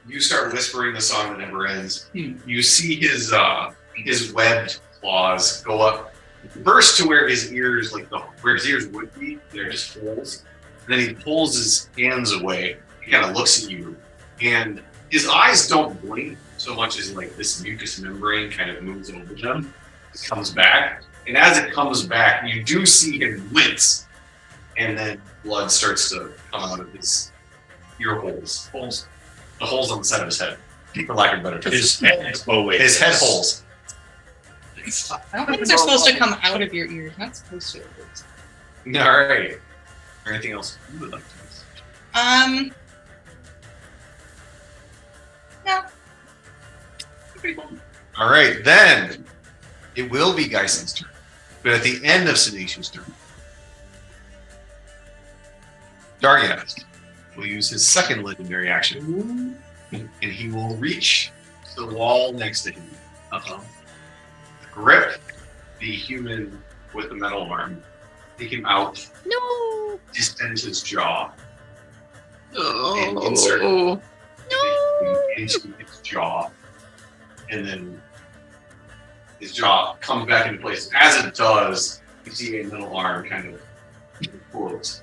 you start whispering the song that never ends, you see his webbed claws go up, first to where his ears, where his ears would be. They're just holes. And then he pulls his hands away. He kind of looks at you, and his eyes don't blink so much as like this mucous membrane kind of moves over them. It comes back, and as it comes back, you do see him wince, and then blood starts to come out of his ear holes. The holes on the side of his head, for lack of a better term. His head. Oh wait. His head holes. I don't think they're supposed to come out of your ears. Not supposed to. All right. Anything else you would like to use? No. Pretty cool. All right, then it will be Geisen's turn, but at the end of Seditious' turn, Dargast will use his second legendary action, and he will reach the wall next to him. Grip the human with the metal arm, take him out, No. distend his jaw, and Oh, insert No. into his jaw, and then his jaw comes back into place. As it does, you see a metal arm kind of pulls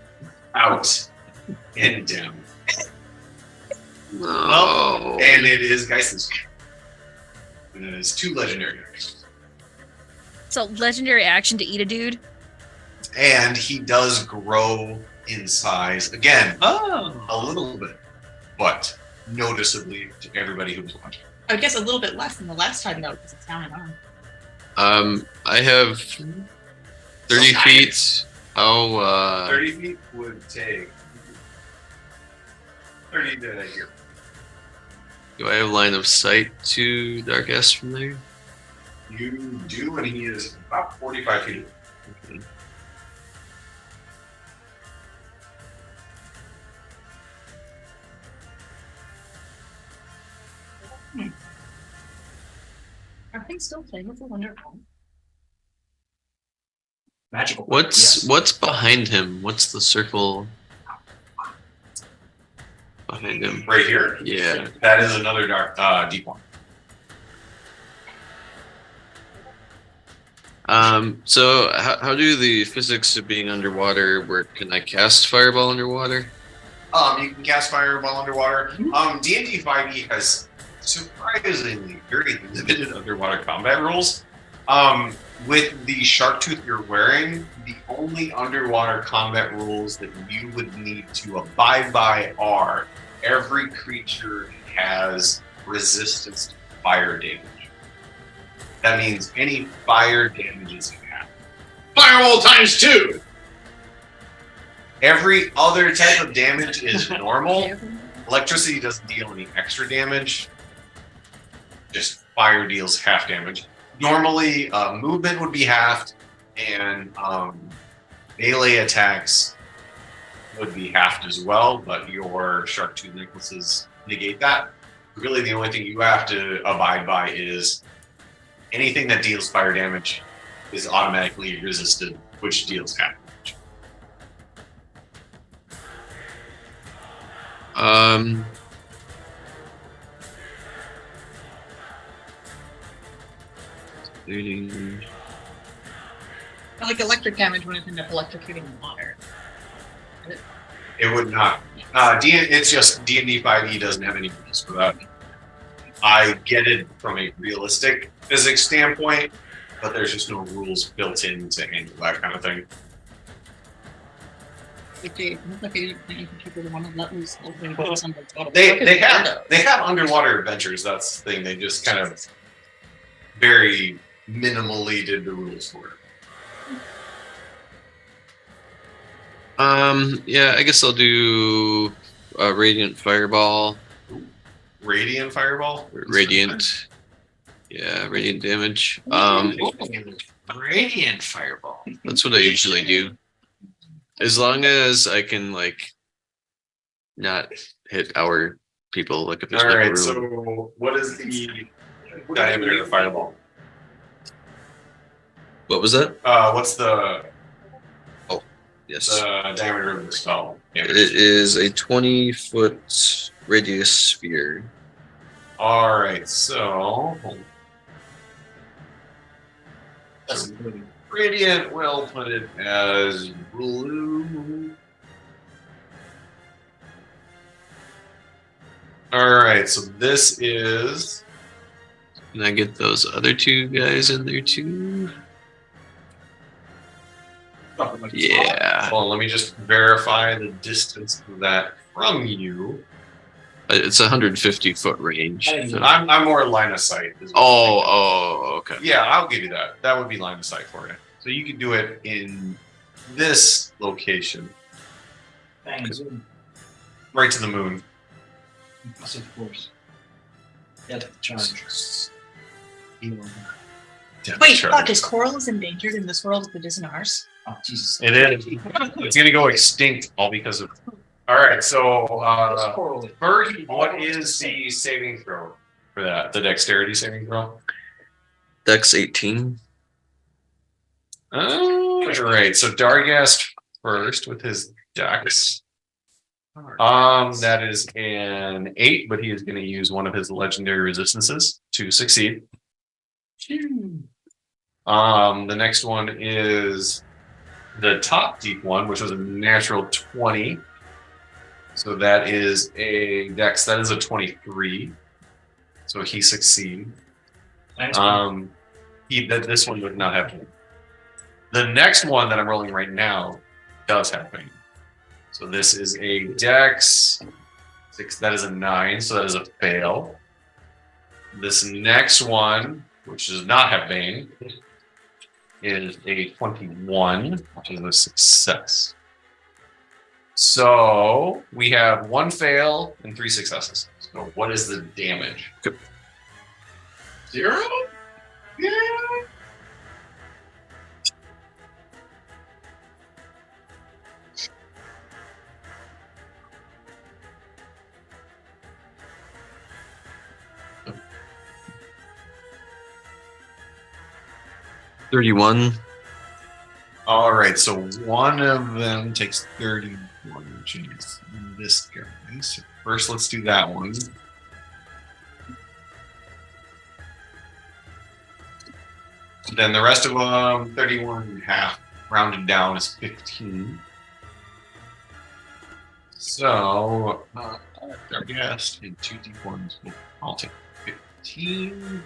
out and down. no. And it is Geisen's turn. And it is 2 legendary actions. So legendary action to eat a dude. And he does grow in size again, Oh. a little bit, but noticeably to everybody who's watching. I guess a little bit less than the last time though, because it's now an arm. I have 30 feet. How 30 feet would take 30 to here. do I have line of sight to Darkest from there? You do, and he is about 45 feet. Okay. Are things still playing with the Wonderful? Magical. What's behind him? What's the circle behind him? Right here? Yeah. That is another deep one. So how do the physics of being underwater work? Can I cast fireball underwater? You can cast fireball underwater. D&D 5e has surprisingly very limited underwater combat rules. With the shark tooth you're wearing, the only underwater combat rules that you would need to abide by are every creature has resistance to fire damage. That means any fire damage is going to happen. Firewall times 2. Every other type of damage is normal. Electricity doesn't deal any extra damage. just fire deals half damage. Normally, movement would be halved, and melee attacks would be halved as well, but your shark tooth necklaces negate that. Really, the only thing you have to abide by is anything that deals fire damage is automatically resisted, which deals half damage. Leading. Like electric damage when it's into electrocuting water. It would not. It's just D&D 5e doesn't have any rules for that. I get it from a realistic physics standpoint, but there's just no rules built in to handle that kind of thing. They have underwater adventures. That's the thing. They just kind of very minimally did the rules for it. Yeah, I guess I'll do Radiant Fireball. Radiant Fireball? Radiant. Yeah, Radiant damage. Radiant Fireball. That's what I usually do. As long as I can, like, not hit our people. Like, if there's all like right, a so what is the diameter of the fireball? What was that? What's the Yes. diameter of the spell? It is a 20-foot radius sphere. All right, so Radiant will put it as blue. All right, so this is. Can I get those other two guys in there too? Yeah. Well, let me just verify the distance of that from you. It's 150-foot range. So. I'm more line of sight. Okay. Yeah, I'll give you that. That would be line of sight for you. So you can do it in this location. Thanks. Right to the moon. Yes, of course. Yeah, the charge. Wait, fuck, is coral is endangered in this world if it isn't ours? Oh, Jesus. It is. It's gonna go extinct all because of. All right, so first, what is the saving throw for that? The dexterity saving throw. Dex 18. All right, so Dargast first with his dex. That is an 8, but he is going to use one of his legendary resistances to succeed. The next one is the top deep one, which was a natural 20. So that is a dex. That is a 23. So he succeed. This one would not have pain. The next one that I'm rolling right now does have pain. So this is a dex 6. That is a 9. So that is a fail. This next one, which does not have bane, is a 21, which is a success. So we have 1 fail and 3 successes. So what is the damage? 0? Yeah. $31. All right, so one of them takes 31, which is this guy. So first, let's do that one. Then the rest of them, 31 and a half, rounded down is 15. So, our guest in 2 d1s, I'll take 15.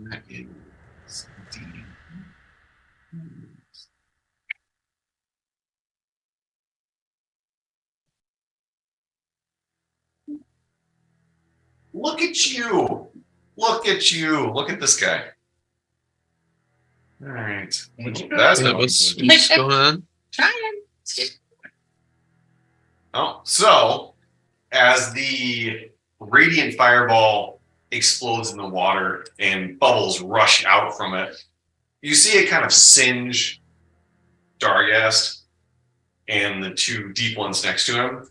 That is D. Look at you! Look at you! Look at this guy. All right. That's What's going on? Trying. Oh, so as the radiant fireball explodes in the water and bubbles rush out from it, you see it kind of singe Dargast and the two deep ones next to him.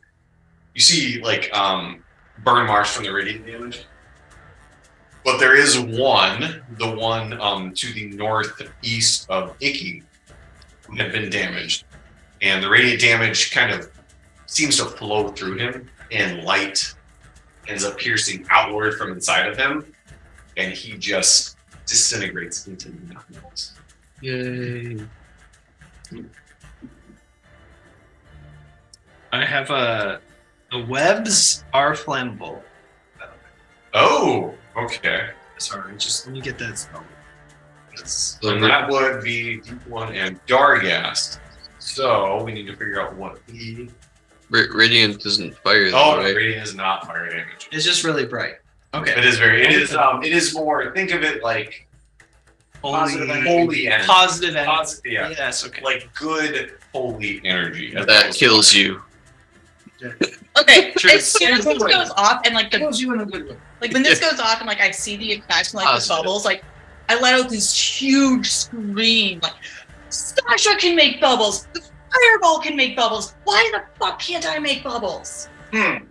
You see like burn marks from the radiant damage. But there is one, the one to the northeast of Icky, who had been damaged. And the radiant damage kind of seems to flow through him, and light ends up piercing outward from inside of him, and he just disintegrates into nothingness. Yay. I have the webs are flammable. Oh, okay. Sorry, just let me get that spell. And that would be Deep One and Dargast. So we need to figure out what the Radiant isn't fire, though, right? Radiant is not fire damage. It's just really bright. Okay. It is very. It is more. Think of it like Positive energy. holy energy. Positive energy. Yeah. Yes. Okay. Like good holy energy. That kills you. Okay, True. as soon as this goes off and like Kills you in a good way. like when this goes off and like I see the ignite from like the Positive. bubbles, like I let out this huge scream, like Sasha can make bubbles, the fireball can make bubbles. Why the fuck can't I make bubbles? Hmm.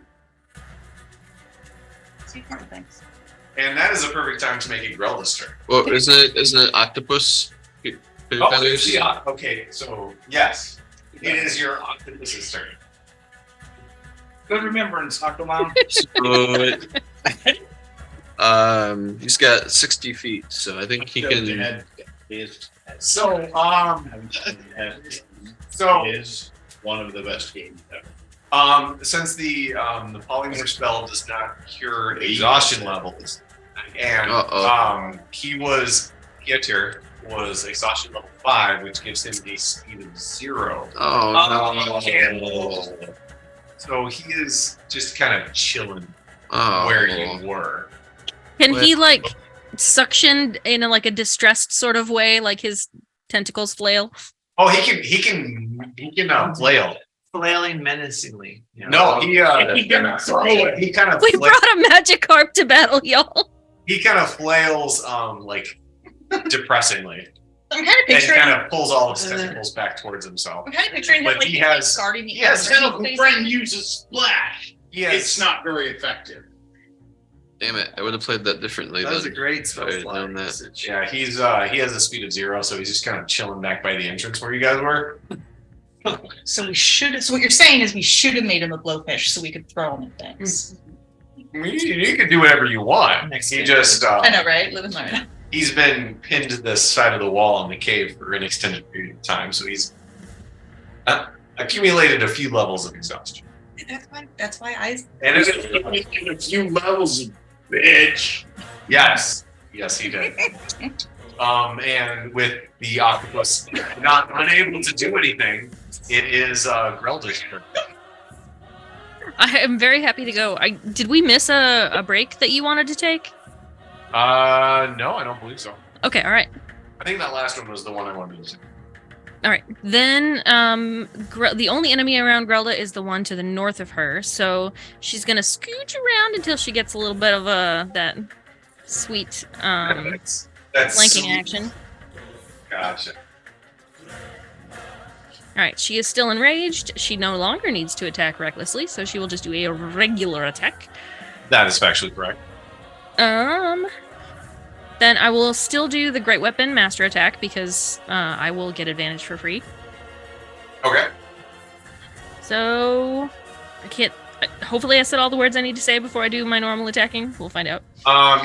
Two different things. And that is a perfect time to make a Grelda's turn. Well, isn't it Octopus? Feathers? Yeah. Okay. So yes, it is your Octopus's turn. Good remembrance, Octomom. So, he's got 60 feet, so I think he can. So Is one of the best games ever. since the polymorph spell does not cure exhaustion levels, and Pieter was exhaustion level 5, which gives him a speed of 0. Oh, no. So he is just kind of chilling Oh. where you were. Can he like suction in a distressed sort of way, like his tentacles flail? Oh, he can flail. Flailing menacingly. You No, know? he kind of We brought a Magikarp to battle, y'all. he kind of flails like depressingly, I'm kind of and picturing. kind of pulls all his tentacles back towards himself. I'm kind of picturing him But like he he's has- guarding the he has air. Tentacle friend uses splash. Yes. It's not very effective. Damn it! I would have played that differently. That was a then. great spell Sorry, slot known that. usage. Yeah, he has a speed of 0, so he's just kind of chilling back by the entrance where you guys were. So we should. So what you're saying is we should have made him a blowfish so we could throw him at things. I mean, you can do whatever you want. Next He game. just I know, right? Live and learn. he's been pinned to the side of the wall in the cave for an extended period of time, so he's accumulated a few levels of exhaustion. That's why I. And A few levels, bitch. yes, he did. And with the octopus not unable to do anything, it is Grelda's turn. I am very happy to go. Did we miss a break that you wanted to take? No, I don't believe so. Okay, all right. I think that last one was the one I wanted to do. All right. Then the only enemy around Grelda is the one to the north of her. So she's going to scooch around until she gets a little bit of that sweet That's flanking sweet. action. Gotcha. All right. She is still enraged. She no longer needs to attack recklessly, so she will just do a regular attack. That is factually correct. Then I will still do the Great Weapon Master Attack because I will get advantage for free. Okay. So I can't. Hopefully, I said all the words I need to say before I do my normal attacking. We'll find out.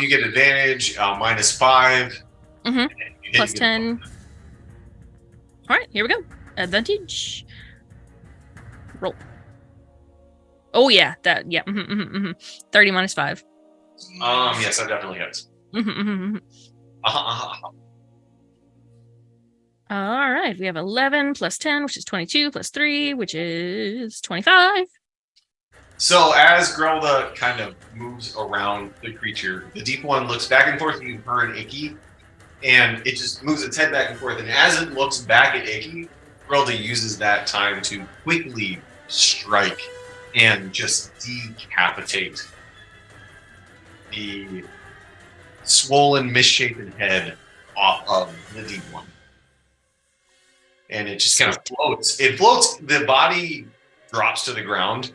You get advantage, -5. Mhm. You Plus get- 10. All right, here we go. Advantage. Roll. Oh yeah, that yeah. 30 minus 5. Yes, that definitely hits. All right, we have 11 plus 10, which is 22, plus 3, which is 25. So as Grelda kind of moves around the creature, the deep one looks back and forth between her and Icky, and it just moves its head back and forth. And as it looks back at Icky, Grelda uses that time to quickly strike and just decapitate the swollen, misshapen head off of the D1. And it just kind of floats. It floats, the body drops to the ground,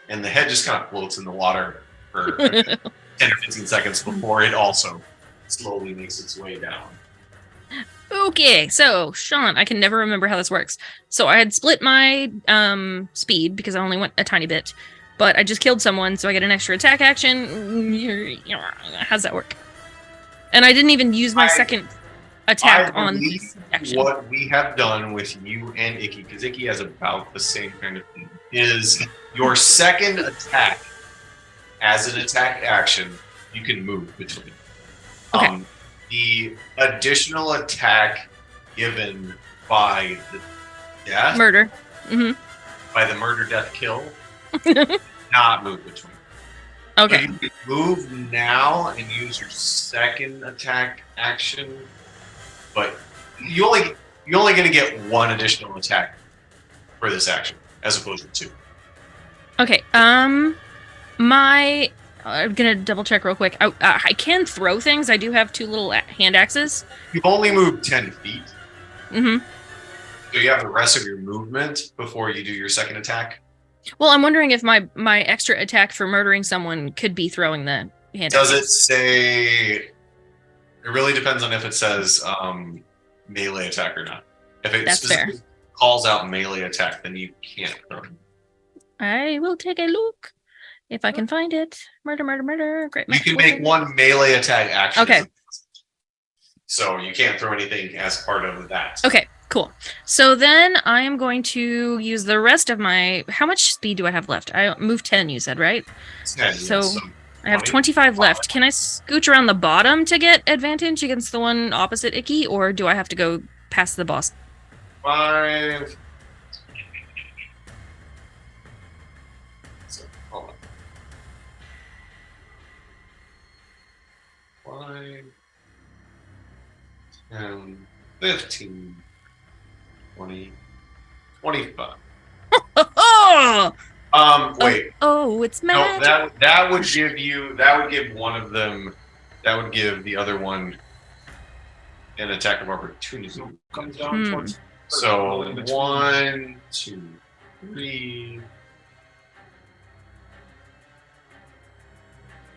and the head just kind of floats in the water for 10 or 15 seconds before it also slowly makes its way down. Okay, so Sean, I can never remember how this works. So I had split my speed because I only went a tiny bit, but I just killed someone, so I get an extra attack action. How's that work? And I didn't even use my second attack on this action. What we have done with you and Icky, because Icky has about the same kind of thing, is your second attack as an attack action, you can move between. Okay. The additional attack given by the death, Murder. Mm-hmm. by the murder, death, kill, not move between. Okay. You can move now and use your second attack action, but you're only going to get one additional attack for this action as opposed to two. Okay. I'm gonna double check real quick. I can throw things. I do have 2 little hand axes. You've only moved 10 feet. Mm-hmm. So you have the rest of your movement before you do your second attack. Well, I'm wondering if my extra attack for murdering someone could be throwing the hand Does axes. it say? It really depends on if it says melee attack or not. If it That's specifically calls out melee attack, then you can't throw it. I will take a look if I can find it. Murder, murder, murder. Great. You can make one melee attack action. Okay. So you can't throw anything as part of that. Okay, cool. So then I am going to use the rest of my... How much speed do I have left? I moved 10, you said, right? 10, So yes, I have 25 left. Can I scooch around the bottom to get advantage against the one opposite Icky, or do I have to go past the boss? 5. So, hold on. 5, 10, 15, 20, 25. Oh! Wait. Oh, it's No, magic. that would give one of them, that would give the other one an attack of opportunity. Comes down towards. So in between. 1, 2, 3.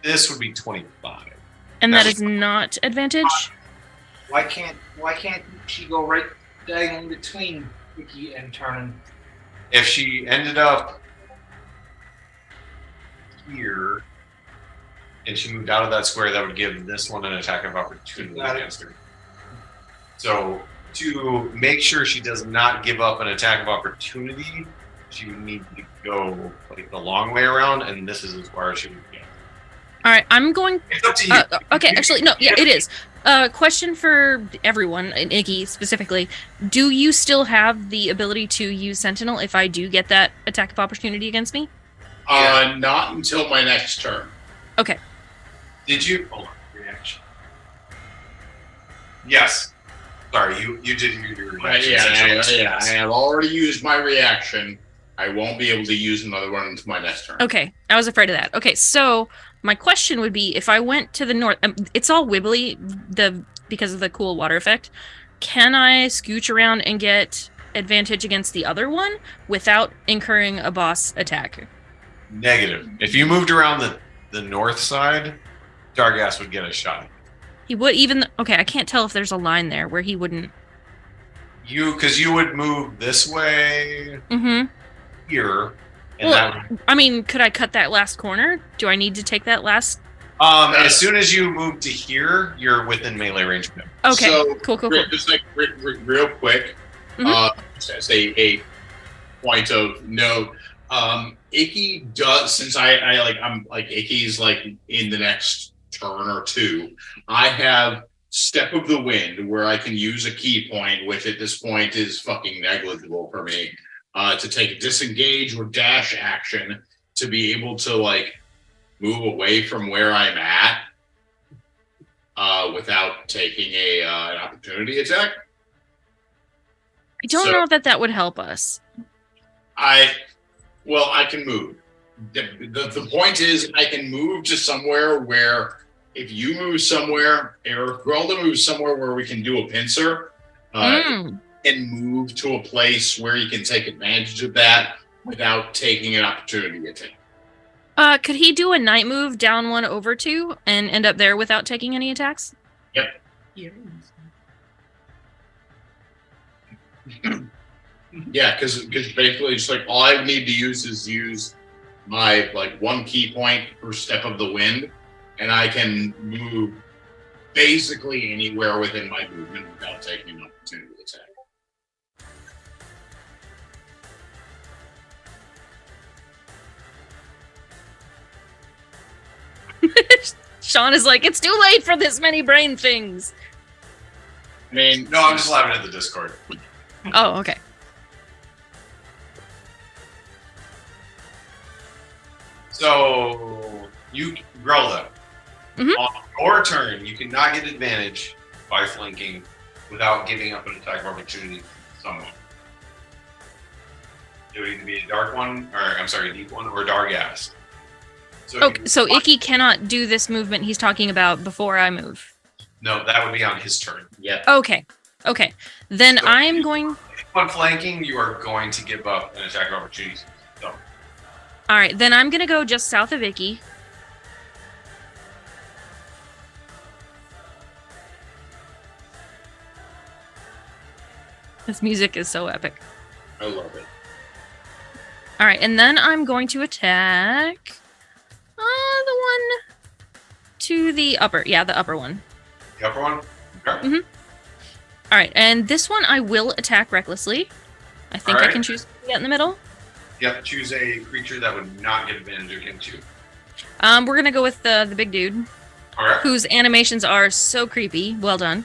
This would be 25. And that is not advantage? Why can't she go right diagonally between Vicky and Tarnan? If she ended up here and she moved out of that square, that would give this one an attack of opportunity against her. So to make sure she does not give up an attack of opportunity, she would need to go like the long way around, and this is as far as she would go. All right, I'm going... It's up to you. Okay, actually, no, yeah, it is. Question for everyone, and Iggy specifically. Do you still have the ability to use Sentinel if I do get that attack of opportunity against me? Not until my next turn. Okay. Did you? Hold on. Reaction. Yes. Sorry, you did your reaction. I have already used my reaction. I won't be able to use another one until my next turn. Okay, I was afraid of that. Okay, so my question would be, if I went to the north, it's all wibbly because of the cool water effect. Can I scooch around and get advantage against the other one without incurring a boss attack? Negative. If you moved around the north side, Dargas would get a shot. He would okay, I can't tell if there's a line there where he wouldn't. Because you would move this way here, and that would... I mean, could I cut that last corner? Do I need to take that last? As soon as you move to here, you're within melee range of him. Okay, So, cool. Just like real quick, just as a point of note, Icky does, since I'm like Icky's like in the next turn or two, I have Step of the Wind where I can use a key point, which at this point is fucking negligible for me, to take a disengage or dash action to be able to like move away from where I'm at without taking an opportunity attack. I don't know that would help us. I can move. The point is, I can move to somewhere where if you move somewhere, or if Grelda moves somewhere where we can do a pincer, and move to a place where you can take advantage of that without taking an opportunity attack. Could he do a night move down 1 over 2 and end up there without taking any attacks? Yep. Yeah, because basically, just like all I need to use my like 1 key point per step of the wind, and I can move basically anywhere within my movement without taking an opportunity attack. Sean is like, it's too late for this many brain things. I mean, No, I'm just laughing at the Discord. Oh, okay. So Grelda, Mhm. on your turn, you cannot get advantage by flanking without giving up an attack of opportunity to someone. It would either be a dark one, or I'm sorry, a deep one, or a dark ass. So, Okay, so Icky cannot do this movement he's talking about before I move. no, that would be on his turn. yeah. Okay. Then So I'm going. On flanking, you are going to give up an attack of opportunity. So, All right, then I'm gonna go just south of Icky. This music is so epic. I love it. All right, and then I'm going to attack the one to the upper. Yeah, the upper one. the upper one. Okay. Mhm. All right, and this one I will attack recklessly. I think I Alright. can choose to get in the middle. You have to choose a creature that would not get advantage against you. We're gonna go with the big dude, All right. whose animations are so creepy. Well done.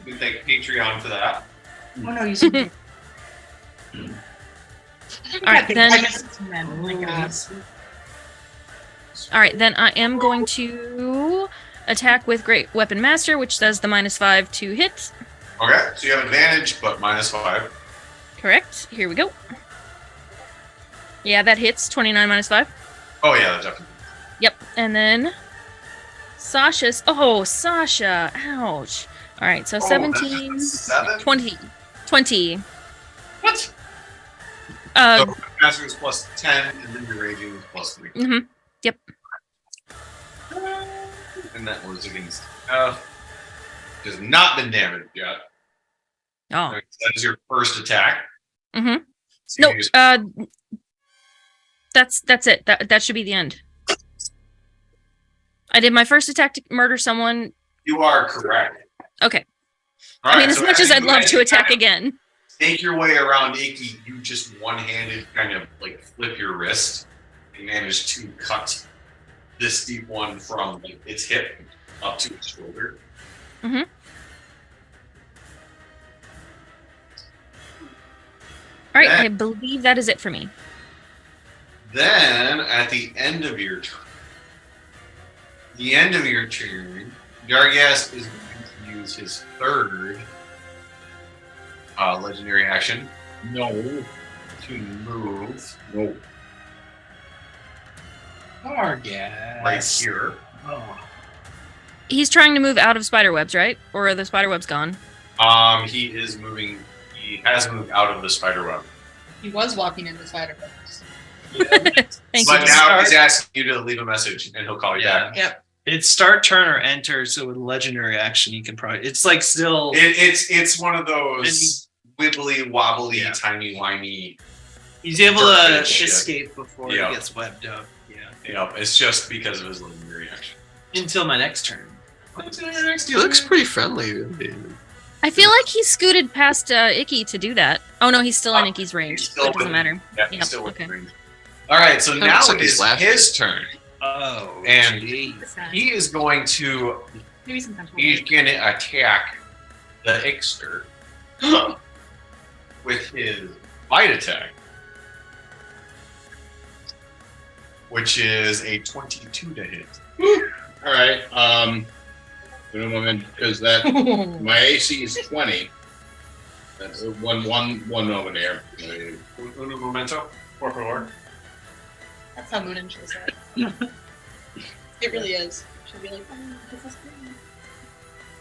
You can thank Patreon for that. Oh no, you said. All right, then. I guess it's men. Oh my God. All right, then I am going to attack with Great Weapon Master, which does the -5 to hit. Okay, so you have advantage, but -5. Correct. Here we go. Yeah, that hits. 29 -5. Oh yeah, that's definitely. Yep. And then Sasha's. Oh, Sasha. Ouch. All right, so 17, 7. 20. 20. What? Uh, So master is +10, and then your raging is +3. mhm. Yep. And that was against. Has not been damaged yet. Oh. That is your first attack. Mhm. So No. you use- That's it. That should be the end. I did my first attack to murder someone. You are correct. Okay. All I mean, right, as so much as I'd you love guys to attack kind of again. Make your way around Icky. You just one-handed kind of like flip your wrist and manage to cut this deep one from like, its hip up to its shoulder. Mhm. All right, Then- I believe that is it for me. Then at the end of your turn, Dargas is going to use his third legendary action. No. To move No. Target. right here. Oh. He's trying to move out of spider webs, right? Or are the spider webs gone? He is moving. He has moved out of the spider web. He was walking in the spider webs. Thank But you. now he's asking you to leave a message, and he'll call you Yeah. back. Yep. It's start turn or enter, so with legendary action you can probably it's like still It's one of those wibbly wobbly, Yeah. timey wimey. he's able to Perfect shit. escape before Yeah. he gets webbed up. Yeah. You know, it's just because of his legendary action. Until my next turn. He looks pretty friendly. I feel like he scooted past Icky to do that. Oh no, he's still in Oh, Icky's range. he's So still it doesn't within- matter. Yeah, Yep, he's still okay. within range. All right, so now looks like it he's is laughing. his turn, Oh, and gee. he is going to. Maybe sometimes. He's going to attack the Ixter with his bite attack, which is a 22 to hit. All right. Because that my AC is 20. One moment here. Uno momento, por favor. That's how Moonin shows it. It really is. She'll be like, this is great.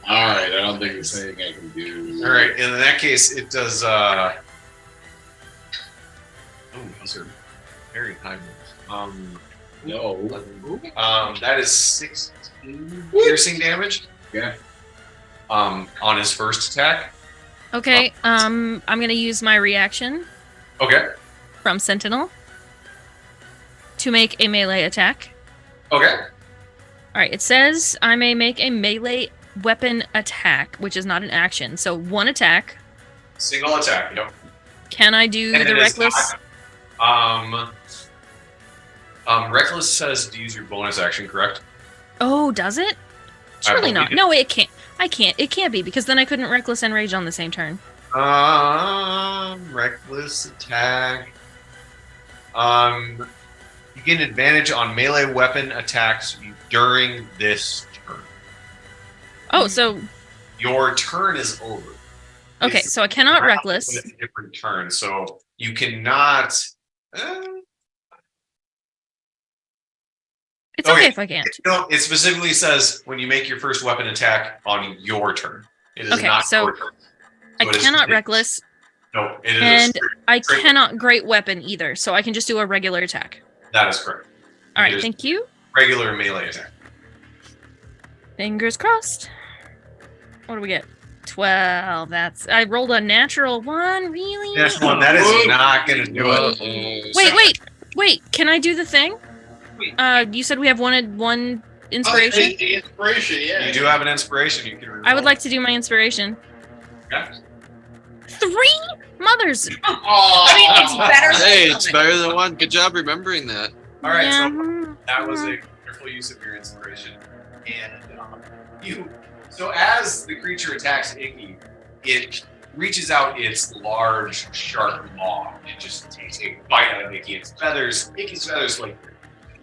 All right, I don't think there's anything I can do. All right, in that case, it does. Oh, those are very high rolls. No. That is 16 piercing damage. Yeah. On his first attack. Okay, I'm gonna use my reaction Okay. from Sentinel to make a melee attack. Okay. Alright, it says I may make a melee weapon attack, which is not an action. So one attack. Single attack. Yep. Can I do And the it is reckless? not- reckless says to use your bonus action, correct? Oh, does it? I Surely not. believe it. No, it can't. I can't. It can't be because then I couldn't reckless and rage on the same turn. Reckless attack. You get an advantage on melee weapon attacks during this turn. Oh, so Your turn is over. okay, It's so I cannot a reckless. different turn, so you cannot. It's okay okay. if I can't. No, it specifically says when you make your first weapon attack on your turn. It is Okay, not so your turn. I So it is- cannot reckless, No, it is. and I straight- cannot great weapon either. So I can just do a regular attack. That is correct. All right, It is thank you. Regular melee attack. Fingers crossed. What do we get? 12. I rolled a natural one. Really? That's one that is not going to do it. Wait. Can I do the thing? You said we have one inspiration. The inspiration, yeah. You do have an inspiration. You can. I would like to do my inspiration. Okay. 3 mothers. Oh, I mean, it's better than Hey, it's nothing. better than one. Good job remembering that. All right. Yeah. So that was a wonderful use of your inspiration, and you. So as the creature attacks Iggy, it reaches out its large, sharp maw and just takes a bite out of Iggy's feathers. Iggy's feathers like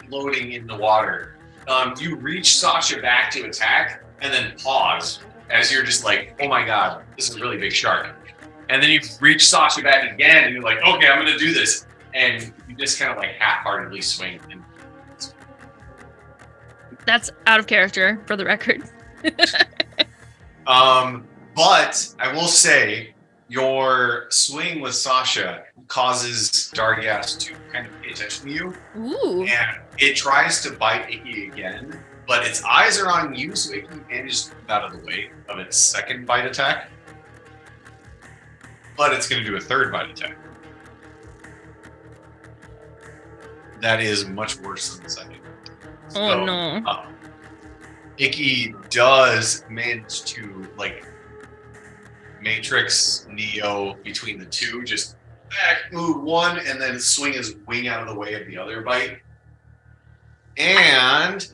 floating in the water. You reach Sasha back to attack, and then pause as you're just like, "Oh my god, this is a really big shark." And then you reach Sasha back again, and you're like, "Okay, I'm gonna do this." And you just kind of like half-heartedly swing. And That's out of character, for the record. but I will say, your swing with Sasha causes Dargas to kind of pay attention to you, Ooh. and it tries to bite Icky again, but its eyes are on you, so Icky manages to move out of the way of its second bite attack. But it's going to do a third bite attack. That is much worse than the second. Oh no. Icky does manage to like Matrix Neo between the two, just back move one and then swing his wing out of the way of the other bite. And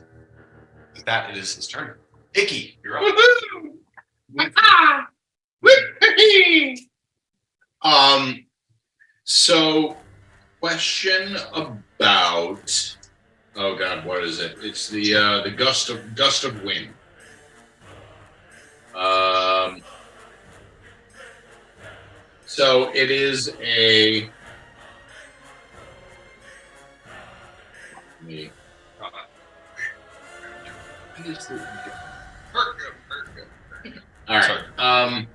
with that, it is his turn. Icky, you're up. So, question about. Oh God, what is it? It's the gust of wind. So it is a. All right.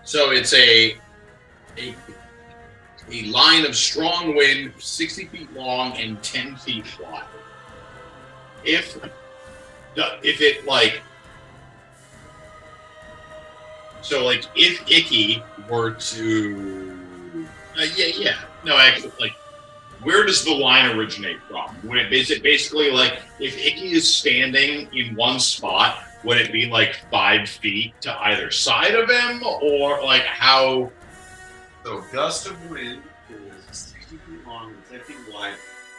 So it's a line of strong wind, 60 feet long and 10 feet wide. If it like, so like if Icky were to, no, actually, like, where does the line originate from? Is it basically like if Icky is standing in one spot, would it be like 5 feet to either side of him, or like how? So gust of wind is 60 feet long and 10 feet wide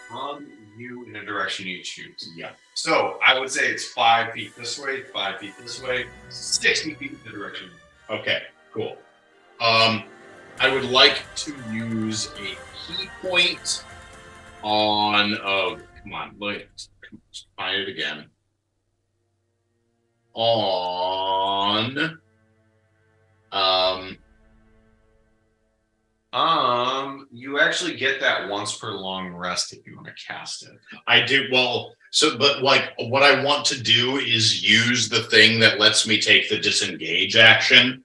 from you in a direction you choose. Yeah. So I would say it's 5 feet this way, 5 feet this way, 60 feet in the direction. Okay, cool. I would like to use a key point on. Oh, come on, let's try it again. On You actually get that once per long rest if you want to cast it. I do well. So, but like, what I want to do is use the thing that lets me take the disengage action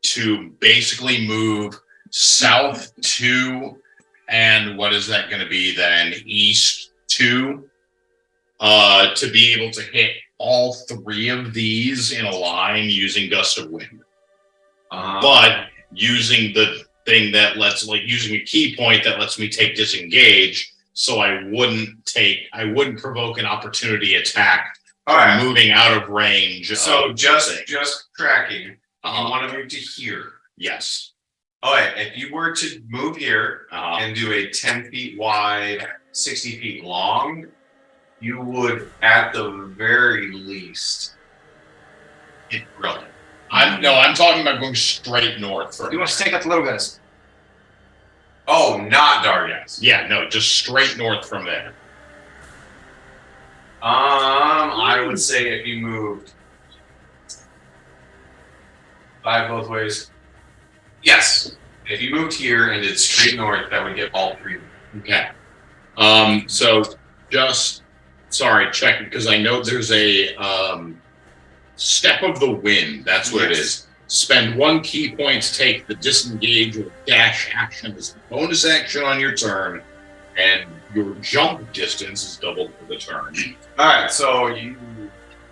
to basically move south 2, and what is that going to be then? East 2, to be able to hit all 3 of these in a line using gust of wind. But using the thing that lets, like, using a key point that lets me take disengage, so I wouldn't provoke an opportunity attack by moving out of range. So just tracking. You want to move to here. Yes. All right. If you were to move here and do a 10 feet wide, 60 feet long, you would, at the very least, hit Grilla. I'm talking about going straight north. You want to take out the little guys? Oh, not Dargas. Yeah, no, just straight north from there. I would say if you moved 5 both ways. Yes. If you moved here and did straight north, that would get all 3 of them. Okay. So just checking, because I know there's a step of the wind. That's what it is. Spend 1 key point to take the disengage or dash action as a bonus action on your turn, and your jump distance is doubled for the turn. All right, so you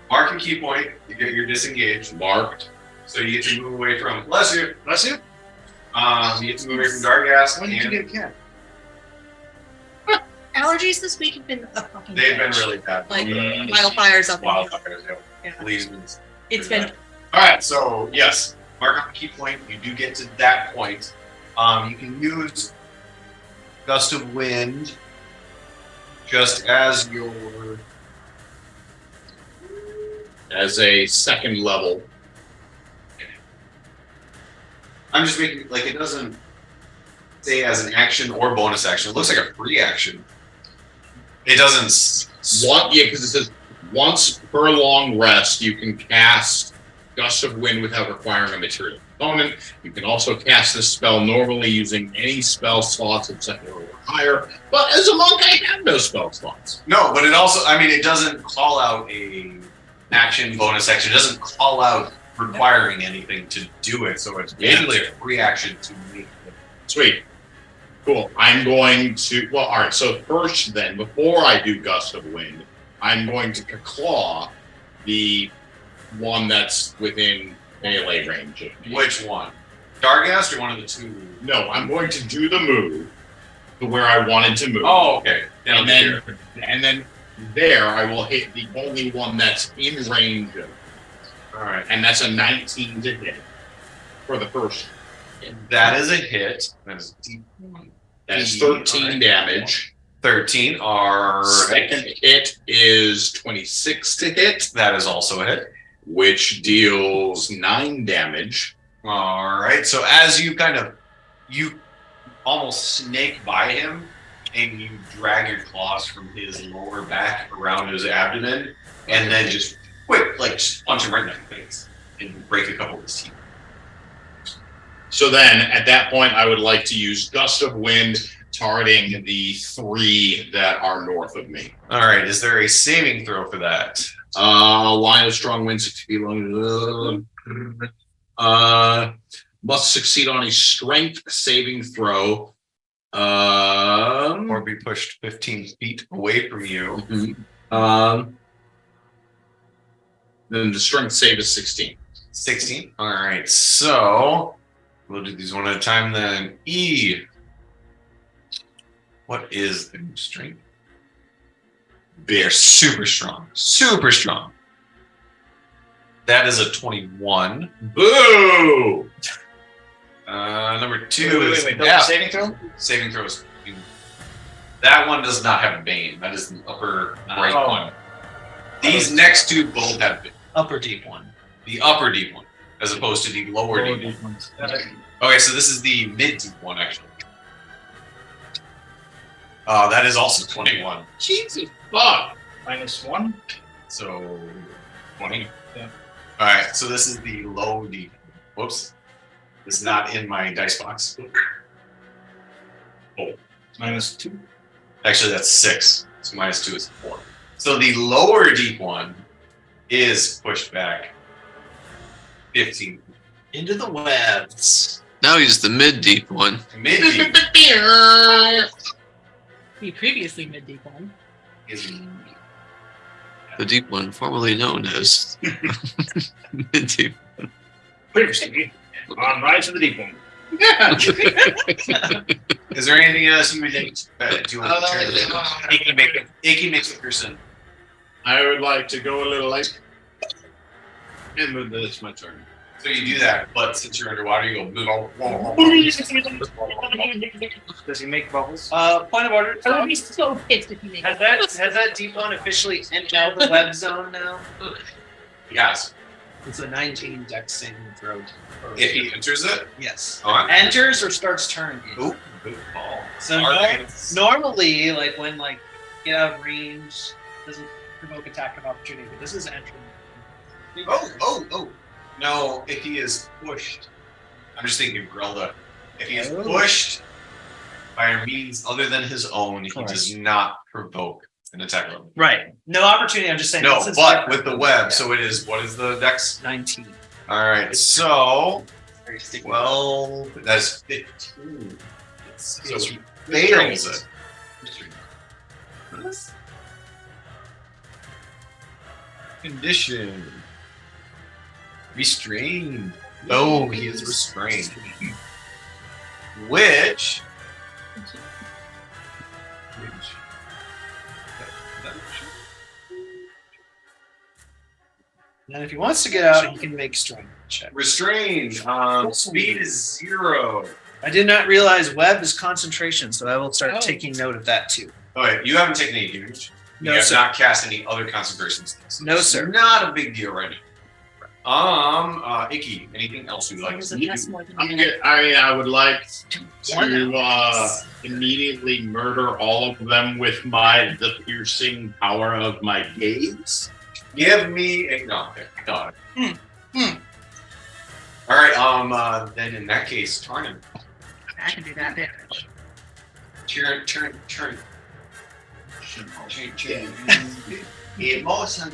mark a key point, you get your disengage marked. So you get to move away from bless you. Bless you. You get to move away from Dargas. When did you get a cat? Allergies this week have been a fucking They've bitch. been really bad. Like wildfires up in here. Wildfires, Yeah. Leesman's. It's been All right, so yes, mark up a key point. You do get to that point. You can use gust of wind just as your a second level. I'm just making like it doesn't say as an action or bonus action. It looks like a free action. It doesn't. Because it says once per long rest, you can cast Gust of Wind without requiring a material component. You can also cast this spell normally using any spell slots of second or higher. But as a monk, I have no spell slots. No, but it also, I mean, it doesn't call out a action, bonus action. It doesn't call out requiring anything to do it. So it's basically a free action to me. Sweet. Cool. I'm going to, all right. So first then, before I do Gust of Wind, I'm going to claw the one that's within melee range of me. Which one? Dargast or one of the 2? No, I'm going to do the move to where I wanted to move. Oh, okay. Down And then there I will hit the only one that's in range of. All right. And that's a 19 to hit for the first. That is a hit. That is deep. That's 13 damage. 13. Our second hit is 26 to hit. That is also a hit. Which deals 9 damage. All right. So as you you almost snake by him and you drag your claws from his lower back around his abdomen and then just just punch him right in the face and break a couple of his teeth. So then at that point, I would like to use Gust of Wind targeting the 3 that are north of me. All right. Is there a saving throw for that? Line of strong wind 60 feet long. Must succeed on a strength saving throw. Or be pushed 15 feet away from you. Mm-hmm. Then the strength save is 16. 16. All right. So we'll do these one at a time then. E. What is the strength? They're super strong. Super strong. That is a 21. Boo! Number 2 is saving throw? Saving throws. That one does not have Bane. That is the upper right one. These next 2 both have Bane. Upper deep one. The upper deep one, as opposed to the lower deep one. Okay, so this is the mid deep one, actually. That is also 21. Jesus fuck. -1. So 20. Yeah. All right, so this is the low deep. Whoops. This is not in my dice box. -2. Actually, that's 6. So -2 is 4. So the lower deep one is pushed back 15. Into the webs. Now he's the mid deep one. Mid deep The previously mid deep one. is The deep one, formerly known as mid deep. Previously, on Rise of the Deep One. Is there anything else you would like to do on the turn? Icky Mickerson. I would like to go a little like, and move this my turn. So you do that, but since you're underwater, you go. Does he make bubbles? Point of order. I would be so pissed if you made Has that deep one officially entered the web zone now? Yes. It's a 19 dex saving throw. If he enters it. Yes. Alright. Enters or starts turn. Ooh, good ball. So normally, like when like get out of range doesn't provoke attack of opportunity, but this is entering. Oh. No, if he is pushed. I'm just thinking of Grelda. If he is pushed by a means other than his own, he does not provoke an attack roll. Right. No opportunity. I'm just saying. No, this is but different. with the web, so it is. What is the dex? 19. Alright, so 12, that's 15. So he fails it. Condition. Restrained. No, he is restrained. Which. And if he wants to get out, he can make strength check. Restrained. Speed is 0. I did not realize web is concentration, so I will start taking note of that too. Okay, you haven't taken any damage. You No, have sir. not cast any other concentration spells. No, sir. Not a big deal right now. Icky, anything else you'd like to do? I'm good. I would like to immediately murder all of them with the piercing power of my gaze. Give me a no. All right. Then in that case, Tarnan. I can do that bit. Turn. Emotion.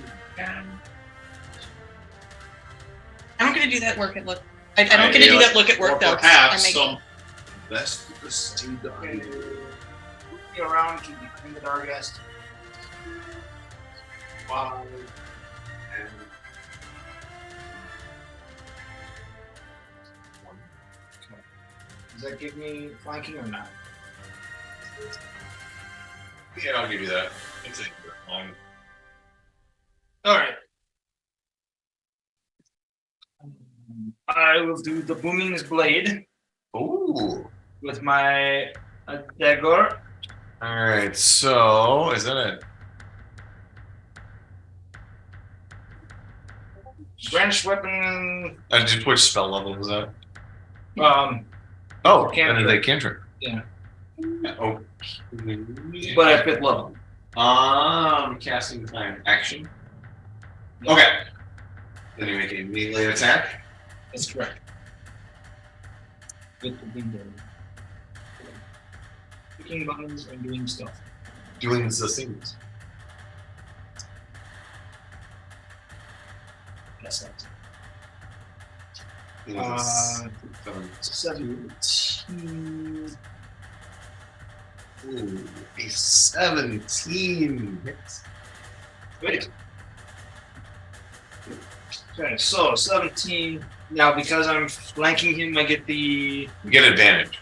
I'm not gonna do that work at look. I don't get to do that look at work though. Perhaps I make- some Best of the steed on Be around, keep you in the darkest. 5 and 1. Does that give me flanking or not? Yeah, I'll give you that. It's a long. All right. I will do the booming's blade Ooh. with my dagger. All right. So is that it? Branch weapon. Just which spell level was that? Cantrip. Then they cantrip. Yeah. Oh. But at 5th level. Casting time action. Okay. Then you make a melee attack. That's correct. With the window. Picking buttons and doing stuff. Doing the things. Yes, that's Seven. 17. Ooh, a 17. Wait. Okay, so 17. Now, because I'm flanking him, I get the You get advantage.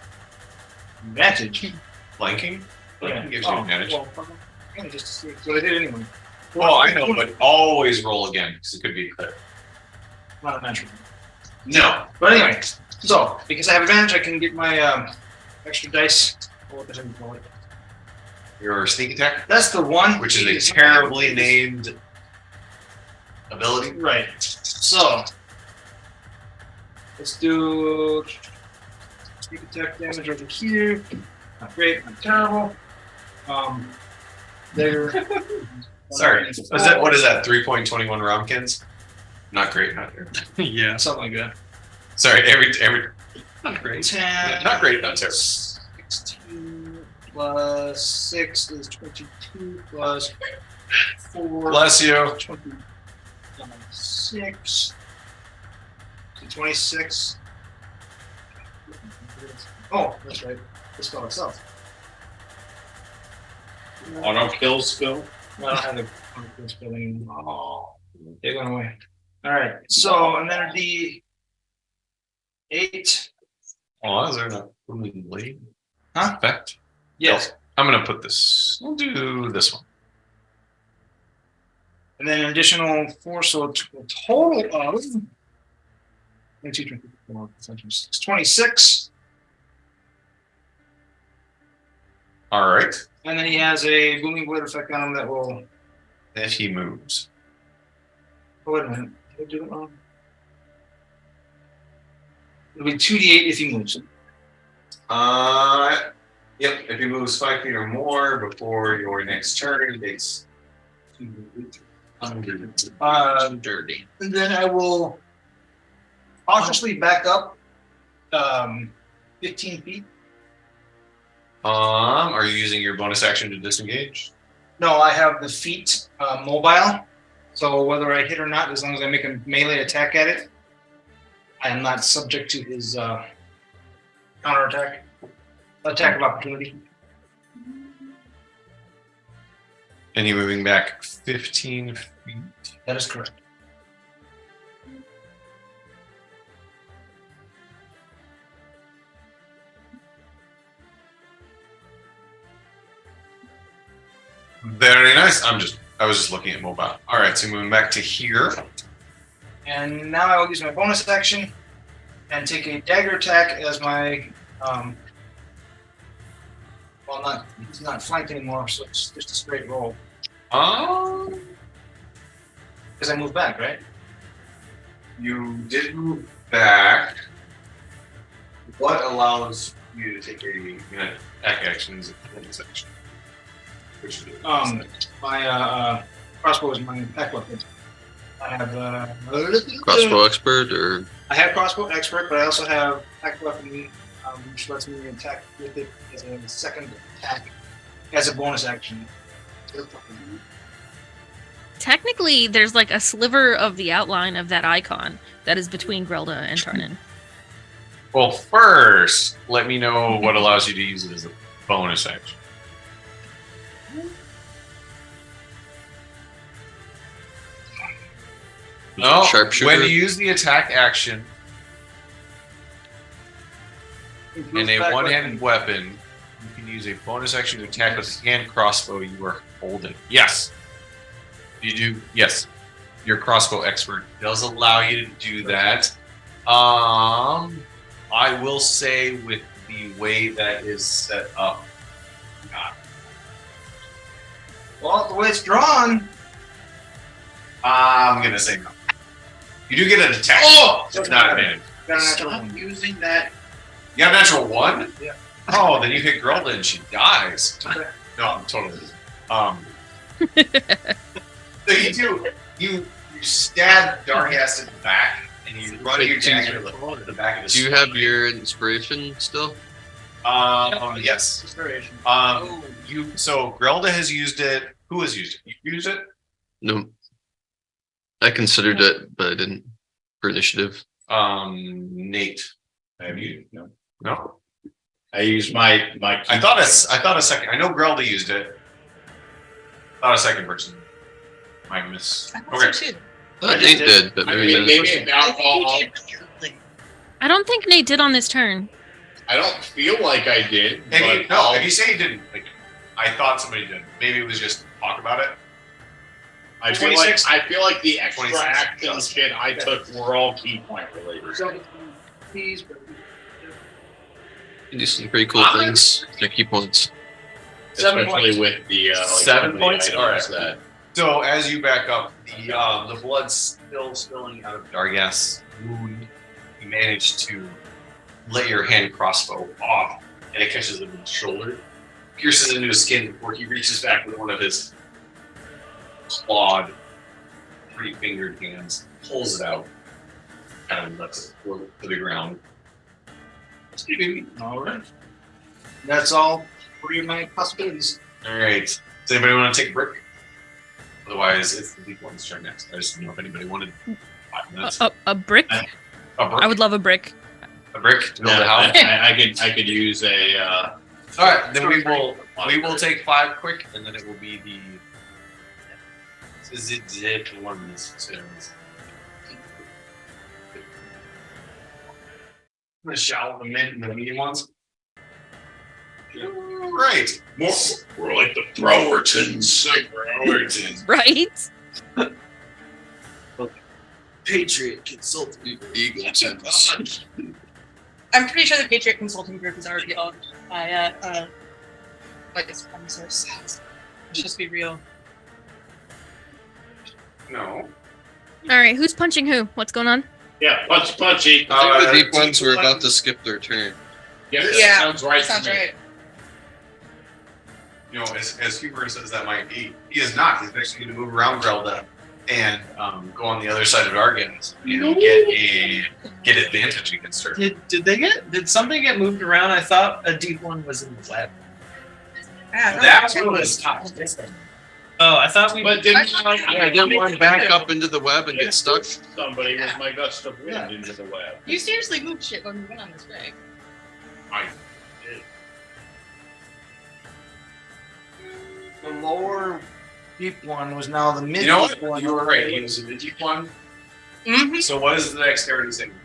advantage. Flanking? Flanking gives you advantage. Well, yeah, just to see. So I did anyway. Well, I know, but always roll again because it could be clear. Not a natural. No. But anyway, so because I have advantage, I can get my extra dice. What does it call it? Your sneak attack, That's the one. which is a terribly named ability. Right. So let's do sneak attack damage over here. Not great, not terrible. There. Sorry. What is that? 3.21 Romkins? Not great, not terrible. Yeah. Something like that. Sorry, every Not great. 10. not great, not terrible. 16. plus 6 is 22 plus 4. Bless you. 26. 26. Oh, that's right. The spell itself. Auto kill spell. I don't have the kill spell anymore. Oh, they went away. All right. So, and then the 8. Oh, is there a blade Huh? effect? Yes. I'm gonna put this. We'll do this one. And then an additional 4, so a total of 26. All right. And then he has a booming blade effect on him that will. If he moves. Oh, wait a minute. Did I do it wrong? It'll be 2d8 if he moves. Yep. If he moves 5 feet or more before your next turn, it's Dirty. And then I will cautiously back up 15 feet. Are you using your bonus action to disengage? No, I have the feet mobile. So whether I hit or not, as long as I make a melee attack at it, I am not subject to his counterattack. Attack of opportunity. And you're moving back 15 feet. That is correct. Very nice. I was just looking at mobile. All right, so moving back to here. And now I will use my bonus action and take a dagger attack as my he's not flanked anymore, so it's just a straight roll. Because I moved back, right? You did move back. What allows you to take a attack action as a bonus action? Which My crossbow is my attack weapon. I have Crossbow expert or I have crossbow expert, but I also have attack weapon, which lets me attack with it as a second attack as a bonus action. Technically, there's like a sliver of the outline of that icon that is between Grelda and Tarnin. Well, first, let me know what allows you to use it as a bonus action. No, Sharpshooter? when you use the attack action in a one-handed weapon, you can use a bonus action to attack with a hand crossbow you are holding. Yes. You do. Yes. Your crossbow expert does allow you to do that. I will say with the way that is set up. Well, the way it's drawn. I'm gonna say no. You do get an attack. Oh! It's not advantage. Got a natural Stop one. using that. You have a natural 1? Yeah. Oh, then you hit Grelda and she dies. Okay. No, totally. So you stab Darghast in the back, and you run your dagger at the back of his. do you have your inspiration still? Yes. Inspiration. So Grelda has used it. Who has used it? You used it? No. I considered it, but I didn't for initiative. Nate. Have you? No. I used my. I thought a second. I know Grelda used it. Thought a second person might miss. I thought so too. Nate did, but maybe not. I don't think Nate did on this turn. I don't feel like I did. If you say you didn't, like, I thought somebody did. Maybe it was just talk about it. I feel like the extra action shit I took were all key point related. You do some pretty cool things. They're key points. 7 Especially points. with the 7 points? All right. Alright. So as you back up, the blood's still spilling out of Darghast's wound. You manage to let your hand crossbow off, and it catches him in the shoulder, pierces into his skin before he reaches back with one of his clawed, 3-fingered hands, pulls it out, kind of lets it float to the ground. All right. That's all What are my possibilities? All right. Does anybody want to take a break? Otherwise, it's the deep one's turn next. I just didn't know if anybody wanted 5 minutes. A brick? A brick? I would love a brick. A brick to build a house. I could use a. All right, then we will take 5 quick, and then it will be the. Is it one of these? I'm gonna shout the medium ones. Right. We're like the Browertons. Right? Patriot Consulting Eagletons. I'm pretty sure the Patriot Consulting Group is already owned by like its premises. Let's just be real. No. All right, who's punching who? What's going on? Yeah, punchy. I think the deep ones were about to skip their turn. Yeah, Yeah, sounds right. Sounds to me. right. You know, as humorous as that might be, he is not. He's actually going to move around Grelda and go on the other side of Argans and get advantage against her. Did something get moved around? I thought a deep one was in the web. Yeah, That one was top. Oh, I thought we. But didn't I didn't want back up into the web and get stuck. somebody with my gust of wind into the web? You seriously moved shit when we went on this break. I did. The lower deep one was now the mid. You know what? one. You were right. He was in the deep one. Mm-hmm. So what is the dexterity saving?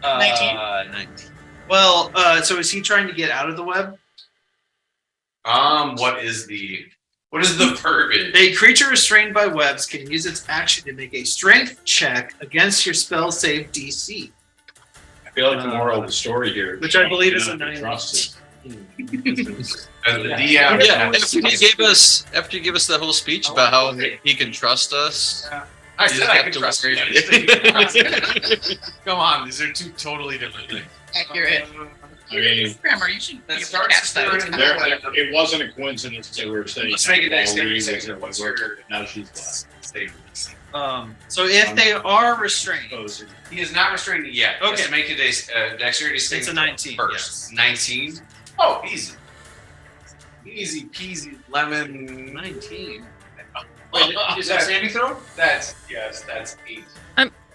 19? 19. Well, so is he trying to get out of the web? What is the verbiage? A creature restrained by webs can use its action to make a strength check against your spell save DC. I feel like the moral of the story here, Which I believe is a cannot be 9. trusted. As the DM. Yeah, after you gave us that whole speech about how he can trust us. I you said just I have could to trust worry. you. Come on, these are 2 totally different things. Accurate. I mean, Grammar, you should That be able to starts catch that. stirring it wasn't a coincidence that we were saying. Let's make it that dexterity while we saving. was at work. Now she's black. So if they are restrained, He is not restrained yet. Okay. Let's make it a dexterity saving. It's a 19, first. 19. Oh, easy. Easy peasy lemon. 19. Wait, is that saving throw? That's 8.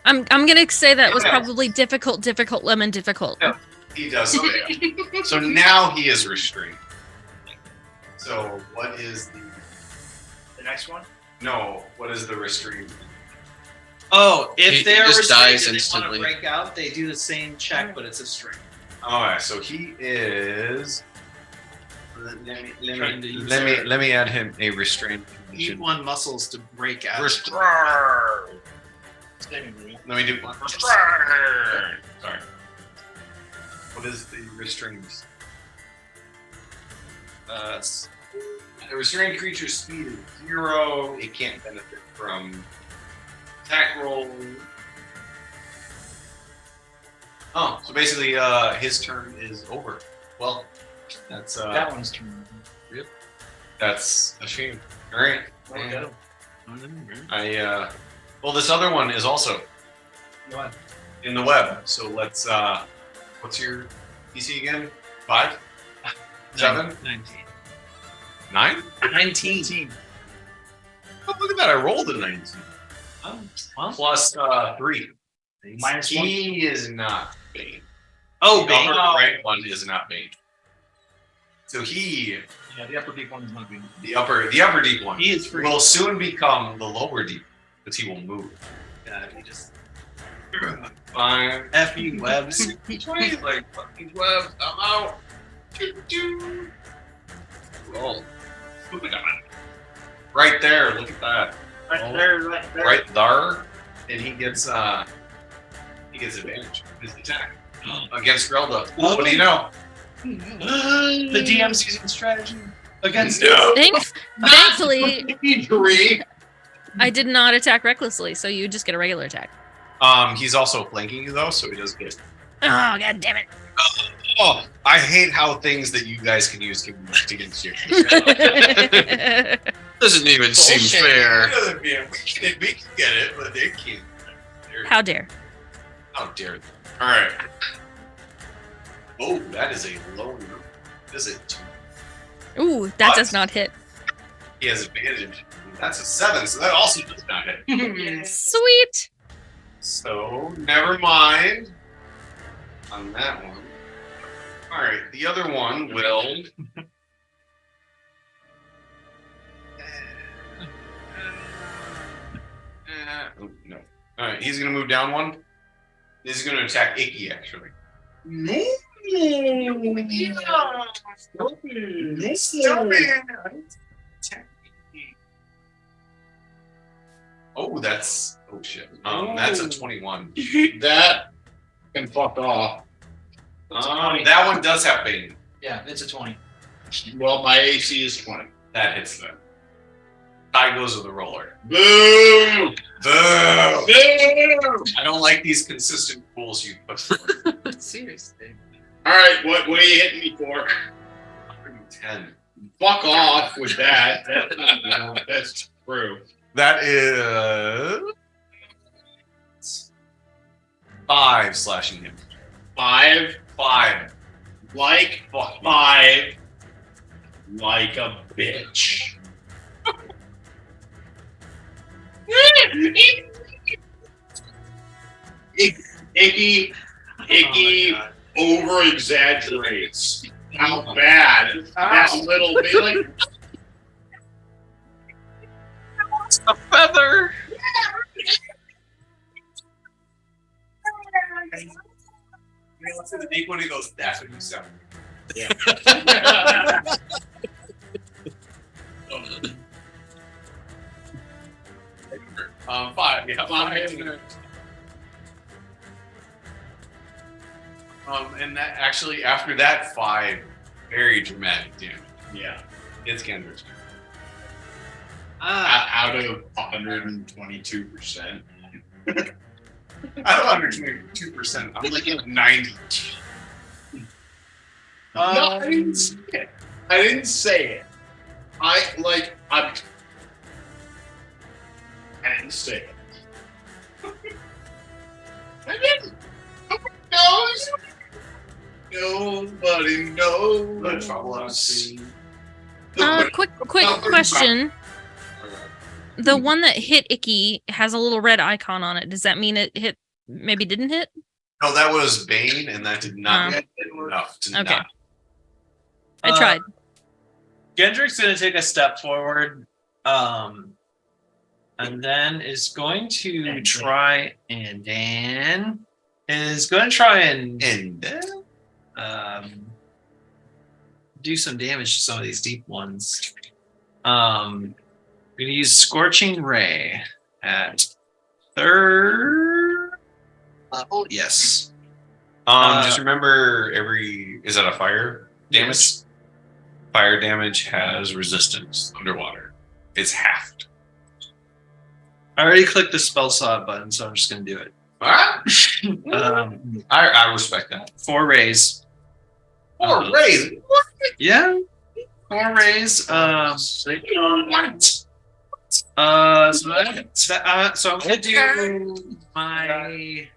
I'm gonna say that was probably difficult, lemon, difficult. Yeah. He does fail. So now he is restrained. So what is The next one. no? What is the restraint? Oh, if He they are just restrained dies and they instantly. want to break out, they do the same check, but it's a strength. Alright, so he is. Let me add him a restraint Eat condition. one muscles to break out. Restraint. Let me do one. Restraint. Sorry. What is the restraint? A restrained creature's speed is 0. It can't benefit from attack roll. Oh, so basically, his turn is over. Well, that's That one's turn. that's a shame. All right. Well, this other one is also in the web. So let's. What's your DC again? 5? 7? 19. 9? 19. Oh, look at that! I rolled a 19. Oh, well. Plus 3. Minus He is not Bane. Oh, The Bane. upper right one is not Bane. So he, Yeah, the upper deep one is not being. the upper deep one, He is free. will soon become the lower deep because he will move. God, he just Fine. F you webs. Like fucking webs. I'm out. Roll. Right there. Look at that. Right there. Right there, and he gets advantage of his attack against Grelda. What do you know? The DM's using strategy against Thankfully, 3. I did not attack recklessly, so you just get a regular attack. He's also flanking you though, so he does get. Oh, god damn it. Oh, I hate how things that you guys can use can be used against you. Doesn't even seem fair. We can get it, but they can't. How dare. How dare they? All right. Oh, that is a low number. Is it? Ooh, that What? does not hit. He has advantage. That's a 7, so that also does not hit. Sweet. So never mind on that one. All right, the other one will. Oh, no. All right, he's gonna move down one. He's gonna attack Icky actually. No. Oh, that's shit. That's a 21. That can fuck off. That one does have Bane. Yeah, it's a 20. Well, my AC is 20. That hits them. Tie goes with the roller. Boo! Boo! Boo! I don't like these consistent rules you put forward. Seriously. All right, what are you hitting me for? 110. Fuck off with that. That's true. That is 5 slashing him. 5, 5. like 5, like a bitch. Icky over exaggerates how bad that little bit. Like, A feather. He looks at the big one, he goes, "That's what you sound." yeah. 5. Yeah, 5. And that actually after that 5, very dramatic damage. Yeah. It's Kendra's turn. Out of 122%. Out of 122%, I'm like at 92. No, I didn't say it. I didn't say it. I didn't say it. I didn't. Nobody knows. The trouble I've seen. Quick question. The one that hit Icky has a little red icon on it. Does that mean it hit? Maybe didn't hit? No, that was Bane, and that did not hit enough to Okay. not. I tried. Gendrick's going to take a step forward, and then is going to try and Dan is going to try and do some damage to some of these deep ones. I'm going to use Scorching Ray at 3rd level. Yes. Just remember, is that a fire damage? Yes. Fire damage has resistance underwater. It's halved. I already clicked the spell slot button, so I'm just going to do it. Alright. I respect that. 4 rays. 4 rays. Yeah. 4 rays. So I'm gonna do my.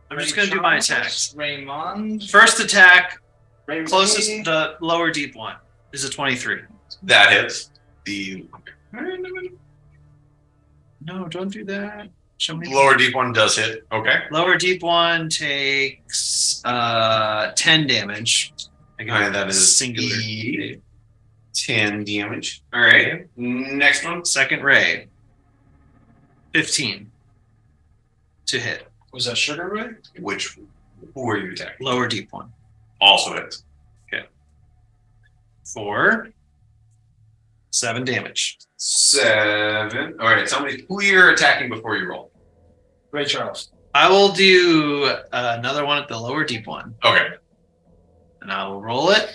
I'm just gonna do my attacks. Raymond. First attack, Raymond. closest, the lower deep one is a 23. That hits. The No, don't do that. Show me. lower deep one does hit. Okay. Lower deep one takes 10 damage. Alright, that is singular. 10 damage. Alright. Next one. Second ray. 15 to hit. Was that Sugar Ray? Who are you attacking? Lower deep one. Also hits. 4. 7 damage. 7. Alright, tell me who you're attacking before you roll. Ray Charles. I will do another one at the lower deep one. Okay. And I will roll it.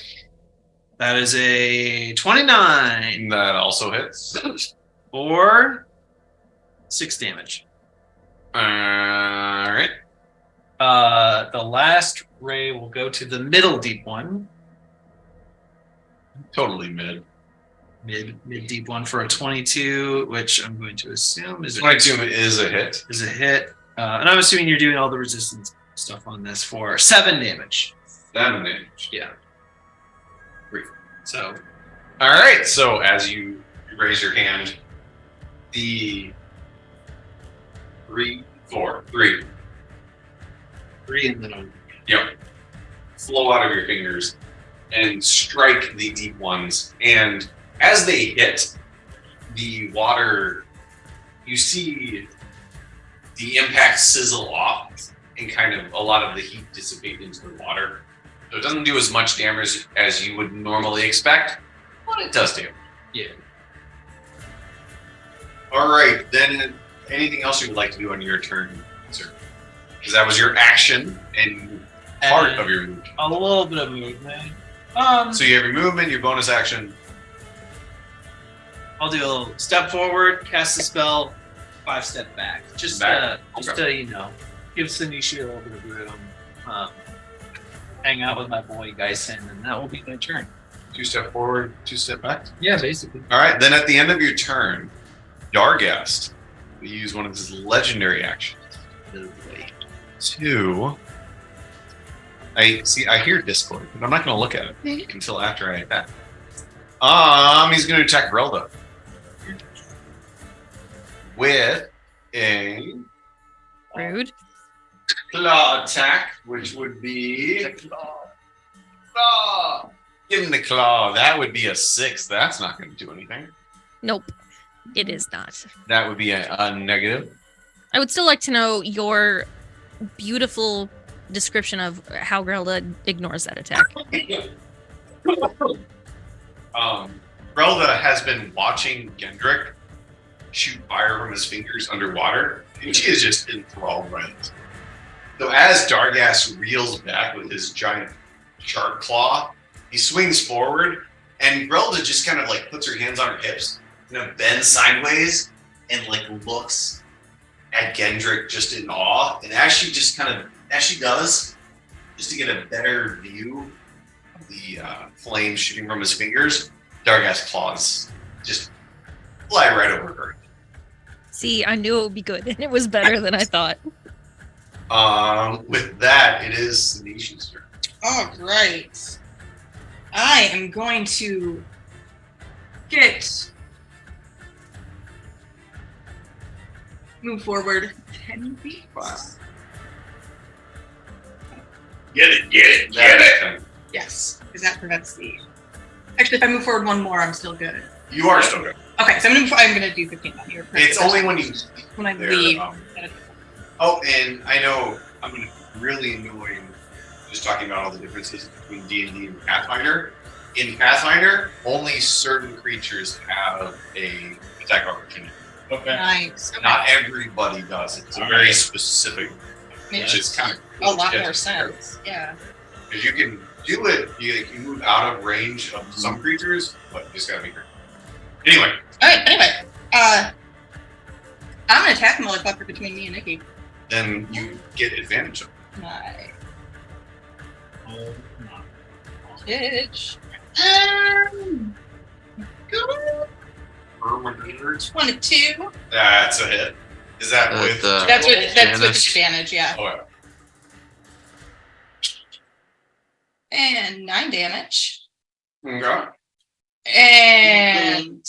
That is a 29 That also hits. for 6 damage. Alright. The last ray will go to the middle deep one. Totally mid. Mid deep one for a 22, which I'm going to assume is 22 is a hit. Is a hit. And I'm assuming you're doing all the resistance stuff on this for 7 damage. 7 damage. Yeah. So All right. So as you raise your hand, the three, and then on. yep, flow out of your fingers and strike the deep ones. And as they hit the water, you see the impact sizzle off and kind of a lot of the heat dissipate into the water. So it doesn't do as much damage as you would normally expect, but it does damage. Yeah. All right, then anything else you would like to do on your turn, sir? Because that was your action and part of your movement. A little bit of movement. So you have your movement, your bonus action. I'll do a little step forward, cast the spell, 5 step back. Just Back? to give Tanisha a little bit of room. Hang out with my boy Geisen, and that will be my turn. 2 step forward, 2 step back. Yeah, basically. All right, then at the end of your turn, Dargast will use one of his legendary actions to. I hear Discord, but I'm not going to look at it until after I attack. He's going to attack Grelda with a Rude. claw attack, which would be claw. Give him the claw. That would be a 6. That's not going to do anything. Nope. It is not. That would be a negative. I would still like to know your beautiful description of how Grelda ignores that attack. Grelda has been watching Gendrick shoot fire from his fingers underwater, and she is just enthralled by it. So as Dargast reels back with his giant shark claw, he swings forward, and Grelda just kind of like puts her hands on her hips, bends sideways, and like looks at Gendrick just in awe. And as she does, just to get a better view of the flame shooting from his fingers, Dargast claws just fly right over her. See, I knew it would be good, and it was better than I thought. With that, it is Tanisha's turn. All right. I am going to move forward 10 feet. Get it. Yes, because that prevents the. Actually, if I move forward one more, I'm still good. You are still good. Okay, so I'm gonna do 15 on your. It's only when you leave. And I know I'm gonna be really annoying just talking about all the differences between D&D and Pathfinder. In Pathfinder, only certain creatures have a attack opportunity. Okay. Nice. Okay. Not everybody does. It's a very specific, which is kind of a lot more sense. Yeah. Because you can do it, you move out of range of some creatures, but you just gotta be here. Anyway. All right. Anyway, I'm gonna attack the motherfucker between me and Nikki. Then you get advantage of it. My Oh, bitch. 22. That's a hit. Is that with? That's with Janice. advantage. Yeah. Oh, yeah. And 9 damage. Okay. And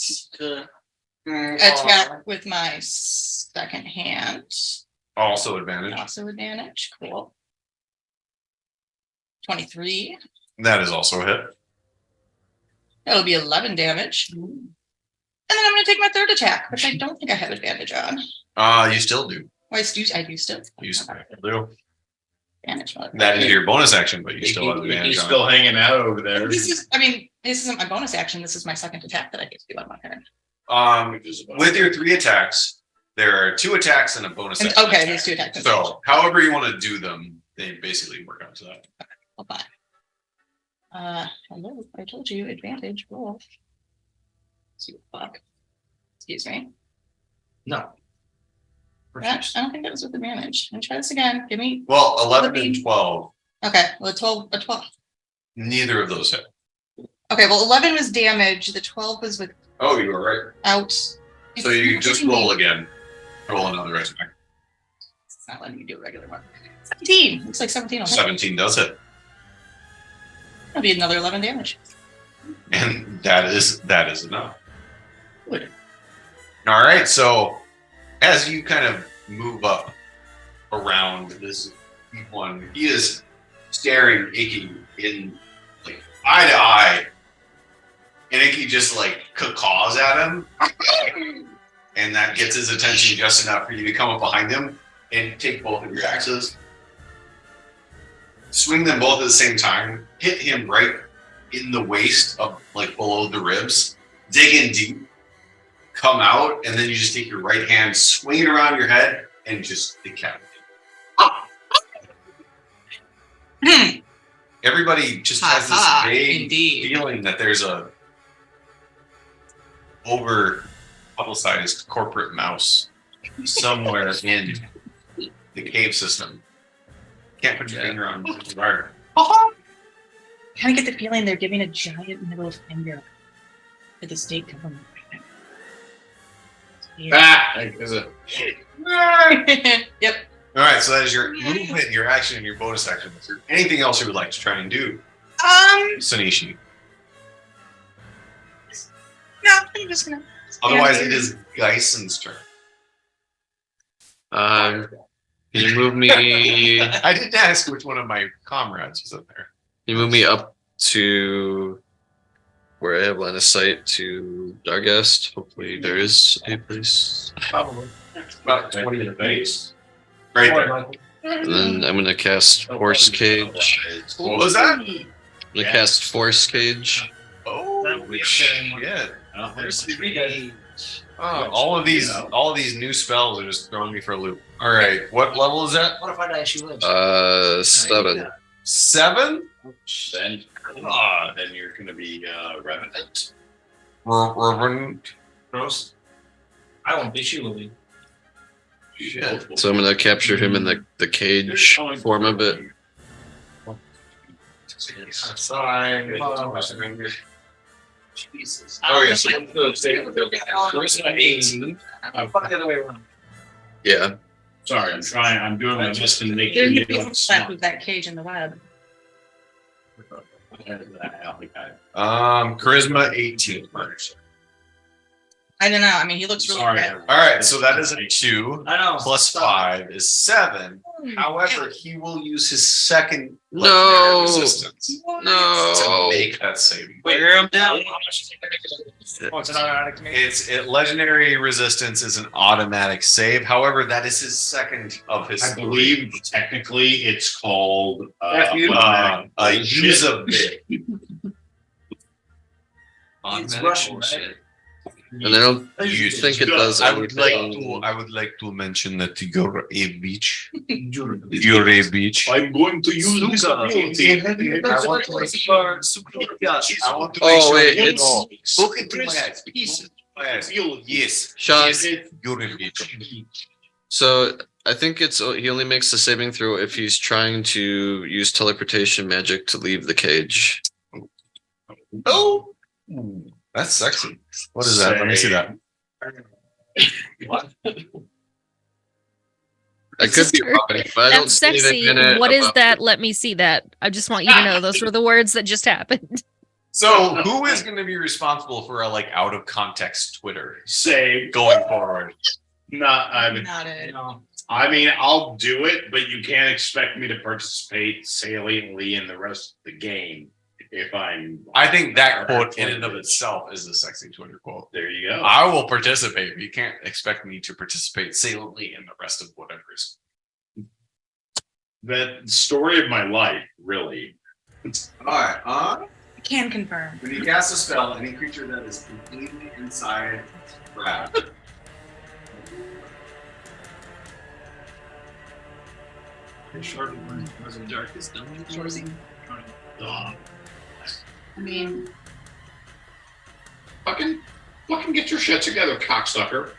attack with my second hand. Also advantage. Also advantage. Cool. 23. That is also a hit. That'll be 11 damage. And then I'm going to take my third attack, which I don't think I have advantage on. You still do. I do still. You still do. Advantage. That is your bonus action, but you still have advantage He's on still hanging out over there. This isn't my bonus action. This is my second attack that I get to do on my turn. With your 3 attacks, there are 2 attacks and a bonus action. Okay, there's 2 attacks. So, however you want to do them, they basically work out to that. Well, fine. Hello. I told you advantage. Roll. See what the fuck. Excuse me. No. I don't think that was with advantage. Let me try this again. Give me. Well, 11 and 12. Okay. Well, 12. Neither of those hit. Okay. Well, 11 was damage. The 12 was with Oh, you were right. out. So you just roll again. Roll another attack. It's not letting me do a regular one. 17. Looks like 17. 17 does hit. That'll be another 11 damage. And that is enough. All right, so as you kind of move up around this one, he is staring Icky in like eye to eye, and Icky just like caws at him, and that gets his attention just enough for you to come up behind him and take both of your axes, swing them both at the same time, hit him right in the waist of like below the ribs, dig in deep, come out, and then you just take your right hand, swing it around your head, and just decapitate. Everybody just has this vague feeling that there's a over-publicized corporate mouse somewhere in the cave system. Can't put your finger on the environment. Kind of get the feeling they're giving a giant middle finger to the state government. Yep. All right, so that is your movement, your action, and your bonus action. Is there anything else you would like to try and do, Sanishi? No, I'm just gonna. Otherwise, it is Geison's turn. Can you move me? I didn't ask which one of my comrades was up there. You move me up to where I have line of sight to Dargast. Hopefully, there is a place. Probably. About 20 in the base. Right there. And then I'm gonna cast Force Cage. What was that? I'm gonna cast Force Cage. Oh, shit. All of these new spells are just throwing me for a loop. All right, what level is that? What if I actually live? 7. 7? Then you're going to be Revenant. Revenant. Gross. I won't beat you, Louis. Shit. So I'm gonna capture him in the cage form of it. Sorry. Jesus. Oh, yes. The other way around. Yeah. Sorry, I'm doing my best to make There's you people slap with that cage in the web. Charisma 18. I don't know. I mean, he looks really Sorry. good. All right, so that is a 2. I know. Plus 5 is 7. However, he will use his second No. legendary resistance No. to make that saving. Wait, I'm down. Oh, it's an automatic to me. Legendary resistance is an automatic save. However, that is his second of his. I believe technically it's called use a bit. It's Russian, right? And I don't think it does I would anything. like to mention that you're a beach. You're a beach. I'm going to use this ability. I want to make Oh, wait, you it's- know. Look into my eyes. Yes. Sean, Yes, you're a beach. so I think he only makes the saving throw if he's trying to use teleportation magic to leave the cage. Oh. That's sexy. What is that? Let me see that. I could be wrong, but I don't That's see anything sexy. in it. What is about- that? Let me see that. I just want you to know those were the words that just happened. So, who is going to be responsible for a out of context Twitter Say, going forward? not, Not it. I mean, I'll do it, but you can't expect me to participate saliently in the rest of the game if I'm. I think that quote in and of itself is a sexy Twitter quote. There you go. I will participate, but you can't expect me to participate saliently in the rest of whatever is. That story of my life, really. Alright, I can confirm. when you cast a spell, any creature that is completely inside grab. I mean, Fucking get your shit together, cocksucker.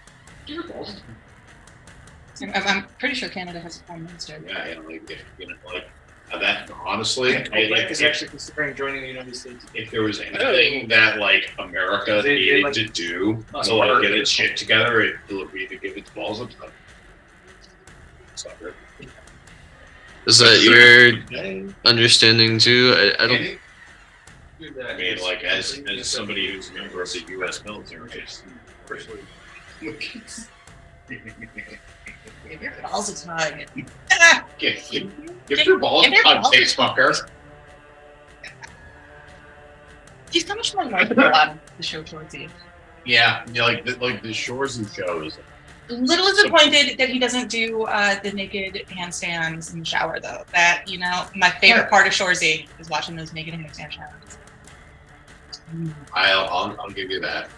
I'm pretty sure Canada has a prime minister. Yeah, that honestly, Is he actually considering joining the United States? if there was anything that America needed to do to get its shit together, it would be to give its balls up. Sucker. Is that your understanding too? I don't. I mean, like as somebody who's a member of the U.S. military, Give your balls a tug. give your balls a context, fucker. He's so much more likable on the show towards you. Yeah, like the shores and shows. A little disappointed that he doesn't do the naked handstands in the shower, though. That, my favorite part of Shoresy is watching those naked handstand showers. I'll give you that.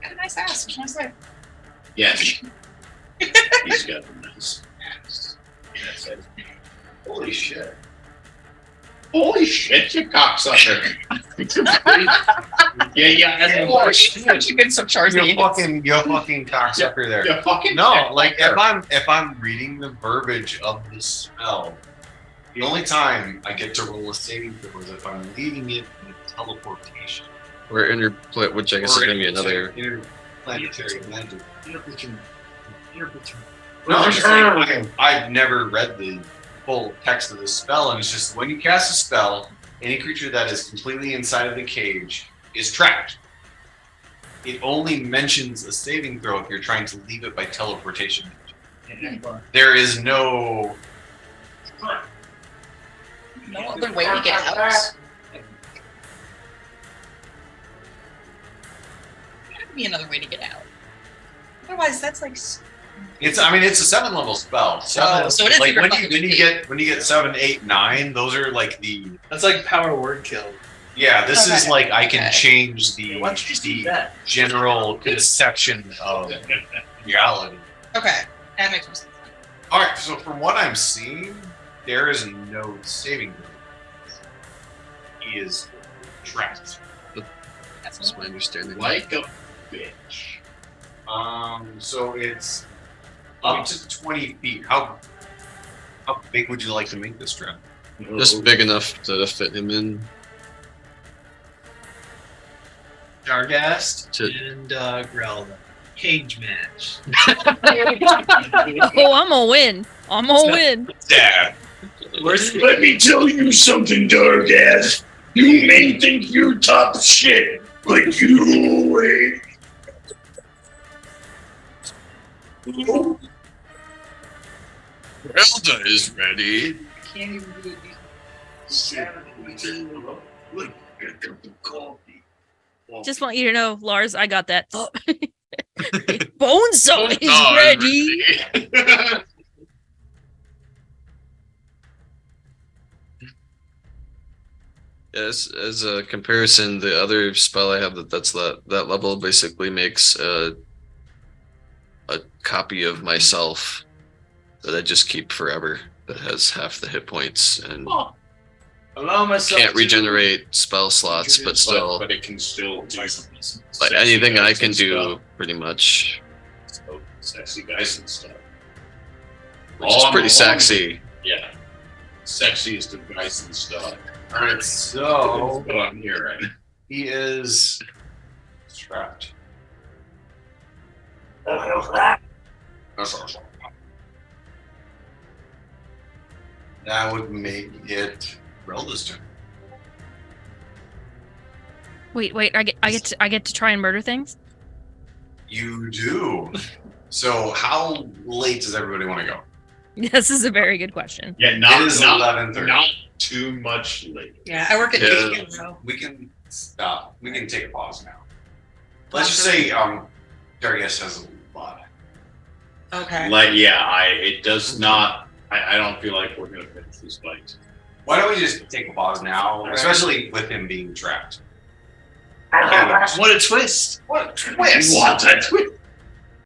Got a nice ass. What can I say? Yes. He's got a nice ass. Yes. Holy shit. Holy shit, you cocksucker. Yeah. Such a good Shoresy. You're fucking cocksucker there. You fucking No, like if I'm reading the verbiage of the spell, the only time I get to roll a saving throw is if I'm leaving it in teleportation. Or which I guess is going to be another. Interplanetary magic. No, I'm just saying, I've never read the full text of the spell, and it's just when you cast a spell, any creature that is completely inside of the cage is trapped. It only mentions a saving throw if you're trying to leave it by teleportation. There is no other way to get out. There'd be another way to get out. Otherwise, that's like. It's a 7-level spell. So it is like super when fucking you get 7, 8, 9, those are like the. That's like power word kill. Yeah, this is Okay. like I can change Why don't you just do the that? general conception of reality. Okay, that makes more sense. All right, so from what I'm seeing, there is no saving throw. He is trapped. That's my understanding. like a bitch. So it's up to 20 feet. How big would you like to make this trap? Just big enough to fit him in. Dargast To- and Grelda. Cage match. Oh, I'm gonna win. I'm gonna win. Dad. Let me tell you something, Dargaz. You may think you're top shit, but you ain't. Elda is ready. Can't even do it. Just want you to know, Lars, I got that. Bonesaw is Oh, ready. Yes, as a comparison, the other spell I have that's that level basically makes a copy of myself that I just keep forever. That has half the hit points and Allow myself can't to regenerate spell slots, but still, but it can still do like anything I can do, pretty much, So, sexy guys and stuff. which is pretty sexy. Yeah. Sexiest of guys and stuff. All right, so That's what I'm hearing. he is trapped. That would make it Relda's turn. Wait, I get to try and murder things. You do. So how late does everybody want to go? This is a very good question. Yeah, It not is 11:30. not too much late. Yeah, I work at Yeah. Beacon, so. We can stop. We can take a pause now. Let's just say Dargast has a lot. Okay. Like, yeah, it does not. I don't feel like we're gonna finish this fight. Why don't we just take a pause now, especially with him being trapped? What a twist! What a twist! What a twist!